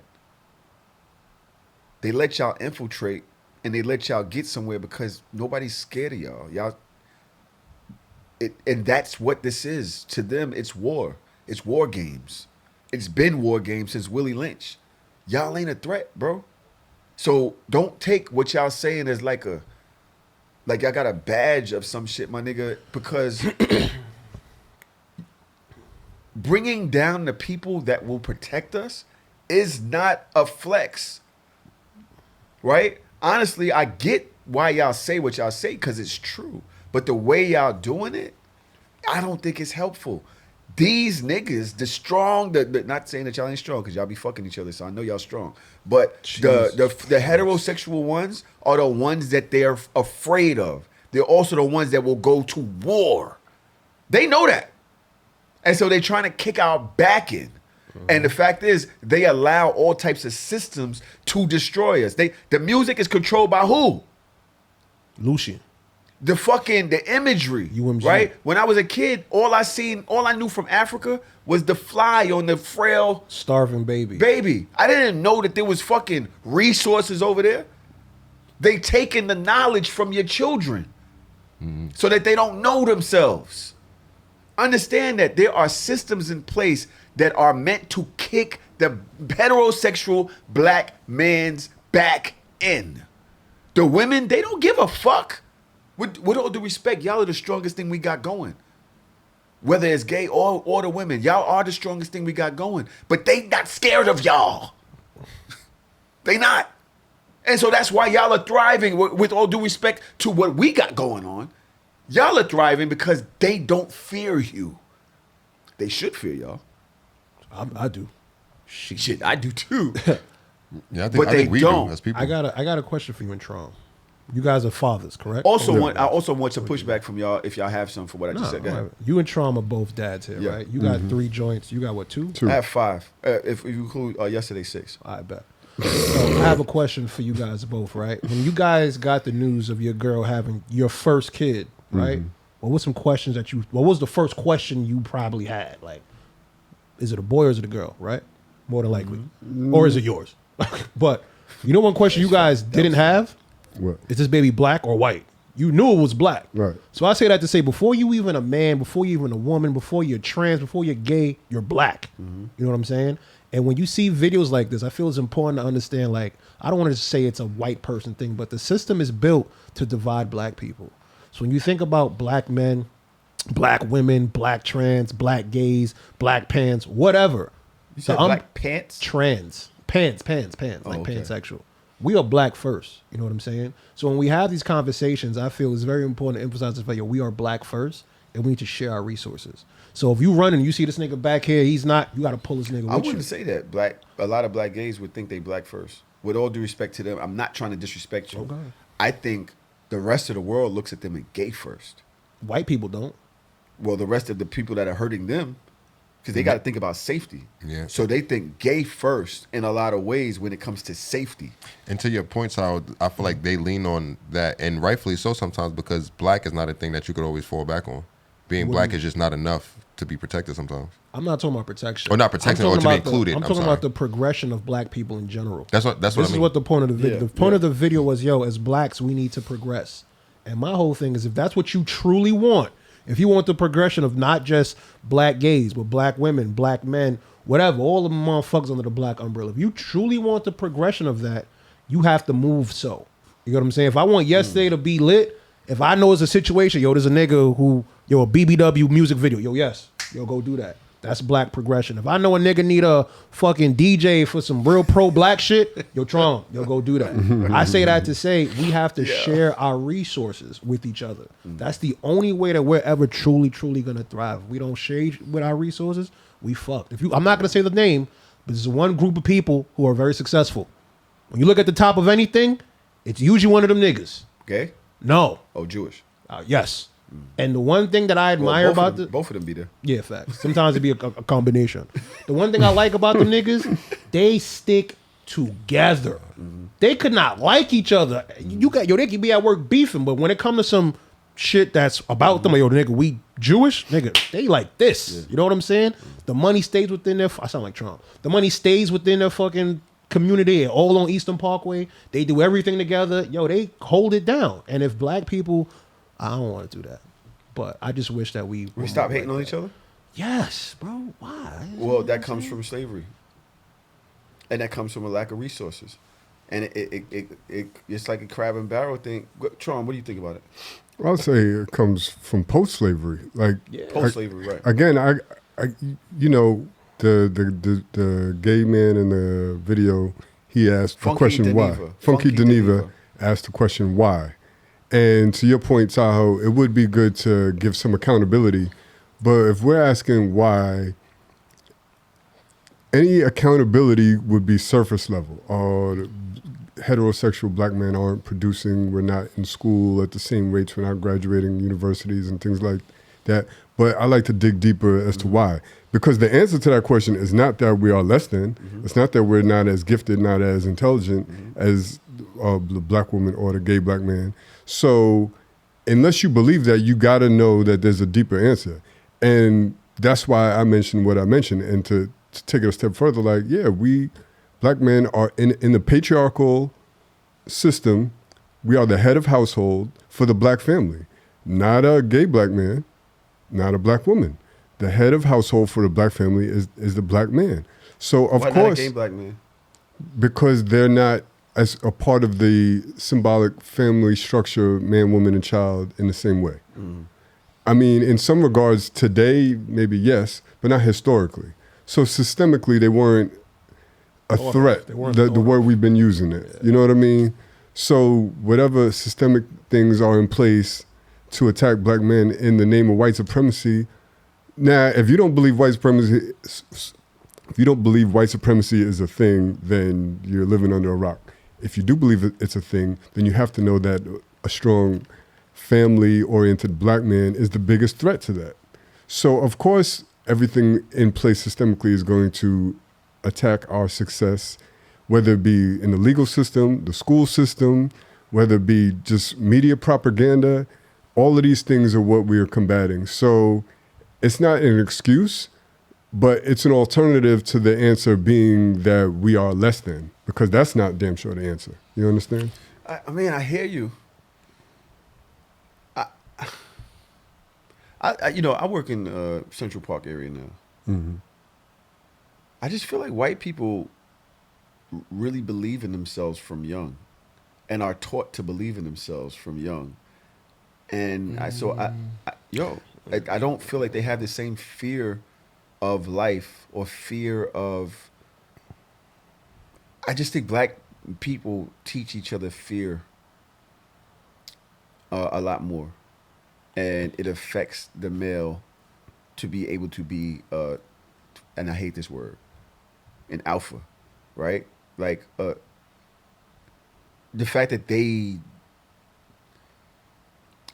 They let y'all infiltrate and they let y'all get somewhere because nobody's scared of y'all. And that's what this is. To them, it's war. It's war games. It's been war games since Willie Lynch. Y'all ain't a threat, bro. So don't take what y'all saying as like y'all got a badge of some shit, my nigga, because bringing down the people that will protect us is not a flex, right? Honestly, I get why y'all say what y'all say because it's true. But the way y'all doing it, I don't think it's helpful. These niggas, the strong, not saying that y'all ain't strong because y'all be fucking each other, so I know y'all strong. But the heterosexual ones are the ones that they're afraid of. They're also the ones that will go to war. They know that. And so they're trying to kick our back in. And the fact is, they allow all types of systems to destroy us. The music is controlled by who? Lucian. The imagery, UMG. right? When I was a kid, all I knew from Africa was the fly on the frail Starving baby. baby. I didn't know that there was fucking resources over there. They taking the knowledge from your children so that they don't know themselves. Understand that there are systems in place that are meant to kick the heterosexual black man's back in. The women, they don't give a fuck. With all due respect, y'all are the strongest thing we got going. Whether it's gay or the women, y'all are the strongest thing we got going. But they not scared of y'all. They not. And so that's why y'all are thriving with all due respect to what we got going on. Y'all are thriving because they don't fear you. They should fear y'all. I do. Shit, I do too. Yeah, I But think we don't. do as people. I got a question for you and Tron. You guys are fathers, correct? I also want some pushback from y'all if y'all have some for what I just said. Go ahead. You and Tron are both dads here, Yeah. right? You got 3 joints. You got what, 2? I have 5. If you include yesterday 6. I bet. So I have a question for you guys both, right? When you guys got the news of your girl having your first kid, right? What was the first question you probably had? Like, is it a boy or is it a girl, right? More than likely. Or is it yours? But you know one question you guys didn't have? What? Is this baby black or white? You knew it was black. Right. So I say that to say, before you even a man, before you even a woman, before you're trans, before you're gay, you're black. You know what I'm saying? And when you see videos like this, I feel it's important to understand, like, I don't want to say it's a white person thing, but the system is built to divide black people. So when you think about black men, black women, black trans, black gays, black pants, whatever. You said black pants? Trans. Pants, like okay. pansexual. We are black first. You know what I'm saying? So when we have these conversations, I feel it's very important to emphasize the fact that we are black first and we need to share our resources. So if you run and you see this nigga back here, he's not, you got to pull this nigga I with wouldn't you. say that. A lot of black gays would think they black first. With all due respect to them, I'm not trying to disrespect you. Okay. I think the rest of the world looks at them as gay first. White people don't. Well, the rest of the people that are hurting them, because they got to think about safety. Yeah. So they think gay first in a lot of ways when it comes to safety. And to your point, Sal, I feel like they lean on that, and rightfully so sometimes, because black is not a thing that you could always fall back on. Being black is just not enough to be protected sometimes. I'm not talking about protection. Or not protection, or to be included. I'm talking about the progression of black people in general. That's what This I is mean. what the point of the video. Yeah, The point of the video was, yo, as blacks, we need to progress. And my whole thing is, if that's what you truly want, if you want the progression of not just black gays, but black women, black men, whatever, all the motherfuckers under the black umbrella, if you truly want the progression of that, you have to move so. You know what I'm saying? If I want yesterday to be lit, if I know it's a situation, yo, there's a nigga who, a BBW music video, go do that. That's black progression. If I know a nigga need a fucking DJ for some real pro black shit, Tron, go do that. I say that to say we have to share our resources with each other. That's the only way that we're ever truly gonna thrive. If we don't share with our resources, we fucked. I'm not gonna say the name, but there's one group of people who are very successful. When you look at the top of anything, it's usually one of them niggas. Gay? No. Oh, Jewish. Yes. And the one thing that I admire about both of them be there. Yeah, facts. Sometimes it be a combination. The one thing I like about them niggas, they stick together. They could not like each other. They could be at work beefing, but when it comes to some shit that's about them, nigga, we Jewish, nigga, they like this. Yeah. You know what I'm saying? The money stays within their. I sound like Trump. The money stays within their fucking community, all on Eastern Parkway. They do everything together. They hold it down. And if black people, I don't want to do that. But I just wish that we stop hating on each other? Yes, bro. Why? Well, that comes from slavery. And that comes from a lack of resources. and it's like a crab and barrel thing. Tron, what do you think about it? I'll say it comes from post-slavery. Like Post-slavery, right? again, you know, the gay man in the video, he asked the Funky question why. Deneva. Funky Funky Deneva Deneva. asked the question why. And to your point, Tahoe, it would be good to give some accountability. But if we're asking why, any accountability would be surface level. Heterosexual black men aren't producing, we're not in school at the same rates, we're not graduating universities and things like that. But I like to dig deeper as to why. Because the answer to that question is not that we are less than, it's not that we're not as gifted, not as intelligent as the black woman or the gay black man. So unless you believe that, you gotta know that there's a deeper answer. And that's why I mentioned what I mentioned. And to take it a step further, like, yeah, we black men are in the patriarchal system, we are the head of household for the black family. Not a gay black man, not a black woman. The head of household for the black family is the black man. So of Why course, not a gay black man? because they're not as a part of the symbolic family structure, man, woman, and child in the same way. I mean, in some regards, today, maybe yes, but not historically. So systemically, they weren't a threat, They weren't the thought word we've been using it. You know what I mean? So whatever systemic things are in place to attack black men in the name of white supremacy. Now, if you don't believe white supremacy, is a thing, then you're living under a rock. If you do believe it's a thing, then you have to know that a strong family-oriented black man is the biggest threat to that. So, of course, everything in place systemically is going to attack our success, whether it be in the legal system, the school system, whether it be just media propaganda. All of these things are what we are combating. So it's not an excuse, but it's an alternative to the answer being that we are less than, because that's not damn sure the answer. You understand? I mean, I hear you. I work in Central Park area now. Mm-hmm. I just feel like white people really believe in themselves from young, and are taught to believe in themselves from young. And I don't feel like they have the same fear of life or fear of. I just think black people teach each other fear a lot more, and it affects the male to be able to be, and I hate this word, an alpha, right? Like the fact that they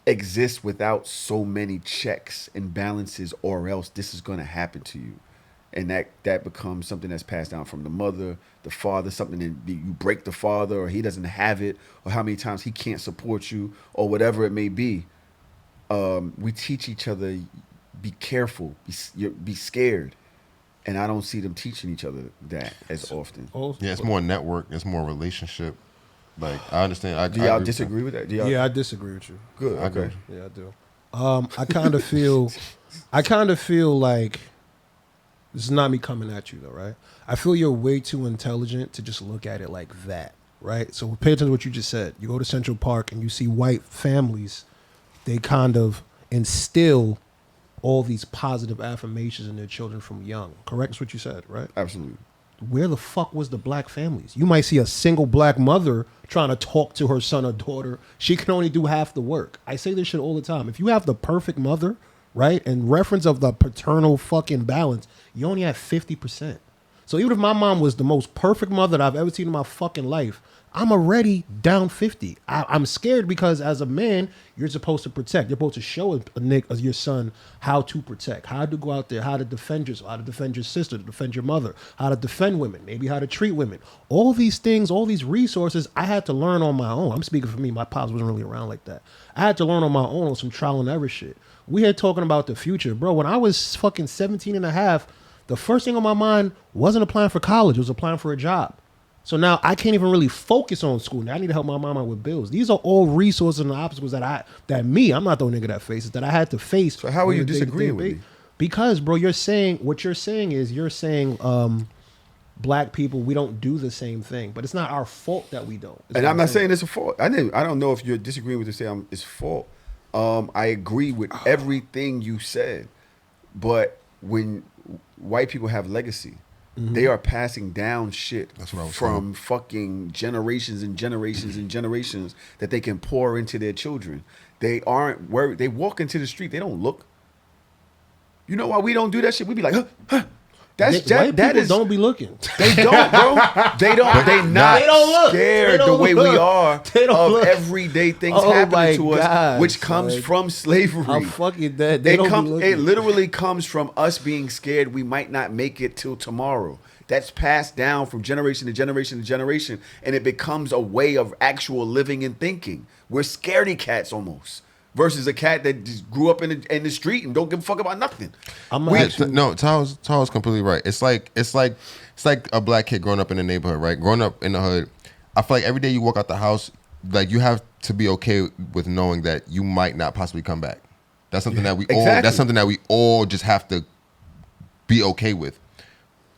exist without so many checks and balances, or else this is going to happen to you. And that becomes something that's passed down from the mother, the father, something that you break the father, or he doesn't have it, or how many times he can't support you, or whatever it may be. We teach each other, be careful, be scared. And I don't see them teaching each other that as often. Yeah, it's more network, it's more relationship. Like, I understand. Do y'all disagree with that? Yeah, I disagree with you. Good. Okay. Yeah, I do. I kind of feel like this is not me coming at you though, right? I feel you're way too intelligent to just look at it like that, right? So pay attention to what you just said. You go to Central Park and you see white families, they kind of instill all these positive affirmations in their children from young. Correct? That's what you said, right? Absolutely. Where the fuck was the black families? You might see a single black mother trying to talk to her son or daughter. She can only do half the work. I say this shit all the time. If you have the perfect mother, right, and reference of the paternal fucking balance, you only have 50%. So even if my mom was the most perfect mother that I've ever seen in my fucking life, I'm already down 50. I'm scared because as a man, you're supposed to protect. You're supposed to show your son how to protect, how to go out there, how to defend yourself, how to defend your sister, to defend your mother, how to defend women, maybe how to treat women. All these things, all these resources, I had to learn on my own. I'm speaking for me. My pops wasn't really around like that. I had to learn on my own on some trial and error shit. We here talking about the future. Bro, when I was fucking 17 and a half, the first thing on my mind wasn't applying for college. It was applying for a job. So now I can't even really focus on school. Now I need to help my mom out with bills. These are all resources and obstacles that I'm not the nigga that faces, that I had to face. So how are you disagreeing with me? Because, bro, what you're saying is black people, we don't do the same thing, but it's not our fault that we don't. And I'm not saying it's a fault. I don't know if you're disagreeing with to say it's fault. I agree with everything you said, but when white people have legacy, they are passing down shit from fucking generations and generations and generations that they can pour into their children. They aren't worried. They walk into the street. They don't look. You know why we don't do that shit? We be like, huh. White people don't be looking. They don't, bro. They don't. They not look. scared the way we are of everyday things happening to us, which comes from slavery. I'm fucking dead. It literally comes from us being scared we might not make it till tomorrow. That's passed down from generation to generation to generation, and it becomes a way of actual living and thinking. We're scaredy cats almost. Versus a cat that just grew up in the street and don't give a fuck about nothing. No, Tahoe's completely right. It's like a black kid growing up in the neighborhood, right? Growing up in the hood, I feel like every day you walk out the house, like you have to be okay with knowing that you might not possibly come back. That's something that we all. That's something that we all just have to be okay with.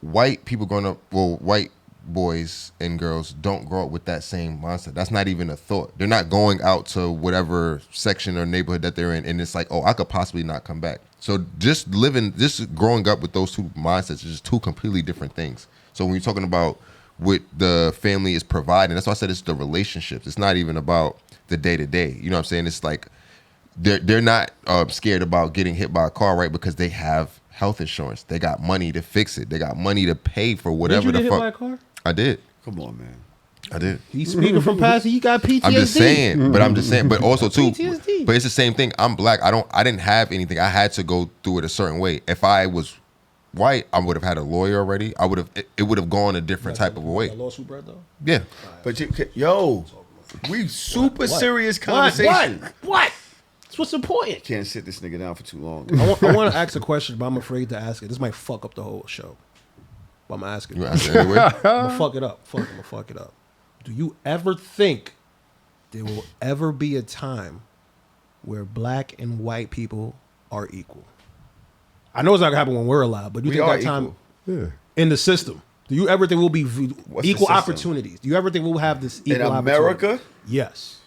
White people growing up, white boys and girls don't grow up with that same mindset. That's not even a thought. They're not going out to whatever section or neighborhood that they're in, and it's like, oh, I could possibly not come back. So just growing up with those two mindsets is just two completely different things. So when you're talking about what the family is providing, that's why I said it's the relationships. It's not even about the day to day. You know what I'm saying? It's like they're not scared about getting hit by a car, right? Because they have health insurance. They got money to fix it. They got money to pay for whatever Did you the get fuck. hit by a car? I did. Come on, man. I did. He's speaking from past. He got PTSD. I'm just saying, but also too, PTSD. but it's the same thing. I'm black. I didn't have anything. I had to go through it a certain way. If I was white, I would have had a lawyer already. It would have gone a different type of a way. A lawsuit, bro, though. Yeah. But we super serious conversation. What? That's what's important. Can't sit this nigga down for too long. I want to ask a question, but I'm afraid to ask it. This might fuck up the whole show. But I'm asking. You ask it anyway? I'm gonna fuck it up. I'm gonna fuck it up. Do you ever think there will ever be a time where black and white people are equal? I know it's not gonna happen when we're alive, but do you think that time in the system? Do you ever think we'll be equal opportunities? Do you ever think we'll have this equal in America? Opportunity? Yes.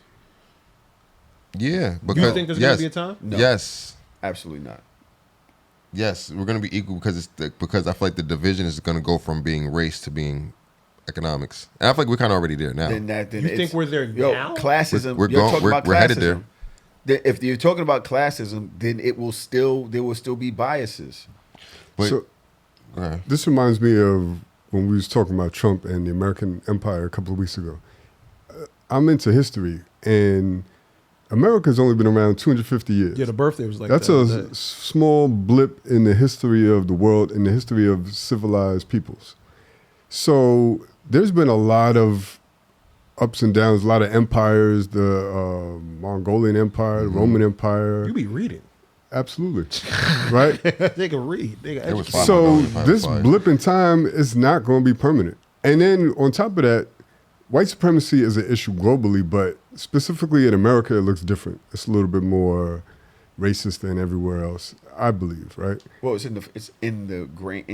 Yeah, because you think there's gonna be a time? No. Yes, absolutely not. Yes, we're gonna be equal because because I feel like the division is gonna go from being race to being economics, and I feel like we're kind of already there now. You think we're there now? Classism. We're headed there. If you're talking about classism, then there will still be biases. So this reminds me of when we was talking about Trump and the American Empire a couple of weeks ago. I'm into history, and America's only been around 250 years. Yeah, the birthday was like that's a small blip in the history of the world, in the history of civilized peoples. So there's been a lot of ups and downs, a lot of empires, the Mongolian Empire, the Roman Empire. You be reading. Absolutely. Right? They can read. So this blip in time is not going to be permanent. And then on top of that, white supremacy is an issue globally, but specifically in America, it looks different. It's a little bit more racist than everywhere else, I believe, right? Well, it's ingrained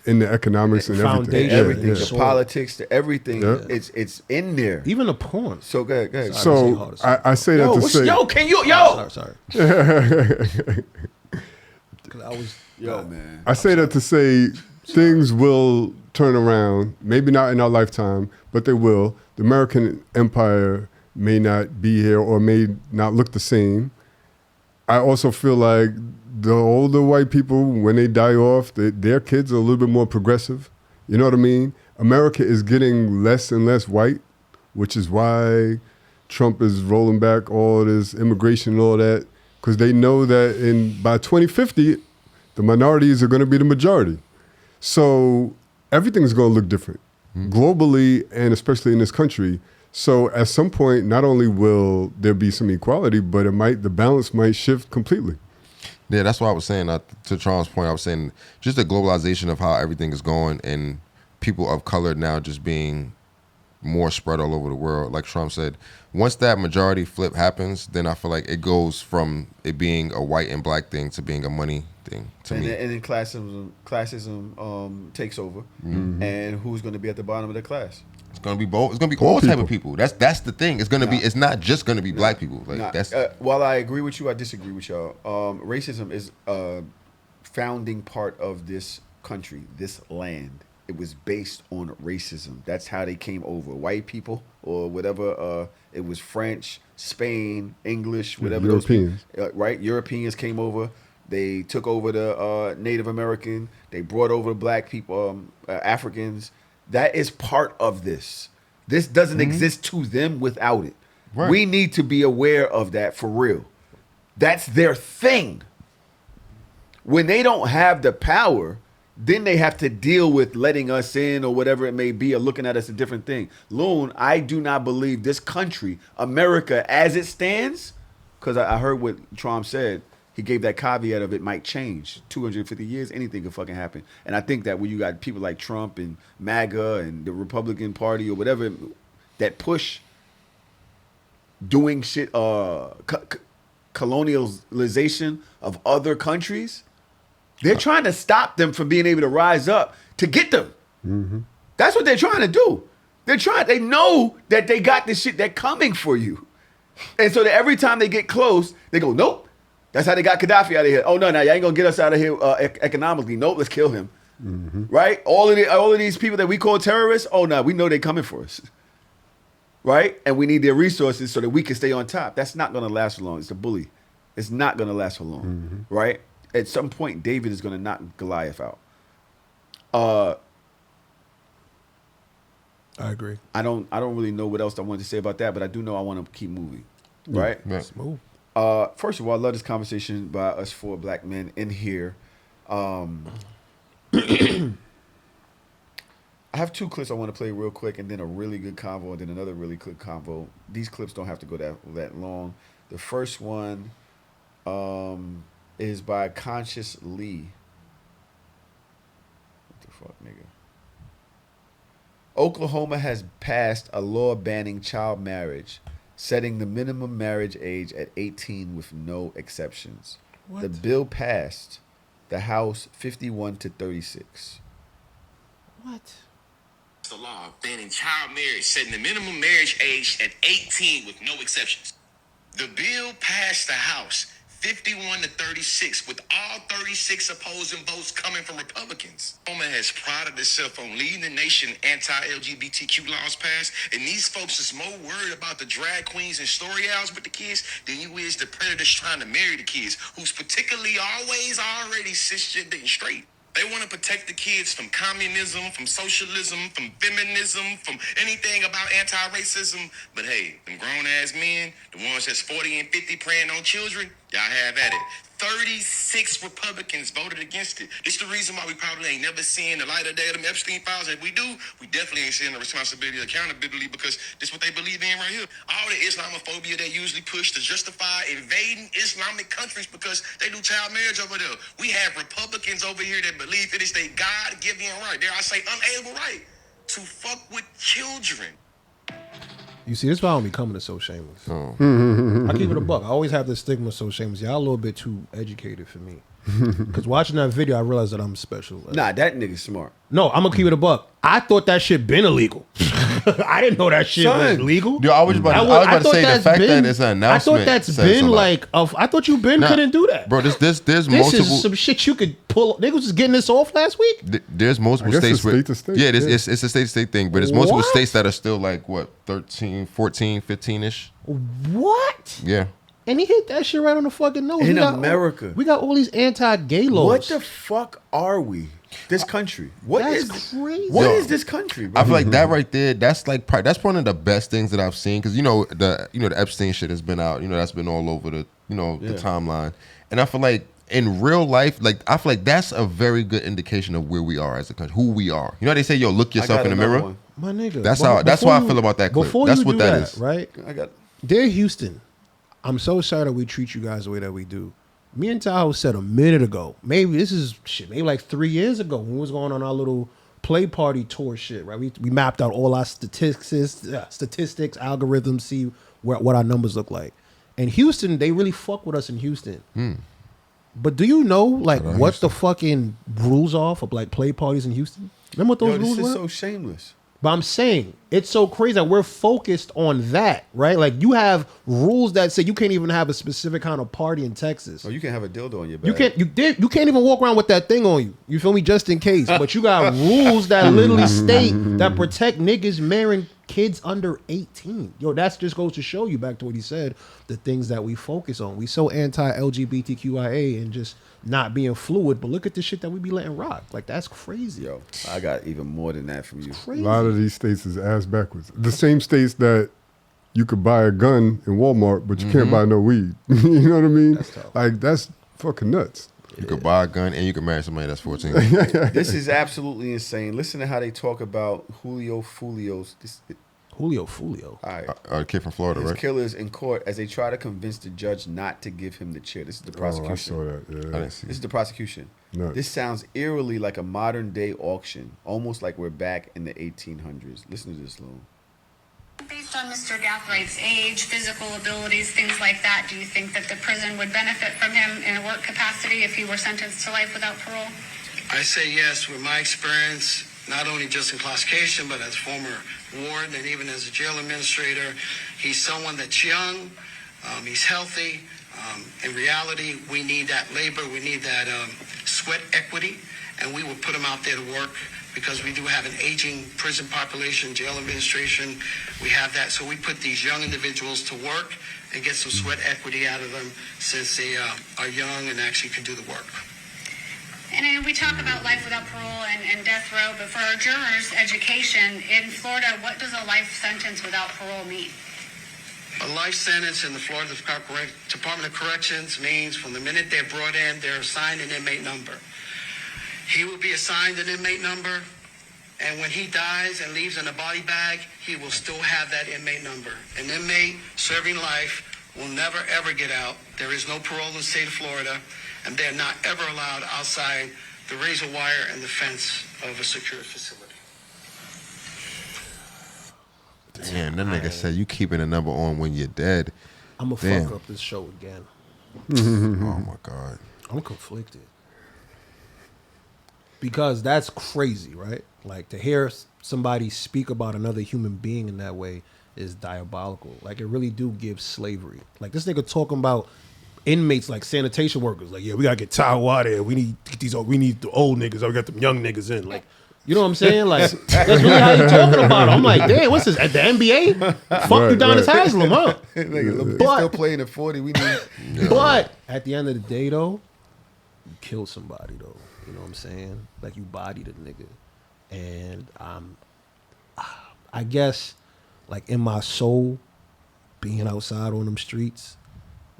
in the economics and everything, the politics, the everything. Yeah. It's in there. Even the porn. So go ahead. So I say that to say, sorry. I say that to say things will turn around. Maybe not in our lifetime, but they will. The American Empire may not be here or may not look the same. I also feel like the older white people, when they die off, their kids are a little bit more progressive. You know what I mean? America is getting less and less white, which is why Trump is rolling back all this immigration and all that, because they know that by 2050, the minorities are going to be the majority. So everything's going to look different globally and especially in this country. So at some point, not only will there be some equality, but the balance might shift completely. Yeah, that's what I was saying. To Charles' point, I was saying just the globalization of how everything is going and people of color now just being more spread all over the world. Like Trump said, once that majority flip happens, then I feel like it goes from it being a white and black thing to being a money thing to me. And then classism takes over, and who's going to be at the bottom of the class? It's gonna be both. It's gonna be all type of people. That's the thing. It's gonna be. It's not just gonna be black people. Like that's. While I agree with you, I disagree with y'all. Racism is a founding part of this country, this land. It was based on racism. That's how they came over. White people or whatever. It was French, Spain, English, whatever. Europeans. Right? Europeans came over. They took over the Native American. They brought over the black people, Africans. That is part of this. This doesn't exist to them without it. Right. We need to be aware of that for real. That's their thing. When they don't have the power, then they have to deal with letting us in or whatever it may be, or looking at us a different thing. Loon, I do not believe this country, America as it stands, because I heard what Trump said. He gave that caveat of it might change. 250 years, anything could fucking happen. And I think that when you got people like Trump and MAGA and the Republican Party or whatever that push doing shit, colonialization of other countries, they're trying to stop them from being able to rise up to get them. That's what they're trying to do. They know that they got this shit, they're coming for you. And so that every time they get close, they go, nope. That's how they got Gaddafi out of here. Oh no, y'all ain't gonna get us out of here economically. Nope, let's kill him. Right? All of these people that we call terrorists. Oh no, we know they're coming for us. Right? And we need their resources so that we can stay on top. That's not gonna last for long. It's a bully. It's not gonna last for long. Right? At some point, David is gonna knock Goliath out. I agree. I don't really know what else I wanted to say about that, but I do know I want to keep moving. Right? Yeah. Smooth. First of all, I love this conversation by us four black men in here. I have two clips I want to play real quick, and then a really good convo, and then another really good convo. These clips don't have to go that long. The first one is by Conscious Lee. What the fuck, nigga? Oklahoma has passed a law banning child marriage, setting the minimum marriage age at 18 with no exceptions. What? The bill passed the House 51 to 36. What? The law banning child marriage, setting the minimum marriage age at 18 with no exceptions. The bill passed the House 51 to 36, with all 36 opposing votes coming from Republicans. Oklahoma has prided itself on leading the nation anti-LGBTQ laws passed, and these folks is more worried about the drag queens and story owls with the kids than you is the predators trying to marry the kids, who's particularly always already cisgender and straight. They want to protect the kids from communism, from socialism, from feminism, from anything about anti-racism. But hey, them grown-ass men, the ones that's 40 and 50 preying on children, y'all have at it. 36 Republicans voted against it. This is the reason why we probably ain't never seen the light of day of them Epstein files. If we do, we definitely ain't seeing the responsibility, accountability, because this is what they believe in right here. All the Islamophobia they usually push to justify invading Islamic countries because they do child marriage over there. We have Republicans over here that believe it is their God-given right, dare I say unalienable right, to fuck with children. You see, this is why I don't be coming to So Shameless. Oh. I keep it a buck. I always have this stigma of So Shameless. Y'all a little bit too educated for me. Because watching that video, I realized that I'm special. Nah, that nigga's smart. No, I'm going to keep it a buck. I thought that shit been illegal. I didn't know that shit was legal. Yo, I was about to say the fact that it's an announcement. I thought that's been like, I thought you couldn't do that. Bro, there's This multiple. is some shit you could pull. Niggas was getting this off last week? There's multiple I guess states it's state to state, yeah, yeah. it's a state to state thing, but there's multiple What? states that are still like what 13, 14, 15ish. What? Yeah. And he hit that shit right on the fucking nose. In We got America. we got all these anti-gay laws. What the fuck are we? This country. What That's is crazy. What Yo, is this country, bro? I feel like that right there. That's like that's one of the best things that I've seen because the Epstein shit has been out. That's been all over the the timeline, and I feel like in real life, like I feel like that's a very good indication of where we are as a country, who we are. You know how they say, "Yo, look I yourself got in the another mirror." one. My nigga. That's But how. That's before how I you- feel about that clip. Before That's you what do that is. right? I got Dear Houston, I'm so sorry that we treat you guys the way that we do. Me and Tahoe said a minute ago, maybe like 3 years ago when we was going on our little play party tour shit, right? We mapped out all our statistics, algorithms, see what our numbers look like. And Houston, they really fuck with us in Houston. But do you know like what the fucking rules are for like play parties in Houston? Remember what those rules were? This is so shameless. But I'm saying it's so crazy that we're focused on that, right? Like you have rules that say you can't even have a specific kind of party in Texas. Oh, you can have a dildo on your back. You can't even walk around with that thing on you. You feel me? Just in case. But you got rules that literally state that protect niggas marrying kids under 18. Yo, that just goes to show you, back to what he said, the things that we focus on. We so anti-LGBTQIA and just not being fluid, but look at the shit that we be letting rock. Like, that's crazy. Yo, I got even more than that from you. Crazy. A lot of these states is ass backwards. The same states that you could buy a gun in Walmart, but you can't buy no weed. You know what I mean? That's tough. Like, that's fucking nuts. You could buy a gun and you can marry somebody that's 14. This is absolutely insane. Listen to how they talk about Julio Fulio's. Julio Fulio. All right. A kid from Florida, His right? killers in court as they try to convince the judge not to give him the chair. This is the prosecution. Oh, I saw that. I Yeah. didn't see This is the prosecution. Nuts. This sounds eerily like a modern day auction, almost like we're back in the 1800s. Listen to this, Loon. Based on Mr. Gathwright's age, physical abilities, things like that, do you think that the prison would benefit from him in a work capacity if he were sentenced to life without parole? I say yes with my experience, not only just in classification, but as former warden and even as a jail administrator. He's someone that's young, he's healthy. In reality, we need that labor, we need that sweat equity, and we will put him out there to work because we do have an aging prison population, jail administration. We have that, so we put these young individuals to work and get some sweat equity out of them since they are young and actually can do the work. And we talk about life without parole and death row, but for our jurors' education, in Florida, what does a life sentence without parole mean? A life sentence in the Florida Department of Corrections means from the minute they're brought in, they're assigned an inmate number. He will be assigned an inmate number, and when he dies and leaves in a body bag, he will still have that inmate number. An inmate serving life will never, ever get out. There is no parole in the state of Florida, and they're not ever allowed outside the razor wire and the fence of a secure facility. Damn, that nigga said you keeping a number on when you're dead. I'm going to Damn. fuck up this show again. Oh my God. I'm conflicted. Because that's crazy, right? Like, to hear somebody speak about another human being in that way is diabolical. Like, it really do give slavery. Like, this nigga talking about inmates like sanitation workers. Like, yeah, we gotta get Tahoe out of here. We need the old niggas. Or we got them young niggas in. Like, you know what I'm saying? Like, that's really how you talking about it. I'm like, damn, what's this at the NBA? Fuck you, Donis Haslam, huh? Nigga, But- still playing at 40. We need. But at the end of the day, though, you killed somebody, though. You know what I'm saying? Like, you bodied a nigga. And I guess, like, in my soul, being outside on them streets,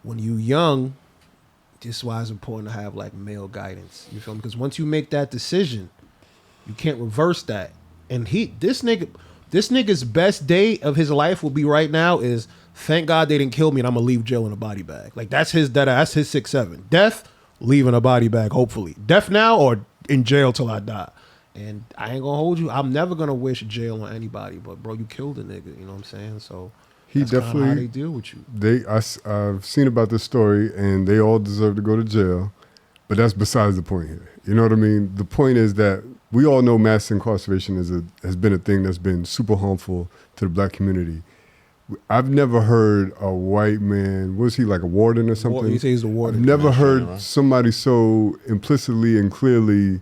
when you young, this is why it's important to have, like, male guidance. You feel me? Because once you make that decision, you can't reverse that. And this nigga's best day of his life will be right now is, thank God they didn't kill me and I'm gonna leave jail in a body bag. Like, that's his 6-7. Death, leave in a body bag, hopefully. Death now or in jail till I die. And I ain't gonna hold you. I'm never gonna wish jail on anybody, but bro, you killed a nigga. You know what I'm saying? So He that's kinda definitely. how they deal with you. I've seen about this story, and they all deserve to go to jail, but that's besides the point here. You know what I mean? The point is that we all know mass incarceration has been a thing that's been super harmful to the black community. I've never heard a white man, was he like a warden or something? You say he's the warden. I've never heard somebody so implicitly and clearly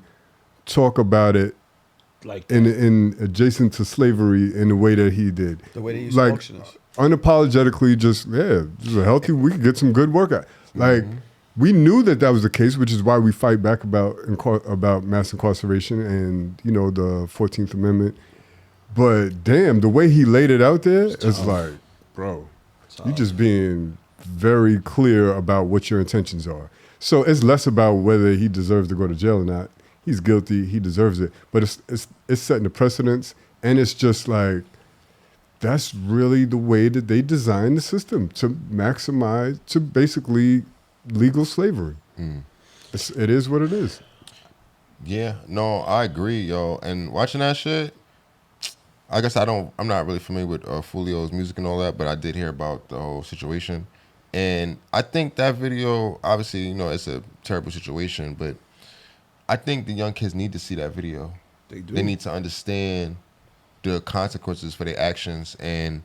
talk about it Like in adjacent to slavery in the way that he did. The way they used like, functioners. Unapologetically, just healthy. We could get some good work out. Like, we knew that was the case, which is why we fight back about mass incarceration and, you know, the 14th Amendment. But damn, the way he laid it out there, it's like, bro, you just being very clear about what your intentions are. So it's less about whether he deserves to go to jail or not. He's guilty. He deserves it. But it's setting the precedence, and it's just like, that's really the way that they designed the system to maximize, to basically legal slavery. It is what it is. Yeah, no, I agree, yo. And watching that shit, I guess I'm not really familiar with Fulio's music and all that, but I did hear about the whole situation. And I think that video, obviously, it's a terrible situation, but I think the young kids need to see that video. They do. They need to understand the consequences for their actions and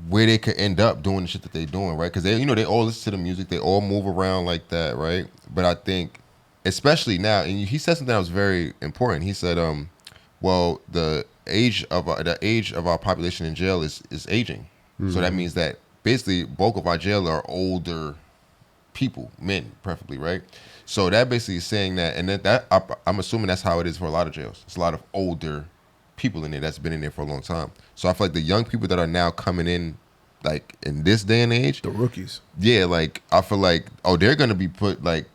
where they could end up doing the shit that they're doing, right? Because they all listen to the music, they all move around like that, right? But I think, especially now, and he said something that was very important. He said, well, the age of our population in jail is aging, so that means that basically bulk of our jail are older people, men preferably, right? So that basically is saying that, and I'm assuming that's how it is for a lot of jails. It's a lot of older people in there that's been in there for a long time. So I feel like the young people that are now coming in, like in this day and age, The rookies. yeah, like I feel like they're gonna be put like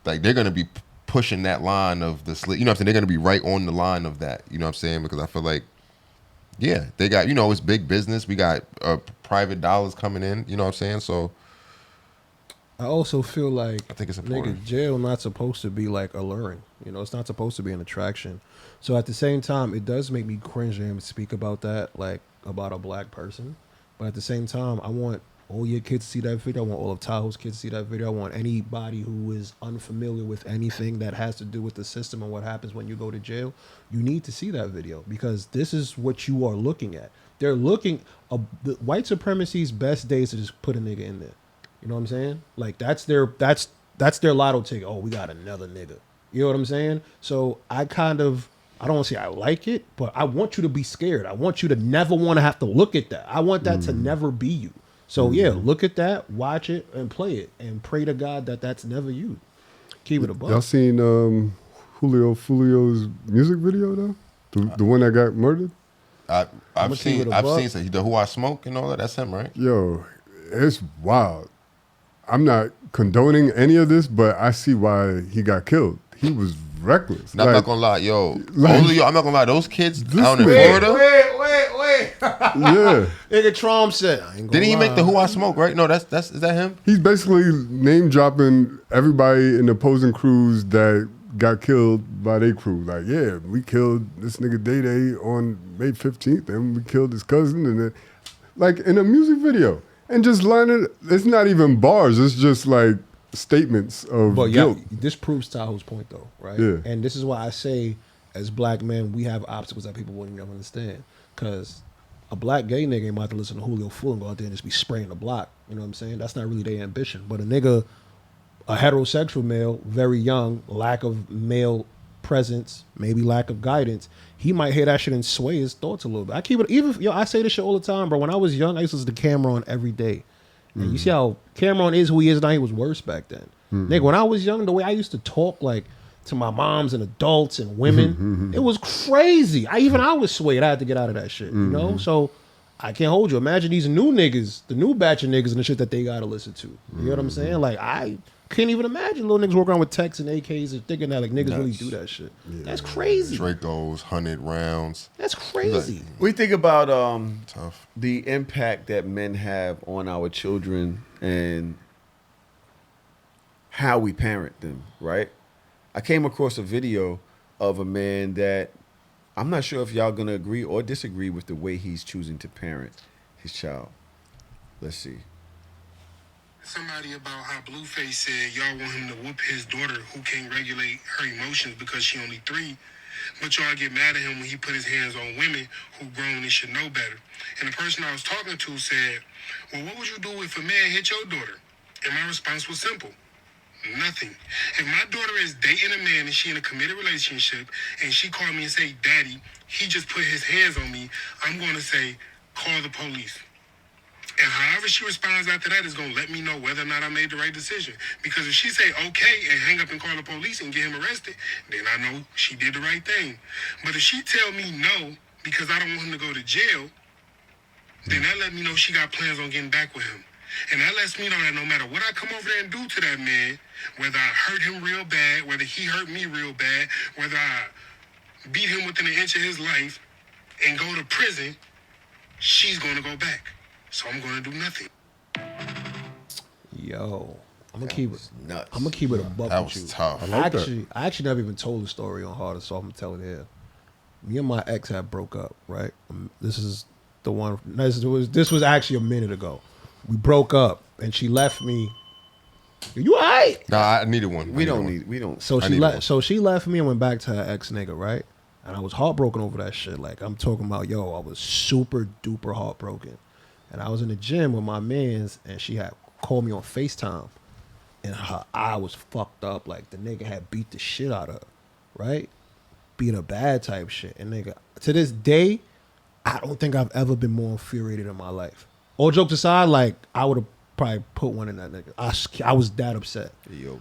they're gonna be pushing that line of the you know what I'm saying? They're gonna be right on the line of that. You know what I'm saying? Because I feel like, yeah, they got it's big business. We got private dollars coming in. You know what I'm saying? So I also feel like I think it's nigga, important. jail not supposed to be like alluring. It's not supposed to be an attraction. So at the same time, it does make me cringe to him speak about that, like about a black person. But at the same time, I want all your kids to see that video. I want all of Tahoe's kids to see that video. I want anybody who is unfamiliar with anything that has to do with the system and what happens when you go to jail. You need to see that video because this is what you are looking at. They're looking. The white supremacy's best days to just put a nigga in there. You know what I'm saying? Like that's their lotto ticket. Oh, we got another nigga. You know what I'm saying? So I don't want to say I like it, but I want you to be scared. I want you to never want to have to look at that. I want that to never be you. So yeah, look at that, watch it, and play it, and pray to God that that's never you. Keep it above. Y'all seen Fulio's music video though? The one that got murdered? I've seen the Who I Smoke and all that. That's him, right? Yo, it's wild. I'm not condoning any of this, but I see why he got killed. He was reckless. And I'm not gonna lie, I'm not gonna lie. Those kids out in Florida. Wait. Yeah. Nigga Trump said, I ain't gonna Didn't he make lie. the Who I Smoke, right? No, is that him? He's basically name dropping everybody in the opposing crews that got killed by their crew. Like, yeah, we killed this nigga Day on May 15th, and we killed his cousin, and then, like in a music video. And just lining, it's not even bars. It's just like statements of guilt. This proves Tahoe's point, though, right? Yeah. And this is why I say, as black men, we have obstacles that people wouldn't even understand. Because a black gay nigga ain't about to listen to Julio Fool and go out there and just be spraying the block. You know what I'm saying? That's not really their ambition. But a heterosexual male, very young, lack of male presence, maybe lack of guidance, he might hear that shit and sway his thoughts a little bit. I say this shit all the time, bro. When I was young, I used to listen to Cameron every day. And you see how Cameron is who he is now, he was worse back then. Nigga, when I was young, the way I used to talk like to my moms and adults and women, it was crazy. I was swayed. I had to get out of that shit, you know? So I can't hold you. Imagine these new niggas, the new batch of niggas and the shit that they gotta listen to. You know what I'm saying? Like, I can't even imagine little niggas walking around with techs and AKs and thinking that like niggas really do that shit. Yeah. That's crazy. Dracos, 100 rounds. That's crazy. We think about Tough. the impact that men have on our children and how we parent them, right? I came across a video of a man that I'm not sure if y'all gonna agree or disagree with the way he's choosing to parent his child. Let's see. Somebody about how Blueface said y'all want him to whoop his daughter who can't regulate her emotions because she only 3, but y'all get mad at him when he put his hands on women who grown and should know better. And the person I was talking to said, well, what would you do if a man hit your daughter? And my response was simple. Nothing. If my daughter is dating a man and she in a committed relationship and she called me and say, Daddy, he just put his hands on me, I'm going to say, call the police. And however she responds after that is going to let me know whether or not I made the right decision. Because if she say okay and hang up and call the police and get him arrested, then I know she did the right thing. But if she tell me no because I don't want him to go to jail, then that let me know she got plans on getting back with him. And that lets me know that no matter what I come over there and do to that man, whether I hurt him real bad, whether he hurt me real bad, whether I beat him within an inch of his life and go to prison, she's going to go back. So I'm going to do nothing. Yo. I'm gonna keep it nuts. I'm gonna keep it a buck That with was you. tough. I like that. I actually never even told the story on Harder, so I'm gonna tell it here. Me and my ex had broke up, right? This is the one. This was actually a minute ago. We broke up, and she left me. You all right? Nah, I needed one. We don't. So I she need left. one. So she left me and went back to her ex nigga, right? And I was heartbroken over that shit. Like I'm talking about, yo, I was super duper heartbroken. And I was in the gym with my mans, and she had called me on FaceTime, and her eye was fucked up. Like the nigga had beat the shit out of her, right? Beat her bad type shit. And nigga, to this day, I don't think I've ever been more infuriated in my life. All jokes aside, like I would have probably put one in that nigga. I was that upset. Yo.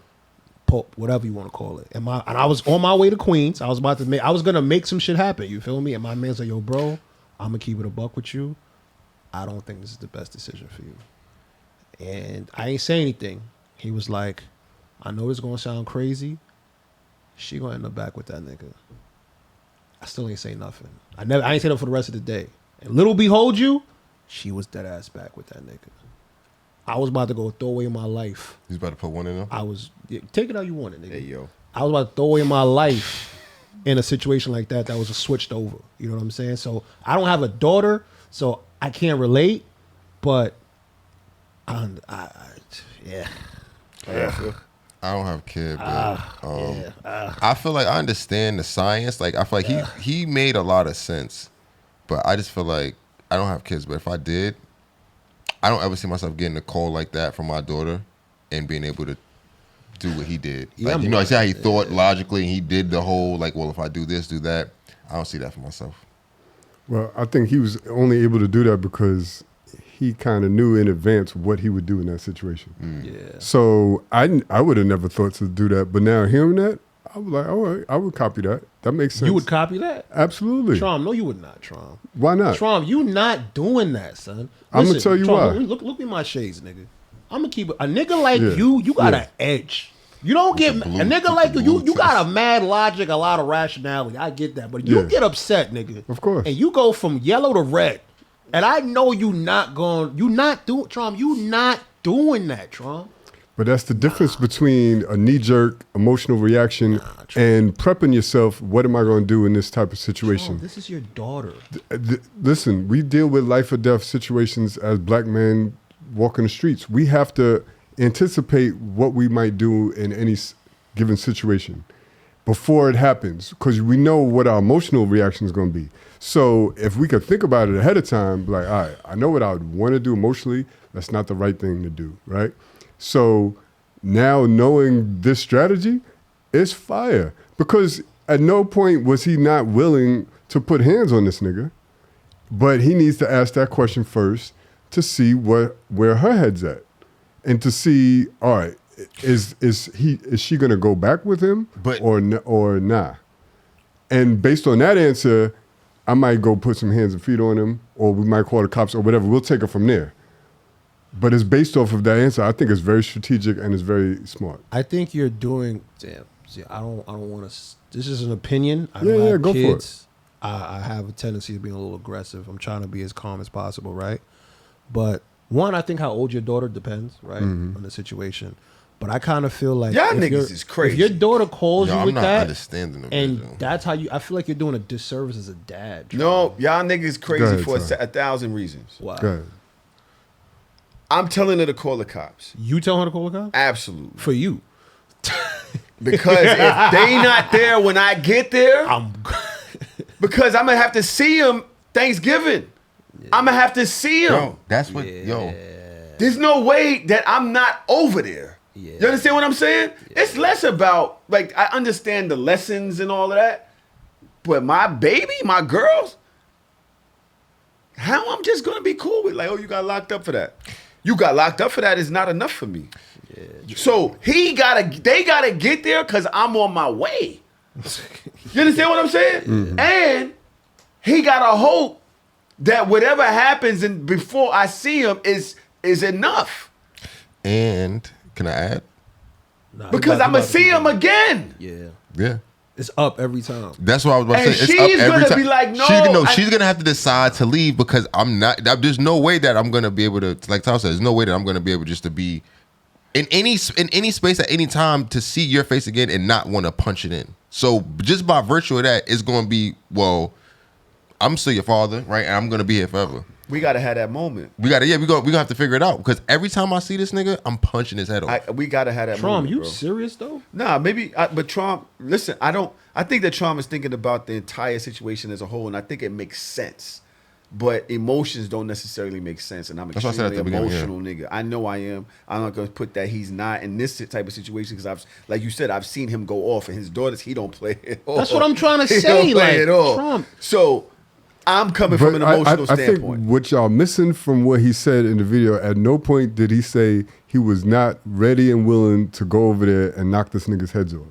Whatever you want to call it. And I was on my way to Queens. I was gonna make some shit happen. You feel me? And my man's like, yo, bro, I'm gonna keep it a buck with you. I don't think this is the best decision for you. And I ain't say anything. He was like, I know it's gonna sound crazy. She gonna end up back with that nigga. I still ain't say nothing. I ain't say nothing for the rest of the day. And little behold you, she was dead ass back with that nigga. I was about to go throw away my life. He's about to put one in there. Take it how you want it, nigga. Hey, yo. I was about to throw away my life in a situation like that was switched over. You know what I'm saying? So I don't have a daughter, so I can't relate, but yeah. I don't have a kid, but I feel like I understand the science. Like I feel like he made a lot of sense, but I just feel like I don't have kids. But if I did, I don't ever see myself getting a call like that from my daughter and being able to do what he did. Like, I see how he thought logically, and he did the whole like, well, if I do this, do that. I don't see that for myself. Well, I think he was only able to do that because he kind of knew in advance what he would do in that situation. Yeah. So I would have never thought to do that, but now hearing that, I was like, all right, I would copy that. That makes sense. You would copy that? Absolutely. Trom, no, you would not, Trom. Why not? Trom, you not doing that, son. I'm gonna tell you Trom, why. Look at my shades, nigga. I'm gonna keep it. A nigga like you got an edge. You don't get a nigga like you got a mad logic, a lot of rationality. I get that, but you get upset, nigga. Of course. And you go from yellow to red, and I know you not doing, Trom. You not doing that, Trom. But that's the difference between a knee-jerk emotional reaction and prepping yourself. What am I going to do in this type of situation? Trom, this is your daughter. Listen, we deal with life or death situations as black men walking the streets. We have to anticipate what we might do in any given situation before it happens, because we know what our emotional reaction is going to be. So if we could think about it ahead of time, like, all right, I know what I would want to do emotionally. That's not the right thing to do, right? So now knowing this strategy is fire, because at no point was he not willing to put hands on this nigga, but he needs to ask that question first to see where her head's at, and to see, all right, is she gonna go back with him, or nah? And based on that answer, I might go put some hands and feet on him, or we might call the cops or whatever. We'll take it from there. But it's based off of that answer. I think it's very strategic and it's very smart. I think you're doing. Damn. See, I don't want to. This is an opinion. I Yeah, don't have go for it. kids. I have a tendency of being a little aggressive. I'm trying to be as calm as possible, right? But one, I think how old your daughter depends, right, on the situation. But I kind of feel like Y'all niggas is crazy. If your daughter calls you I'm with not that, understanding them, and Joe. that's how you. I feel like you're doing a disservice as a dad. No, y'all niggas Go crazy ahead, for Ty. 1,000 reasons. Wow. Go ahead. I'm telling her to call the cops. You tell her to call the cops? Absolutely. For you. Because if they not there when I get there, because I'm gonna have to see them Thanksgiving. I'm gonna have to see them. Yo, that's what, yo. There's no way that I'm not over there. You understand what I'm saying? It's less about, like, I understand the lessons and all of that, but my baby, my girls, how I'm just gonna be cool with, like, oh, you got locked up for that. You got locked up for that is not enough for me. So they gotta get there because I'm on my way. You understand what I'm saying? And he gotta hope that whatever happens and before I see him is enough. And can I add? Because I'm gonna see him again. Yeah. Yeah. It's up every time. That's what I was about to And say. It's up she's every gonna time. be like, no, she's gonna have to decide to leave because I'm not. There's no way that I'm gonna be able to. Like Tom said, there's no way that I'm gonna be able just to be in any space at any time to see your face again and not want to punch it in. So just by virtue of that, it's going to be, well, I'm still your father, right? And I'm going to be here forever. We gotta have that moment. We gonna have to figure it out because every time I see this nigga, I'm punching his head off. We gotta have that Trump, moment. you bro. serious though? Nah, maybe. But Trump, listen, I think that Trump is thinking about the entire situation as a whole, and I think it makes sense. But emotions don't necessarily make sense, and I'm That's what I said extremely at the beginning, emotional nigga. I know I am. I'm not gonna put that he's not in this type of situation because like you said, I've seen him go off, and his daughters, he don't play it all. That's what I'm trying to He say. don't play Like it all. Trump. So I'm coming from an emotional I standpoint. think what y'all missing from what he said in the video, at no point did he say he was not ready and willing to go over there and knock this nigga's heads off.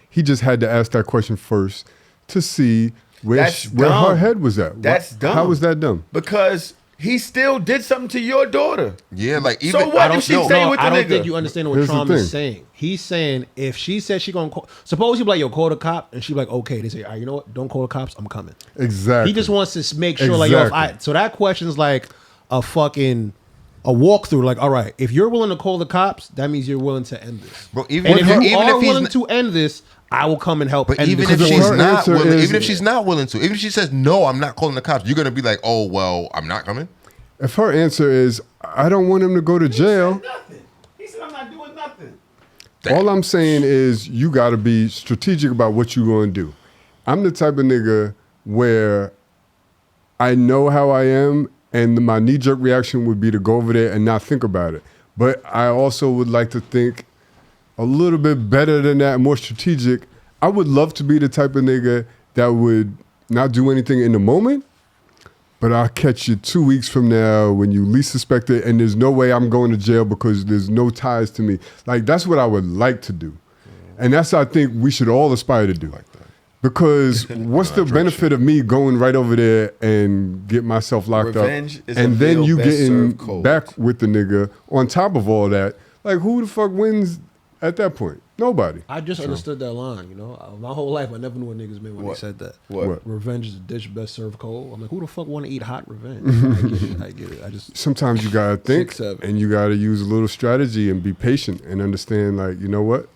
He just had to ask that question first to see where her head was at. That's dumb. How was that dumb? Because he still did something to your daughter. Yeah, like even So what if she stayed with the I don't nigga? think you understand what Here's the Trump is thing. saying. He's saying if she said she gonna call, suppose he be like, yo, call the cop, and she be like, okay. They say, all right, you know what? Don't call the cops. I'm coming. Exactly. He just wants to make sure, like, yo, so that question's like a walkthrough. Like, all right, if you're willing to call the cops, that means you're willing to end this. Bro, even and if if you are he's willing not- to end this, I will come and help. But end even this. if she's not answer willing, is- even if she's not willing to, even if she says no, I'm not calling the cops, you're gonna be like, oh well, I'm not coming. If her answer is, I don't want him to go to jail, Nothing. He said, I'm not doing nothing. all I'm saying is you got to be strategic about what you're going to do. I'm the type of nigga where I know how I am, and my knee-jerk reaction would be to go over there and not think about it. But I also would like to think a little bit better than that, more strategic. I would love to be the type of nigga that would not do anything in the moment, but I'll catch you 2 weeks from now when you least suspect it, and there's no way I'm going to jail because there's no ties to me. Like, that's what I would like to do. And that's what I think we should all aspire to do. Because what's the benefit of me going right over there and get myself locked Revenge up, is and a then meal you best getting served cold. back with the nigga on top of all that? Like, who the fuck wins at that point? Nobody. I just understood that line, you know. My whole life, I never knew what niggas meant when What? they said that. What? Revenge is a dish best served cold. I'm like, who the fuck want to eat hot revenge? I get it. I just Sometimes you gotta think, 6'7". and you gotta use a little strategy and be patient and understand, like, you know what?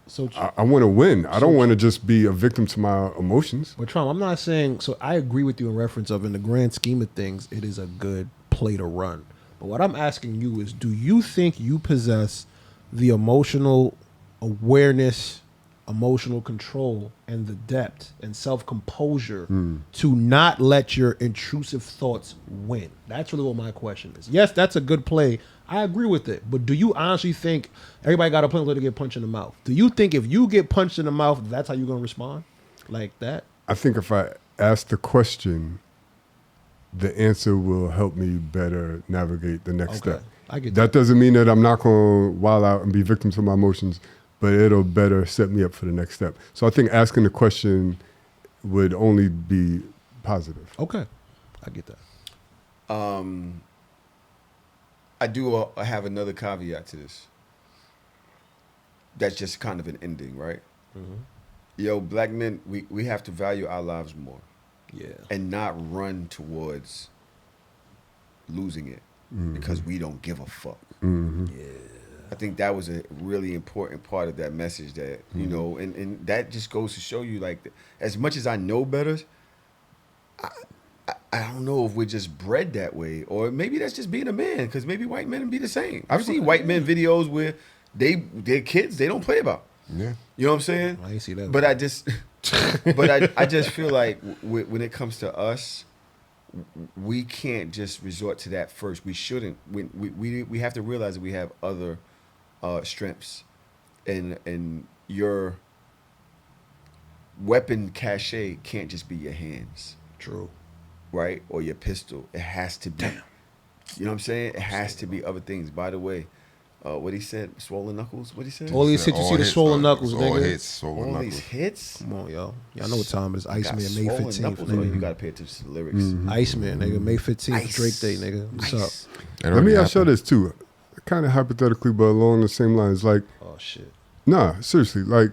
so. I want to win. I don't want to just be a victim to my emotions. But Trump, I'm not saying. So I agree with you in reference of, in the grand scheme of things, it is a good play to run. But what I'm asking you is, do you think you possess the emotional awareness, emotional control, and the depth and self-composure to not let your intrusive thoughts win? That's really what my question is. Yes, that's a good play. I agree with it. But do you honestly think everybody got a plan to get punched in the mouth? Do you think if you get punched in the mouth, that's how you're going to respond? Like that? I think if I ask the question, the answer will help me better navigate the next Okay. step. I get That doesn't mean that I'm not going to wild out and be victim to my emotions, but it'll better set me up for the next step. So I think asking the question would only be positive. Okay. I get that. I do have another caveat to this. That's just kind of an ending, right? Yo, black men, we have to value our lives more. Yeah. And not run towards losing it because we don't give a fuck. I think that was a really important part of that message that, you know, and that just goes to show you, like, as much as I know better, I don't know if we're just bred that way, or maybe that's just being a man, because maybe white men be the same. I've seen white men videos where their kids, they don't play about. Yeah. You know what I'm saying? I ain't see that. But I just, I just feel like when it comes to us, we can't just resort to that first. We shouldn't. We have to realize that we have other strengths, and your weapon cachet can't just be your hands. True. Right? Or your pistol. It has to be. You know what I'm saying? It has to be other things. By the way, what he said, swollen knuckles? What he said? All these hits, you see the swollen knuckles, all nigga. hits, swollen All knuckles. these hits? Come on, yo. Y'all know what time it is. Got Iceman, May swollen 15th, knuckles? Oh, nigga. you got to pay attention to the lyrics. Iceman, nigga. May 15th, Ice. Drake Day, nigga. What's up? Ice. That Let me already ask you happened. this too, kind of hypothetically, but along the same lines. Like, Oh, shit. nah, seriously, like,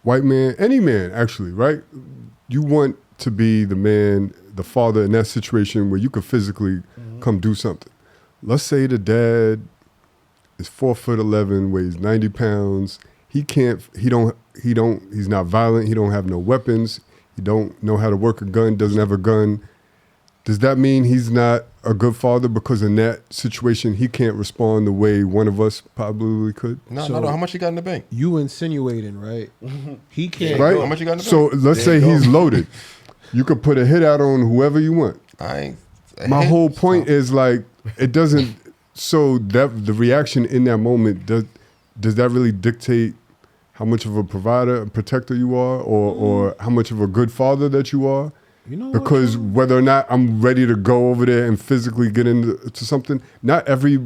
white man, any man, actually, right? You want to be the man, the father in that situation where you could physically come do something. Let's say the dad is 4'11", weighs 90 pounds. He's not violent. He don't have no weapons. He don't know how to work a gun, doesn't have a gun. Does that mean he's not a good father because in that situation he can't respond the way one of us probably could? No, So- no. How much you got in the bank? You insinuating, right? He can't. Right? How much you got in the So bank? let's say he's loaded. You could put a hit out on whoever you want. I ain't. My whole point is like it doesn't. So that the reaction in that moment does that really dictate how much of a provider, and protector you are, or how much of a good father that you are? You know what, Because John? whether or not I'm ready to go over there and physically get into something, not every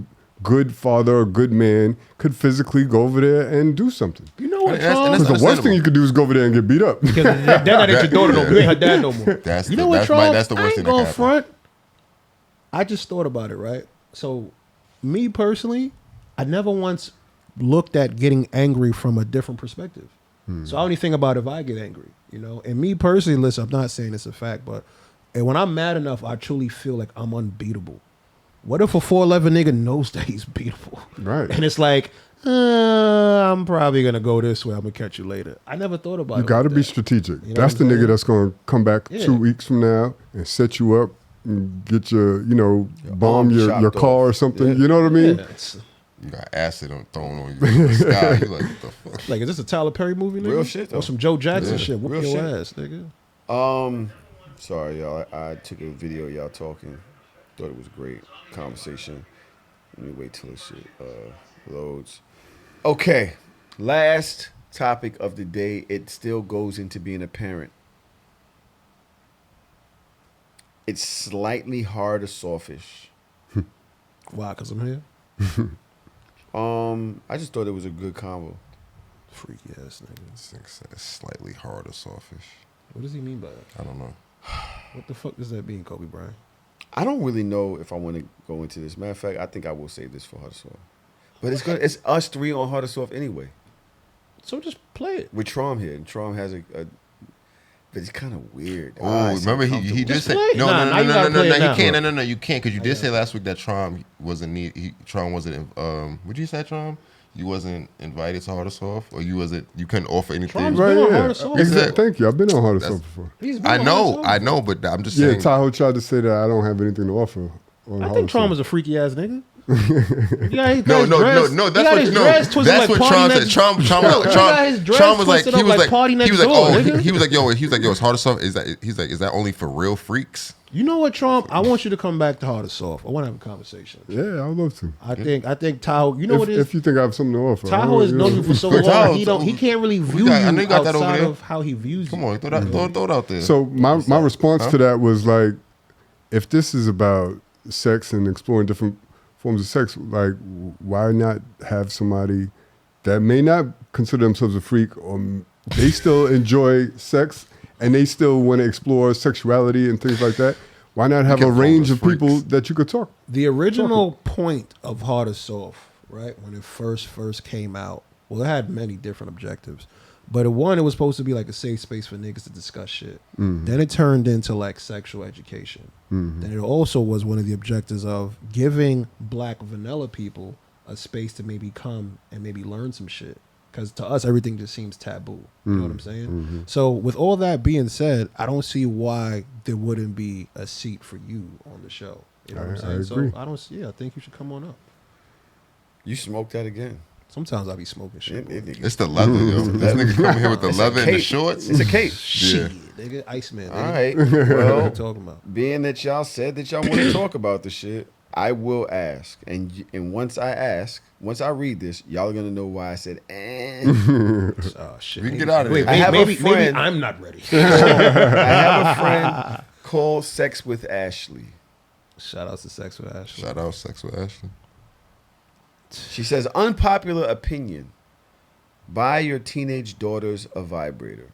good father or good man could physically go over there and do something. You know what, And that's- Charles? and that's Because the worst thing you could do is go over there and get beat up. Because that not ain't your daughter no more. You ain't her dad no more. That's You the- know what, that's Charles? that's the worst I thing ain't that going can front. I just thought about it, right? So, me personally, I never once looked at getting angry from a different perspective. So I only think about if I get angry, you know. And me personally, listen, I'm not saying it's a fact, but when I'm mad enough, I truly feel like I'm unbeatable. What if a 4'11" nigga knows that he's beatable? Right. And it's like, I'm probably gonna go this way. I'm gonna catch you later. I never thought about it. You got to like be that. strategic. You know That's what the I'm nigga saying? that's going to come back Yeah. 2 weeks from now and set you up and get your, bomb arm your chopped car or off. something. Yeah. You know what I mean? Yeah, it's You got acid thrown on you from the sky. You like, what the fuck? like, is this a Tyler Perry movie, nigga? Real shit, though. Or some Joe Jackson Yeah. shit? Whoop Real your shit. ass, nigga. Sorry, y'all. I took a video of y'all talking. Thought it was a great conversation. Let me wait till this shit loads. Okay, last topic of the day. It still goes into being a parent. It's slightly hard or softish. Why? Because I'm here? I just thought it was a good combo. Freaky ass nigga. It's slightly hard or softish. What does he mean by that? I don't know. What the fuck does that mean, Kobe Bryant? I don't really know if I want to go into this. Matter of fact, I think I will save this for Hard or Soft. But it's good. It's us three on Hard or Soft anyway. So just play it. With Trom here. And Trom has a but it's kind of weird. Oh, remember he uncomfortable. did say play it. no, Nah, no, now no, you no, gotta no, no, play no, it you now. can't, no, you can't, because you did say last week that Trom wasn't Trom wasn't. What you say, Trom? You wasn't invited to Hard or Soft, or you couldn't offer anything. Trom's Right, been on yeah. Hard or Soft. Exactly. Thank you. I've been on Hard or That's- Soft before. He's been I on know, Hard or Soft. I know, but I'm just Yeah, saying. Tahoe tried to say that I don't have anything to offer on I Hard think or Trom Soft. is a freaky ass nigga. Yeah, he got No, his no, dress- no, no. he That's got what his no. dress twisted That's like what Party Trom Next- said. Trom He got his dress Trom was like, twisted up like Party Next he was like, Door, oh, nigga. he was like, yo, it's Hard or Soft. Is that only for real freaks? You know what, Trump? I want you to come back to Hard or Soft. I want to have a conversation. Yeah, I would love to. I think Tahoe. You know what it is? If you think I have something to offer. Tahoe has known you for so Tahoe- long. He can't really view I know you you got that over outside there. of how he views Come you. on, throw it out there. So my response to that was like, if this is about sex and exploring different forms of sex, like why not have somebody that may not consider themselves a freak or they still enjoy sex and they still want to explore sexuality and things like that? Why not have a can call range us of people freaks. that you could talk? The original point of Hard or Soft, right, when it first came out, well, it had many different objectives. But it was supposed to be like a safe space for niggas to discuss shit. Then it turned into like sexual education. Then it also was one of the objectives of giving black vanilla people a space to maybe come and maybe learn some shit. Because to us, everything just seems taboo. You know what I'm saying? So with all that being said, I don't see why there wouldn't be a seat for you on the show. You know what I'm saying? I agree. So I don't see. I think you should come on up. You smoked that again. Sometimes I be smoking shit. It's the leather, yo. This nigga coming here with the leather and the shorts. It's a cape. Yeah. Nigga, Iceman. All Nigga. right. What you Well, talking about? being that y'all said that y'all want to talk about the shit, I will ask. And once I read this, y'all are gonna know why I said Oh shit. We can get out of there. I have a maybe friend- I'm not ready. I have a friend called Sex with Ashley. Shout out to Sex with Ashley. Shout out Sex with Ashley. She says, unpopular opinion. Buy your teenage daughters a vibrator.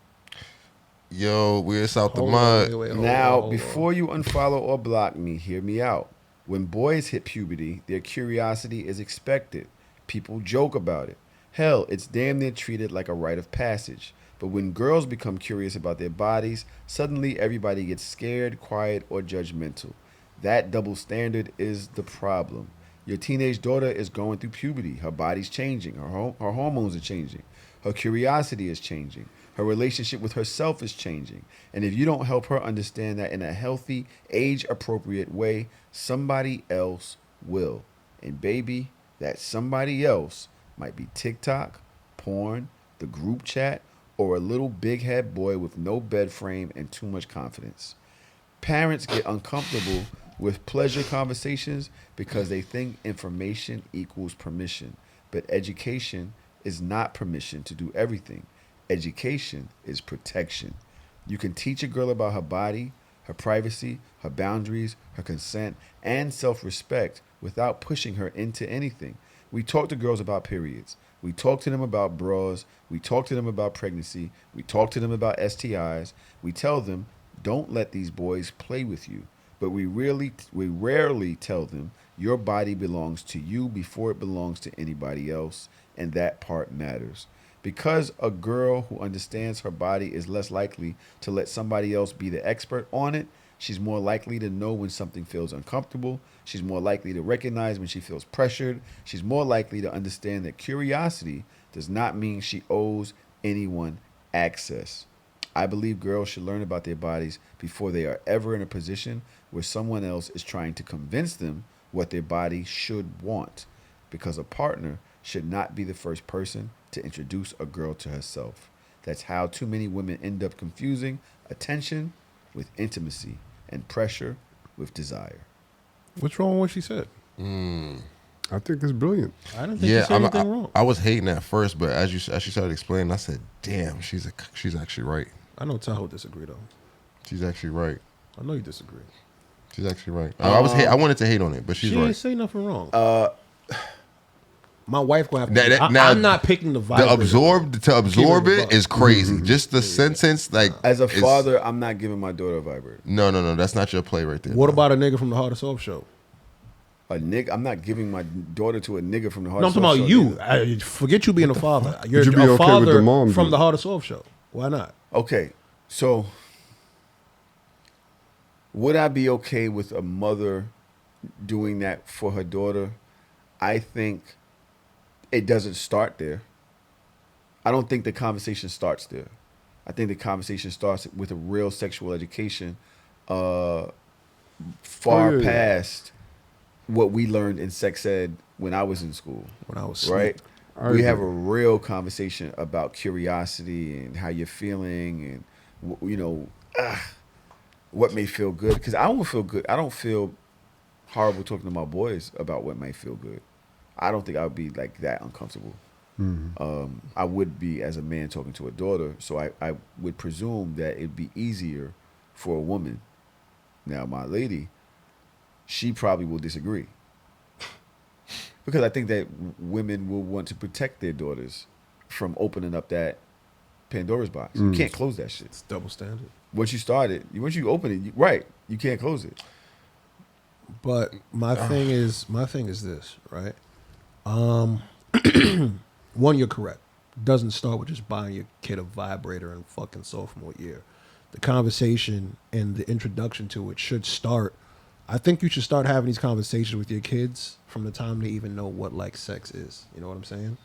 Yo, we're out the Hold mud. on, wait, hold Now, on, hold before you unfollow or block me, hear me out. When boys hit puberty, their curiosity is expected. People joke about it. Hell, it's damn near treated like a rite of passage. But when girls become curious about their bodies, suddenly everybody gets scared, quiet, or judgmental. That double standard is the problem. Your teenage daughter is going through puberty. Her body's changing. Her hormones are changing. Her curiosity is changing. Her relationship with herself is changing. And if you don't help her understand that in a healthy, age-appropriate way, somebody else will. And baby, that somebody else might be TikTok, porn, the group chat, or a little big head boy with no bed frame and too much confidence. Parents get uncomfortable with pleasure conversations because they think information equals permission. But education is not permission to do everything. Education is protection. You can teach a girl about her body, her privacy, her boundaries, her consent, and self-respect without pushing her into anything. We talk to girls about periods. We talk to them about bras. We talk to them about pregnancy. We talk to them about STIs. We tell them, don't let these boys play with you. But we rarely tell them your body belongs to you before it belongs to anybody else, and that part matters. Because a girl who understands her body is less likely to let somebody else be the expert on it, she's more likely to know when something feels uncomfortable. She's more likely to recognize when she feels pressured. She's more likely to understand that curiosity does not mean she owes anyone access. I believe girls should learn about their bodies before they are ever in a position where someone else is trying to convince them what their body should want, because a partner should not be the first person to introduce a girl to herself. That's how too many women end up confusing attention with intimacy and pressure with desire. What's wrong with what she said? I think it's brilliant. I don't think she said anything wrong. I was hating at first, but as she started explaining, I said, "Damn, she's actually right." I know Tahoe disagree though. She's actually right. I know you disagree. She's actually right. I wanted to hate on it, but she's she right. She didn't say nothing wrong. My wife gonna have to. Now, I'm not picking the vibrator. To absorb it is crazy. Just the sentence, like as a father, I'm not giving my daughter a vibrator. No, that's not your play right there. What about a nigga from the Hard to Solve show? A nigga? I'm not giving my daughter to a nigga from the Hard No, to Solve show. I'm talking about you. Forget you being a father. You're Would you be a okay father with the mom from dude? the Hard to Solve show. Why not? Okay, so would I be okay with a mother doing that for her daughter? I think it doesn't start there. I don't think the conversation starts there. I think the conversation starts with a real sexual education far past what we learned in sex ed when I was in school. When I was right? I We have a agree. real conversation about curiosity and how you're feeling and, what may feel good. Because I don't feel good. I don't feel horrible talking to my boys about what may feel good. I don't think I would be like that uncomfortable. I would be as a man talking to a daughter. So I would presume that it'd be easier for a woman. Now, my lady, she probably will disagree. Because I think that women will want to protect their daughters from opening up that Pandora's box. You can't close that shit. It's double standard. Once you start it, once you open it, right, you can't close it. But my thing is this, right? One, you're correct. Doesn't start with just buying your kid a vibrator in fucking sophomore year. The conversation and the introduction to it should start. I think you should start having these conversations with your kids from the time they even know what like sex is. You know what I'm saying?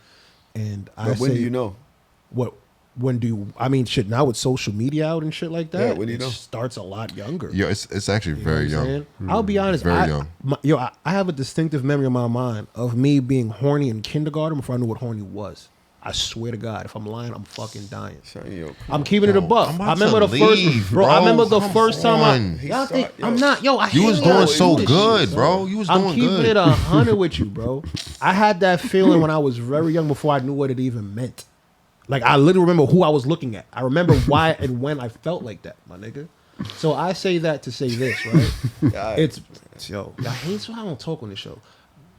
And But when do you know? When do you, I mean, shit, now with social media out and shit like that, Yeah, when do you it know? starts a lot younger. Yeah, it's actually You know very what I'm young. saying? I'll be honest. Very young. I have a distinctive memory in my mind of me being horny in kindergarten before I knew what horny was. I swear to God, if I'm lying, I'm fucking dying. Yo, I'm keeping it a buck. I'm I about remember to the first, leave, bro. I bro. remember the Come first time on. y'all think Yo. I'm not. Yo, I You was hate doing y'all so do this good, shit, bro. You was I'm doing keeping good. it 100 with you, bro. I had that feeling when I was very young before I knew what it even meant. Like, I literally remember who I was looking at. I remember why and when I felt like that, my nigga. So I say that to say this, right? It's yo, I hate why I don't talk on this show.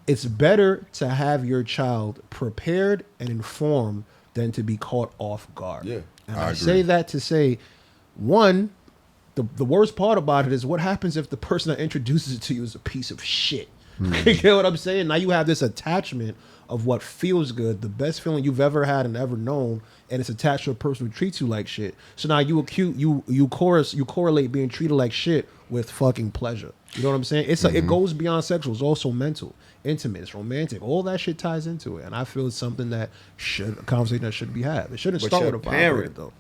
It's better to have your child prepared and informed than to be caught off guard. Yeah, and I I agree. say that to say, one, the worst part about it is what happens if the person that introduces it to you is a piece of shit. You get what I'm saying? Now you have this attachment of what feels good, the best feeling you've ever had and ever known, and it's attached to a person who treats you like shit. So now you correlate being treated like shit with fucking pleasure. You know what I'm saying? It goes beyond sexual. It's also mental, intimate, it's romantic. All that shit ties into it, and I feel it's something that a conversation that should be had. It shouldn't start with a parent though.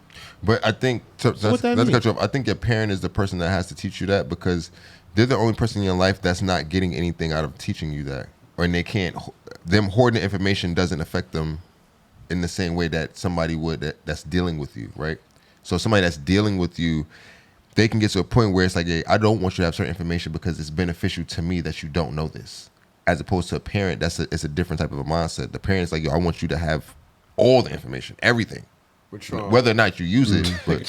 But I think that's cut you off. I think your parent is the person that has to teach you that, because they're the only person in your life that's not getting anything out of teaching you that, and they can't. Them hoarding information doesn't affect them in the same way that somebody would that's dealing with you, right? So somebody that's dealing with you, they can get to a point where it's like, hey, I don't want you to have certain information because it's beneficial to me that you don't know this. As opposed to a parent, it's a different type of a mindset. The parent's like, yo, I want you to have all the information, everything. Whether or not you use it, but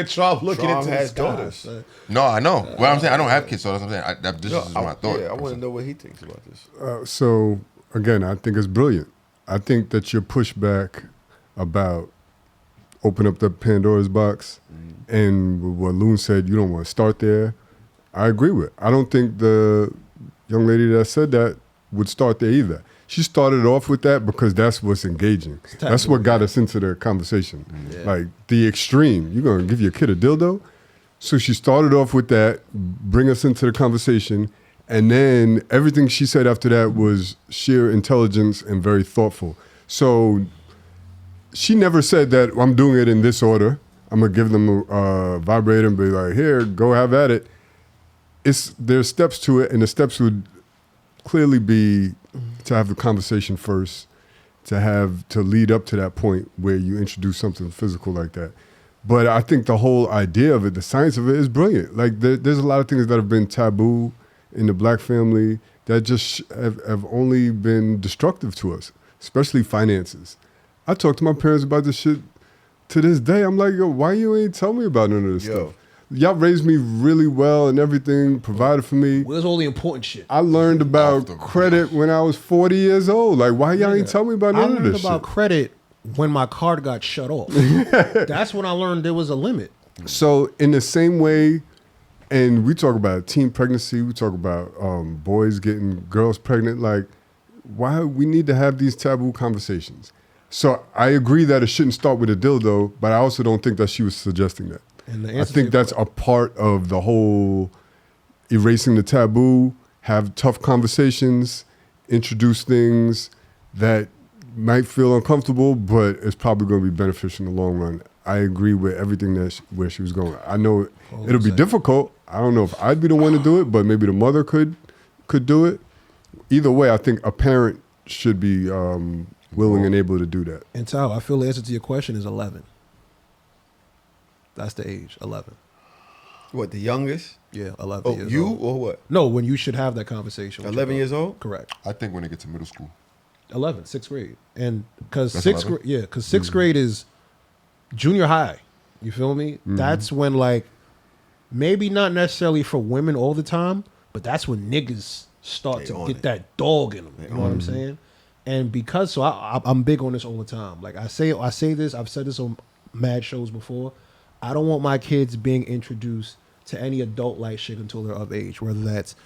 Trump looking into his daughters. No, I know. Well, I'm saying I don't have kids, so that's what I'm saying. This is my thought. Yeah, I want to know what he thinks about this. So again, I think it's brilliant. I think that your pushback about open up the Pandora's box and what Loon said, you don't want to start there, I agree with. I don't think the young lady that said that would start there either. She started off with that because that's what's engaging. That's what got us into the conversation. Yeah. Like the extreme. You're going to give your kid a dildo? So she started off with that, bring us into the conversation, and then everything she said after that was sheer intelligence and very thoughtful. So she never said that I'm doing it in this order. I'm going to give them a vibrator and be like, here, go have at it. There's steps to it, and the steps would clearly be to have the conversation first, to lead up to that point where you introduce something physical like that. But I think the whole idea of it, the science of it, is brilliant. Like there's a lot of things that have been taboo in the black family that just have only been destructive to us, especially finances. I talk to my parents about this shit to this day. I'm like, yo, why you ain't tell me about none of this stuff? Y'all raised me really well and everything, provided for me. Where's all the important shit? I learned about credit when I was 40 years old. Like, why y'all ain't tell me about none of this shit? I learned about credit when my card got shut off. That's when I learned there was a limit. So in the same way, and we talk about teen pregnancy, we talk about boys getting girls pregnant, like, why we need to have these taboo conversations. So I agree that it shouldn't start with a dildo, but I also don't think that she was suggesting that. I think that's a part of the whole erasing the taboo, have tough conversations, introduce things that might feel uncomfortable, but it's probably going to be beneficial in the long run. I agree with everything where she was going. I know it'll be difficult. I don't know if I'd be the one to do it, but maybe the mother could do it. Either way, I think a parent should be willing and able to do that. And Tahoe, I feel the answer to your question is 11. That's the age, 11. What, the youngest? Yeah, 11 Oh, years you old. or what? No, when you should have that conversation. 11 years old? Correct. I think when they get to middle school. 11, sixth grade. And because sixth grade is junior high. You feel me? Mm-hmm. That's when, like, maybe not necessarily for women all the time, but that's when niggas start to get that dog in them. You know what I'm saying? And because, so I'm big on this all the time. Like I say this, I've said this on mad shows before. I don't want my kids being introduced to any adult like shit until they're of age, whether that's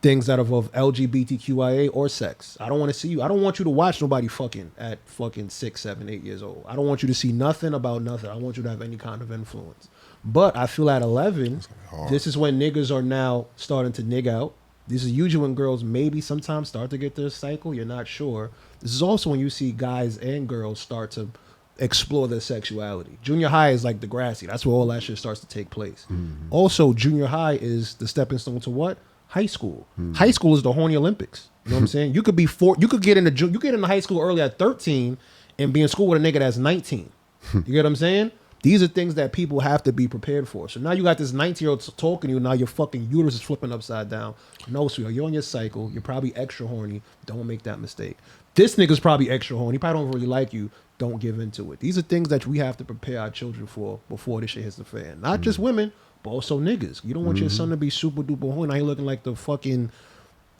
things that involve LGBTQIA or sex. I don't want to see you. I don't want you to watch nobody fucking at fucking 6, 7, 8 years old. I don't want you to see nothing about nothing. I want you to have any kind of influence. But I feel at 11, this is when niggas are now starting to nig out. This is usually when girls maybe sometimes start to get their cycle. You're not sure. This is also when you see guys and girls start to explore their sexuality. Junior high is like Degrassi. That's where all that shit starts to take place. Mm-hmm. Also, junior high is the stepping stone to what? High school. Mm-hmm. High school is the horny Olympics. You know what I'm saying? You could be you could get into high school early at 13 and be in school with a nigga that's 19. You get what I'm saying? These are things that people have to be prepared for. So now you got this 19-year-old talking to you. Now your fucking uterus is flipping upside down. No, sweetheart, you're on your cycle. You're probably extra horny. Don't make that mistake. This nigga's probably extra horny. He probably don't really like you. Don't give into it. These are things that we have to prepare our children for before this shit hits the fan. Not just women, but also niggas. You don't want your son to be super duper horny. Now he looking like the fucking,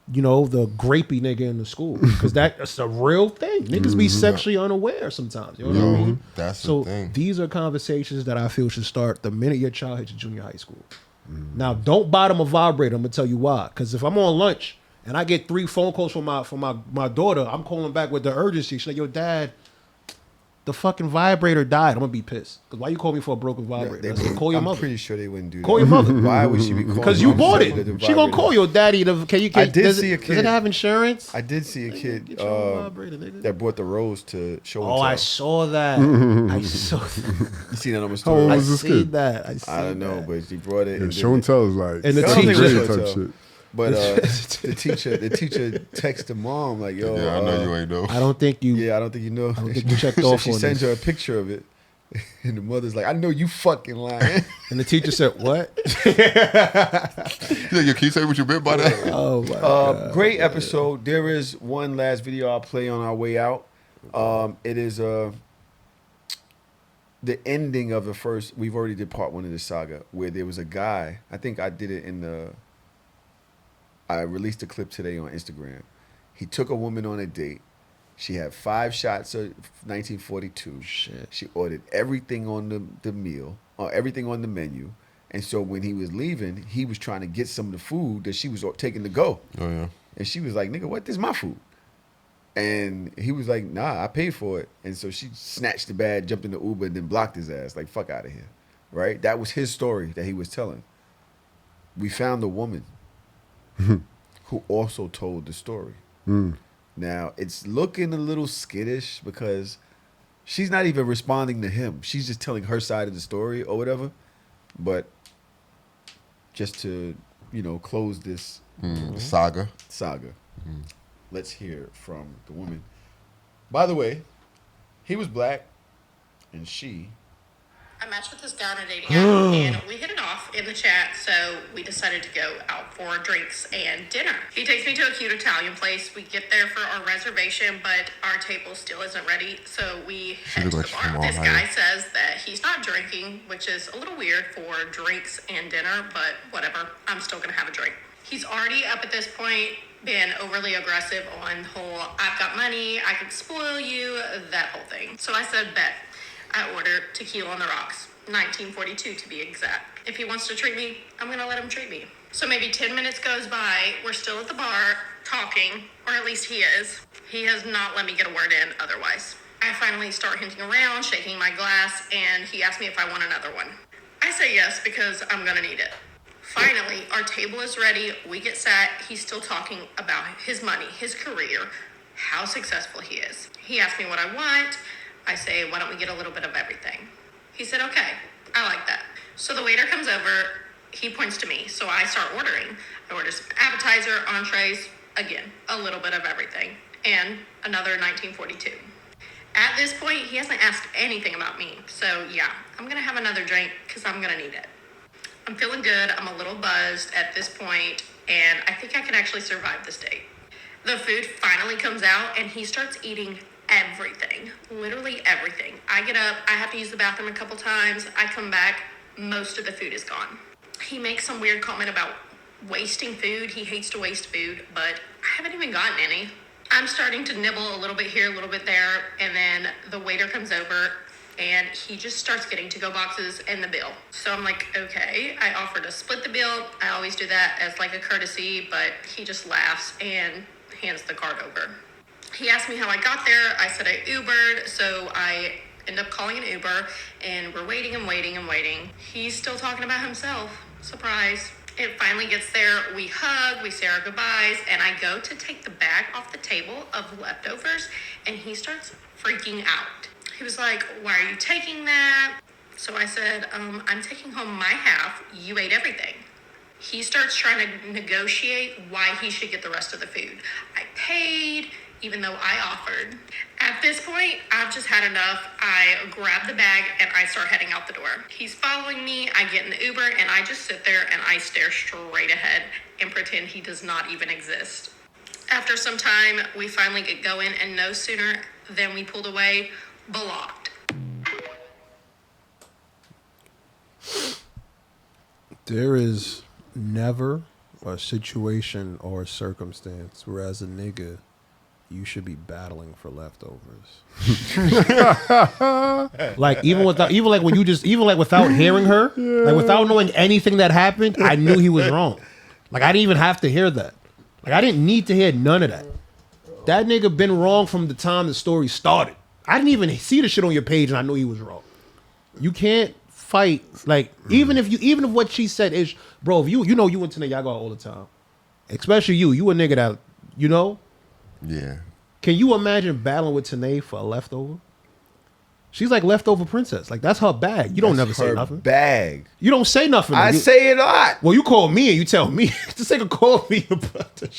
the grapey nigga in the school. Because that's a real thing. Niggas be sexually unaware sometimes. You know what I mean? That's the thing. These are conversations that I feel should start the minute your child hits junior high school. Now, don't buy them a vibrator. I'm going to tell you why. Because if I'm on lunch and I get 3 phone calls from my daughter. I'm calling back with the urgency. She's like, "Yo, Dad, the fucking vibrator died." I'm gonna be pissed. Because why you call me for a broken vibrator? I said, call your I'm mother. pretty sure they wouldn't do that. Call your mother. Why would she be calling? Because you bought the it. She gonna call your daddy. I did see a kid. Does it have insurance? I did see a kid Get your vibrator, nigga. that brought the rose to show and Oh, tell. I saw that. I saw. You seen that on my How story? old I was this see kid? that. I don't know, but she brought it. Yeah, and show and tell is like And the seventh teacher- grade Show and type tell. shit. But the teacher texted mom like, "Yo, Yeah, I know you ain't know. I don't think you. Yeah, I don't think you know. I don't think you checked off She on sends this. her a picture of it, and the mother's like, "I know you fucking lying." And the teacher said, "What?" Yeah, can you say what you meant by that? Oh my god. Great episode. There is one last video I'll play on our way out. It is the ending of the first. We've already did part 1 of this saga where there was a guy. I think I did it in the. I released a clip today on Instagram. He took a woman on a date. She had 5 shots of 1942. Shit. She ordered everything on the meal, or everything on the menu. And so when he was leaving, he was trying to get some of the food that she was taking to go. Oh yeah. And she was like, "Nigga, what? This is my food." And he was like, "Nah, I paid for it." And so she snatched the bag, jumped in the Uber, and then blocked his ass. Like, fuck out of here. Right? That was his story that he was telling. We found a woman who also told the story. Now, it's looking a little skittish because she's not even responding to him. She's just telling her side of the story or whatever. But just to, close this Saga. let's hear from the woman. By the way, he was black and she... I matched with this guy on a dating app, and we hit it off in the chat, so we decided to go out for drinks and dinner. He takes me to a cute Italian place. We get there for our reservation, but our table still isn't ready, so we head to the bar. This guy says that he's not drinking, which is a little weird for drinks and dinner, but whatever. I'm still gonna have a drink. He's already up at this point been overly aggressive on the whole, "I've got money, I can spoil you," that whole thing. So I said, bet. I ordered tequila on the rocks, 1942 to be exact. If he wants to treat me, I'm gonna let him treat me. So maybe 10 minutes goes by, we're still at the bar talking, or at least he is. He has not let me get a word in otherwise. I finally start hinting around, shaking my glass, and he asks me if I want another one. I say yes because I'm gonna need it. Finally, our table is ready, we get sat, he's still talking about his money, his career, how successful he is. He asked me what I want. I say, "Why don't we get a little bit of everything?" He said, "Okay, I like that." So the waiter comes over, he points to me, so I start ordering. I order some appetizer, entrees, again, a little bit of everything, and another 1942. At this point, he hasn't asked anything about me, so yeah, I'm gonna have another drink because I'm gonna need it. I'm feeling good, I'm a little buzzed at this point, and I think I can actually survive this date. The food finally comes out, and he starts eating everything, literally everything. I get up, I have to use the bathroom a couple times. I come back, most of the food is gone. He makes some weird comment about wasting food. He hates to waste food, but I haven't even gotten any. I'm starting to nibble a little bit here, a little bit there, and then the waiter comes over and he just starts getting to-go boxes and the bill. So I'm like, okay. I offer to split the bill. I always do that as like a courtesy, but he just laughs and hands the card over. He asked me how I got there. I said I Ubered, so I end up calling an Uber, and we're waiting and waiting and waiting. He's still talking about himself. Surprise. It finally gets there. We hug, we say our goodbyes, and I go to take the bag off the table of leftovers, and he starts freaking out. He was like, "Why are you taking that?" So I said, "I'm taking home my half. You ate everything." He starts trying to negotiate why he should get the rest of the food. I paid, even though I offered. At this point, I've just had enough. I grab the bag and I start heading out the door. He's following me. I get in the Uber and I just sit there and I stare straight ahead and pretend he does not even exist. After some time, we finally get going, and no sooner than we pulled away, blocked. There is never a situation or a circumstance where, as a nigga, you should be battling for leftovers. Like without hearing her, like without knowing anything that happened, I knew he was wrong. Like I didn't even have to hear that. Like I didn't need to hear none of that. That nigga been wrong from the time the story started. I didn't even see the shit on your page and I knew he was wrong. You can't fight like even if what she said is, bro, if you know you and Tanae, y'all go out all the time. Especially you a nigga that, you know? Yeah. Can you imagine battling with Tanae for a leftover? She's like leftover princess. Like that's her bag. You don't never say nothing. Bag. You don't say nothing. I say it a lot. Well, you call me and you tell me. This nigga call me.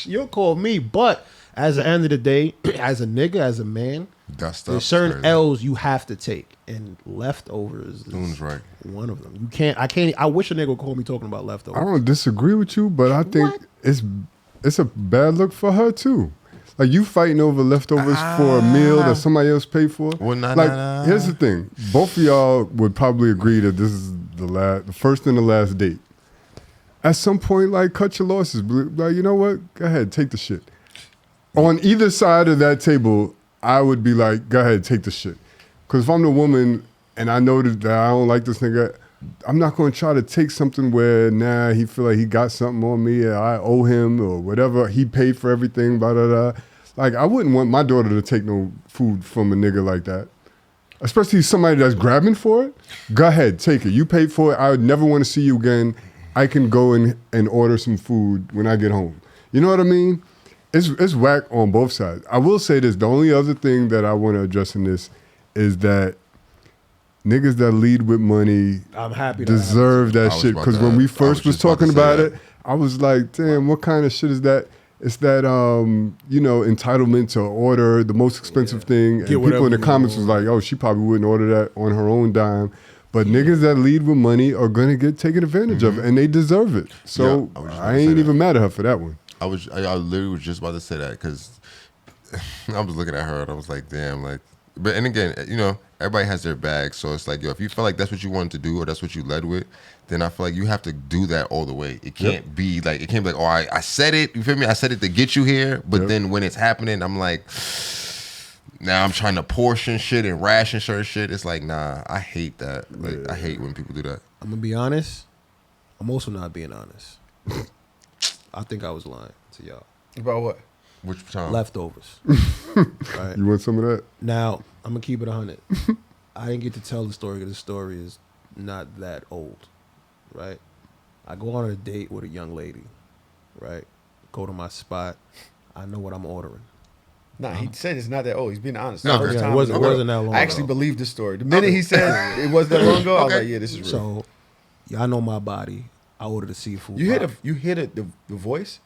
You'll call me. But at the end of the day, as a nigga, as a man, there's certain L's you have to take, and leftovers is Loon's right. one of them. You can't. I wish a nigga would call me talking about leftovers. I don't disagree with you, but I think it's a bad look for her too. Like you fighting over leftovers for a meal that somebody else paid for. Well, Here's the thing: both of y'all would probably agree that this is the first and the last date. At some point, like cut your losses. Like you know what? Go ahead, take the shit. On either side of that table, I would be like, go ahead, take the shit. Because if I'm the woman and I know that I don't like this nigga, I'm not going to try to take something where he feel like he got something on me or I owe him or whatever. He paid for everything, blah, blah, blah. Like, I wouldn't want my daughter to take no food from a nigga like that. Especially somebody that's grabbing for it. Go ahead, take it. You paid for it. I would never want to see you again. I can go and order some food when I get home. You know what I mean? It's whack on both sides. I will say this. The only other thing that I want to address in this is that niggas that lead with money deserve that shit. Because when we first was talking about it, I was like, damn, what kind of shit is that? It's that, entitlement to order the most expensive thing. And people in the comments was like, oh, she probably wouldn't order that on her own dime. But niggas that lead with money are going to get taken advantage of, and they deserve it. So I ain't even mad at her for that one. I literally was just about to say that because I was looking at her and I was like, damn, like, but and again, everybody has their bag, so it's like, yo, if you feel like that's what you wanted to do or that's what you led with, then I feel like you have to do that all the way. It can't be like, oh, I said it, you feel me? I said it to get you here, but then when it's happening, I'm like, now I'm trying to portion shit and ration certain shit. It's like, nah, I hate that. Like, I hate when people do that. I'm gonna be honest. I'm also not being honest. I think I was lying to y'all. About what? Which time? Leftovers. Right. You want some of that? Now, I'm going to keep it 100. I didn't get to tell the story because the story is not that old, right? I go on a date with a young lady, right? Go to my spot. I know what I'm ordering. Nah, he said it's not that old. He's being honest. No, it wasn't that long I actually believe the story. The minute he said it wasn't that long ago, I was like, yeah, this is real. So, y'all know my body. I ordered the seafood. You hear the voice?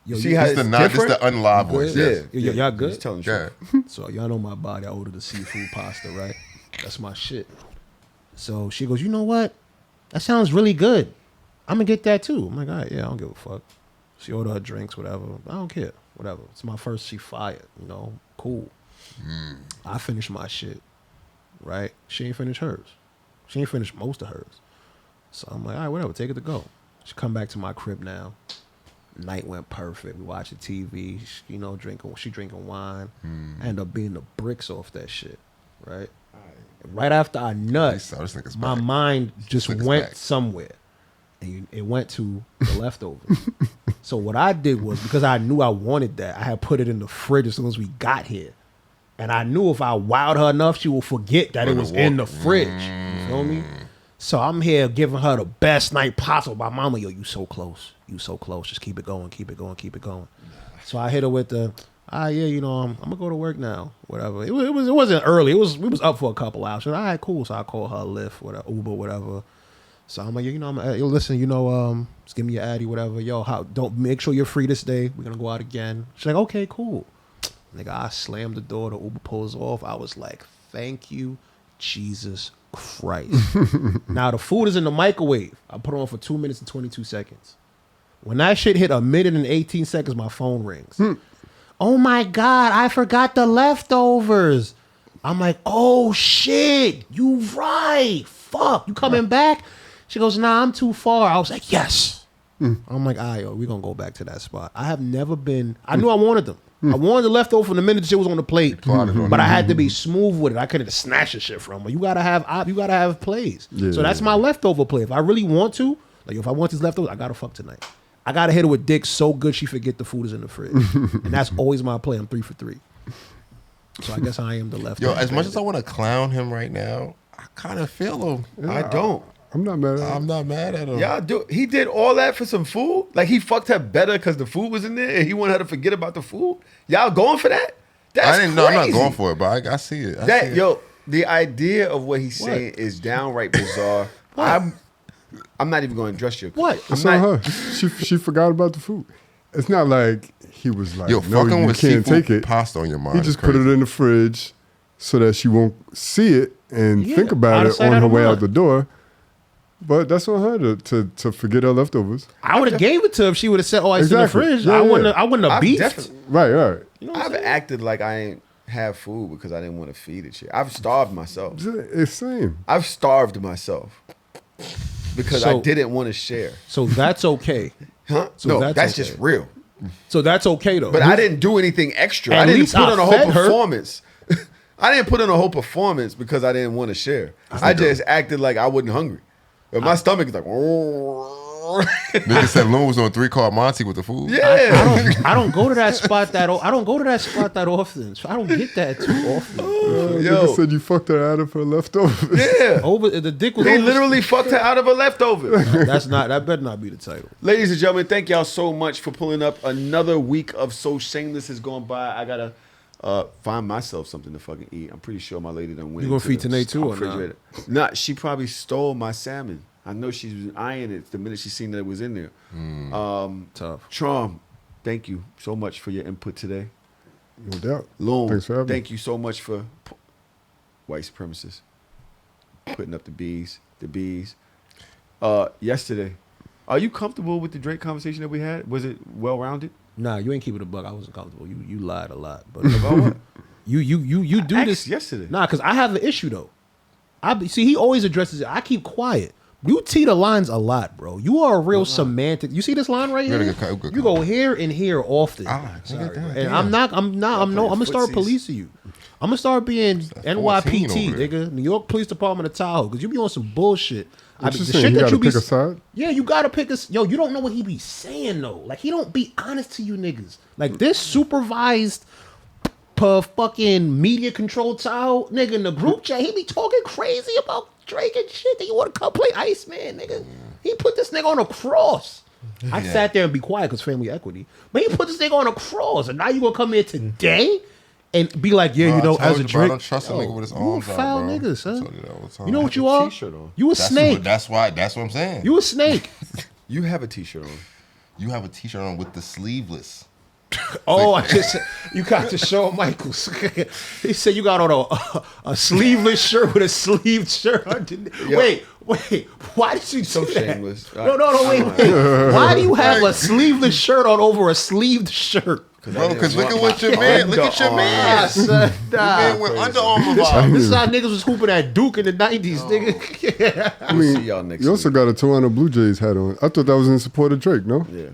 Yo, see how it's different? This the unlive voice. Yeah. Y'all good? He's telling the truth. So y'all know my body. I ordered the seafood pasta, right? That's my shit. So she goes, you know what? That sounds really good. I'm gonna get that too. I'm like, all right, yeah, I don't give a fuck. She ordered her drinks, whatever. I don't care, whatever. It's my first. She fired, cool. I finished my shit, right? She ain't finished hers. She ain't finished most of hers. So I'm like, all right, whatever, take it to go. She come back to my crib now. Night went perfect. We watching TV, she drinking wine. I end up being the bricks off that shit, right? Right after I nut, my mind just went somewhere. And it went to the leftovers. So what I did was, because I knew I wanted that, I had put it in the fridge as soon as we got here. And I knew if I wowed her enough, she would forget that it was in the fridge. You feel me? So I'm here giving her the best night possible. My mama, yo, you so close. You so close. Just keep it going, keep it going, keep it going. So I hit her with the, I'm gonna go to work now. Whatever. It wasn't early. We was up for a couple hours. She was, all right, cool. So I call her Lyft, whatever, Uber, whatever. So I'm like, listen, just give me your Addy, whatever. Yo, don't make sure you're free this day. We're gonna go out again. She's like, okay, cool. Nigga, I slammed the door. The Uber pulls off. I was like, thank you, Jesus Christ. Now the food is in the microwave. I put it on for 2 minutes and 22 seconds. When that shit hit 1 minute and 18 seconds, my phone rings. Oh my God, I forgot the leftovers. I'm like, oh shit, you right. Fuck, you coming back? She goes, nah, I'm too far. I was like, yes. I'm like, all right, yo, we're going to go back to that spot. I have never been, I knew I wanted them. I wanted the leftover from the minute the shit was on the plate. But I had to be smooth with it. I couldn't just snatch the shit from her. You gotta have plays. Yeah. So that's my leftover play. If I really want to, like if I want these leftovers, I gotta fuck tonight. I gotta hit her with dick so good she forget the food is in the fridge, and that's always my play. I'm 3 for 3. So I guess I am the left. Yo, as much as I want to clown him right now, I kind of feel him. Yeah, I don't. I'm not mad at him. I'm not mad at him. Y'all do. He did all that for some food. Like he fucked her better because the food was in there, and he wanted her to forget about the food. Y'all going for that? That's I didn't know. I'm not crazy. going for it, but I see it. I see That it. yo, the idea of what he's saying is downright bizarre. I'm not even going to address your. What? It's on her. She forgot about the food. It's not like he was like, Yo, no, fucking you with can't seafood take it. pasta on your mind. He is just put crazy. it in the fridge so that she won't see it and Yeah, think out about of it sight, on out her of way mind. out the door. But that's on her to forget her leftovers. I would have gave it to her if she would have said, "Oh, it's Exactly. in the fridge." Yeah, yeah. I wouldn't have I've beefed. definitely- Right. You know what I've I'm saying? acted like I ain't have food because I didn't want to feed it shit. I've starved myself. It's same. I've starved myself because I So- didn't want to share. So that's okay. Huh? So No, that's that's okay. just real. So that's okay though. But I didn't do anything extra. At I didn't least put I on a fed whole her. performance. I didn't put on a whole performance because I didn't want to share. I just acted like I wasn't hungry. But my stomach is like, Nigga said Loon was on 3-card Monty with the food. yeah. I don't go to that spot that I don't go to that spot that often. So I don't get that too often. Yo. Nigga said you fucked her out of her leftovers. Yeah. Over the dick was He over. literally fucked her out of her leftovers. That better not be the title. Ladies and gentlemen, thank y'all so much for pulling up. Another week of So Shameless has gone by. I gotta find myself something to fucking eat. I'm pretty sure my lady done went. You gonna into feed the Tanae too or not? refrigerator. Nah, she probably stole my salmon. I know she was eyeing it the minute she seen that it was in there. Tough. Trom, thank you so much for your input today. No doubt. Loon, Thanks for having me. thank you so much for white supremacists putting up the bees. Yesterday, are you comfortable with the Drake conversation that we had? Was it well rounded? Nah, you ain't keeping it a buck. I wasn't comfortable. You lied a lot. But About what? you do I this asked yesterday. Nah, because I have an issue though. See, he always addresses it. I keep quiet. You tee the lines a lot, bro. You are a real semantic. You see this line right here? Good You go here and here often. nigga, Sorry, damn, bro. damn. And I'm gonna start footsies. policing you. I'm gonna start being 14 NYPT, over there. nigga. New York Police Department of Tahoe, because you be on some bullshit. What you saying? You gotta pick a side? Yeah, you gotta pick yo, you don't know what he be saying though. Like he don't be honest to you niggas. Like this supervised fucking media controlled Tahoe nigga in the group chat, he be talking crazy about Drake and shit. That you wanna come play Iceman, nigga. He put this nigga on a cross. I sat there and be quiet because family equity. But he put this nigga on a cross, and now you gonna come here today and be like, yeah, you know, I told as a you, bro, I Drake, don't trust a nigga with his you arms a out, foul bro. nigga, I son. told you that all the time. You know what you have a are? t-shirt on. You a That's snake. That's what I'm saying. You a snake. You have a t-shirt on. You have a t-shirt on with the sleeveless. Oh, you got to show Michaels. He said you got on a sleeveless shirt with a sleeved shirt underneath. Yo. Wait. Why did you So do that? shameless. No, wait. Why do you have a sleeveless shirt on over a sleeved shirt? Bro, because look at want what my your man. Look at your underarm. man. Son, Your nah. man with Under Armour vibes. This is how niggas was hooping at Duke in the 90s, nigga. I mean, see y'all next you also week. got a Toronto Blue Jays hat on. I thought that was in support of Drake, no? Yeah.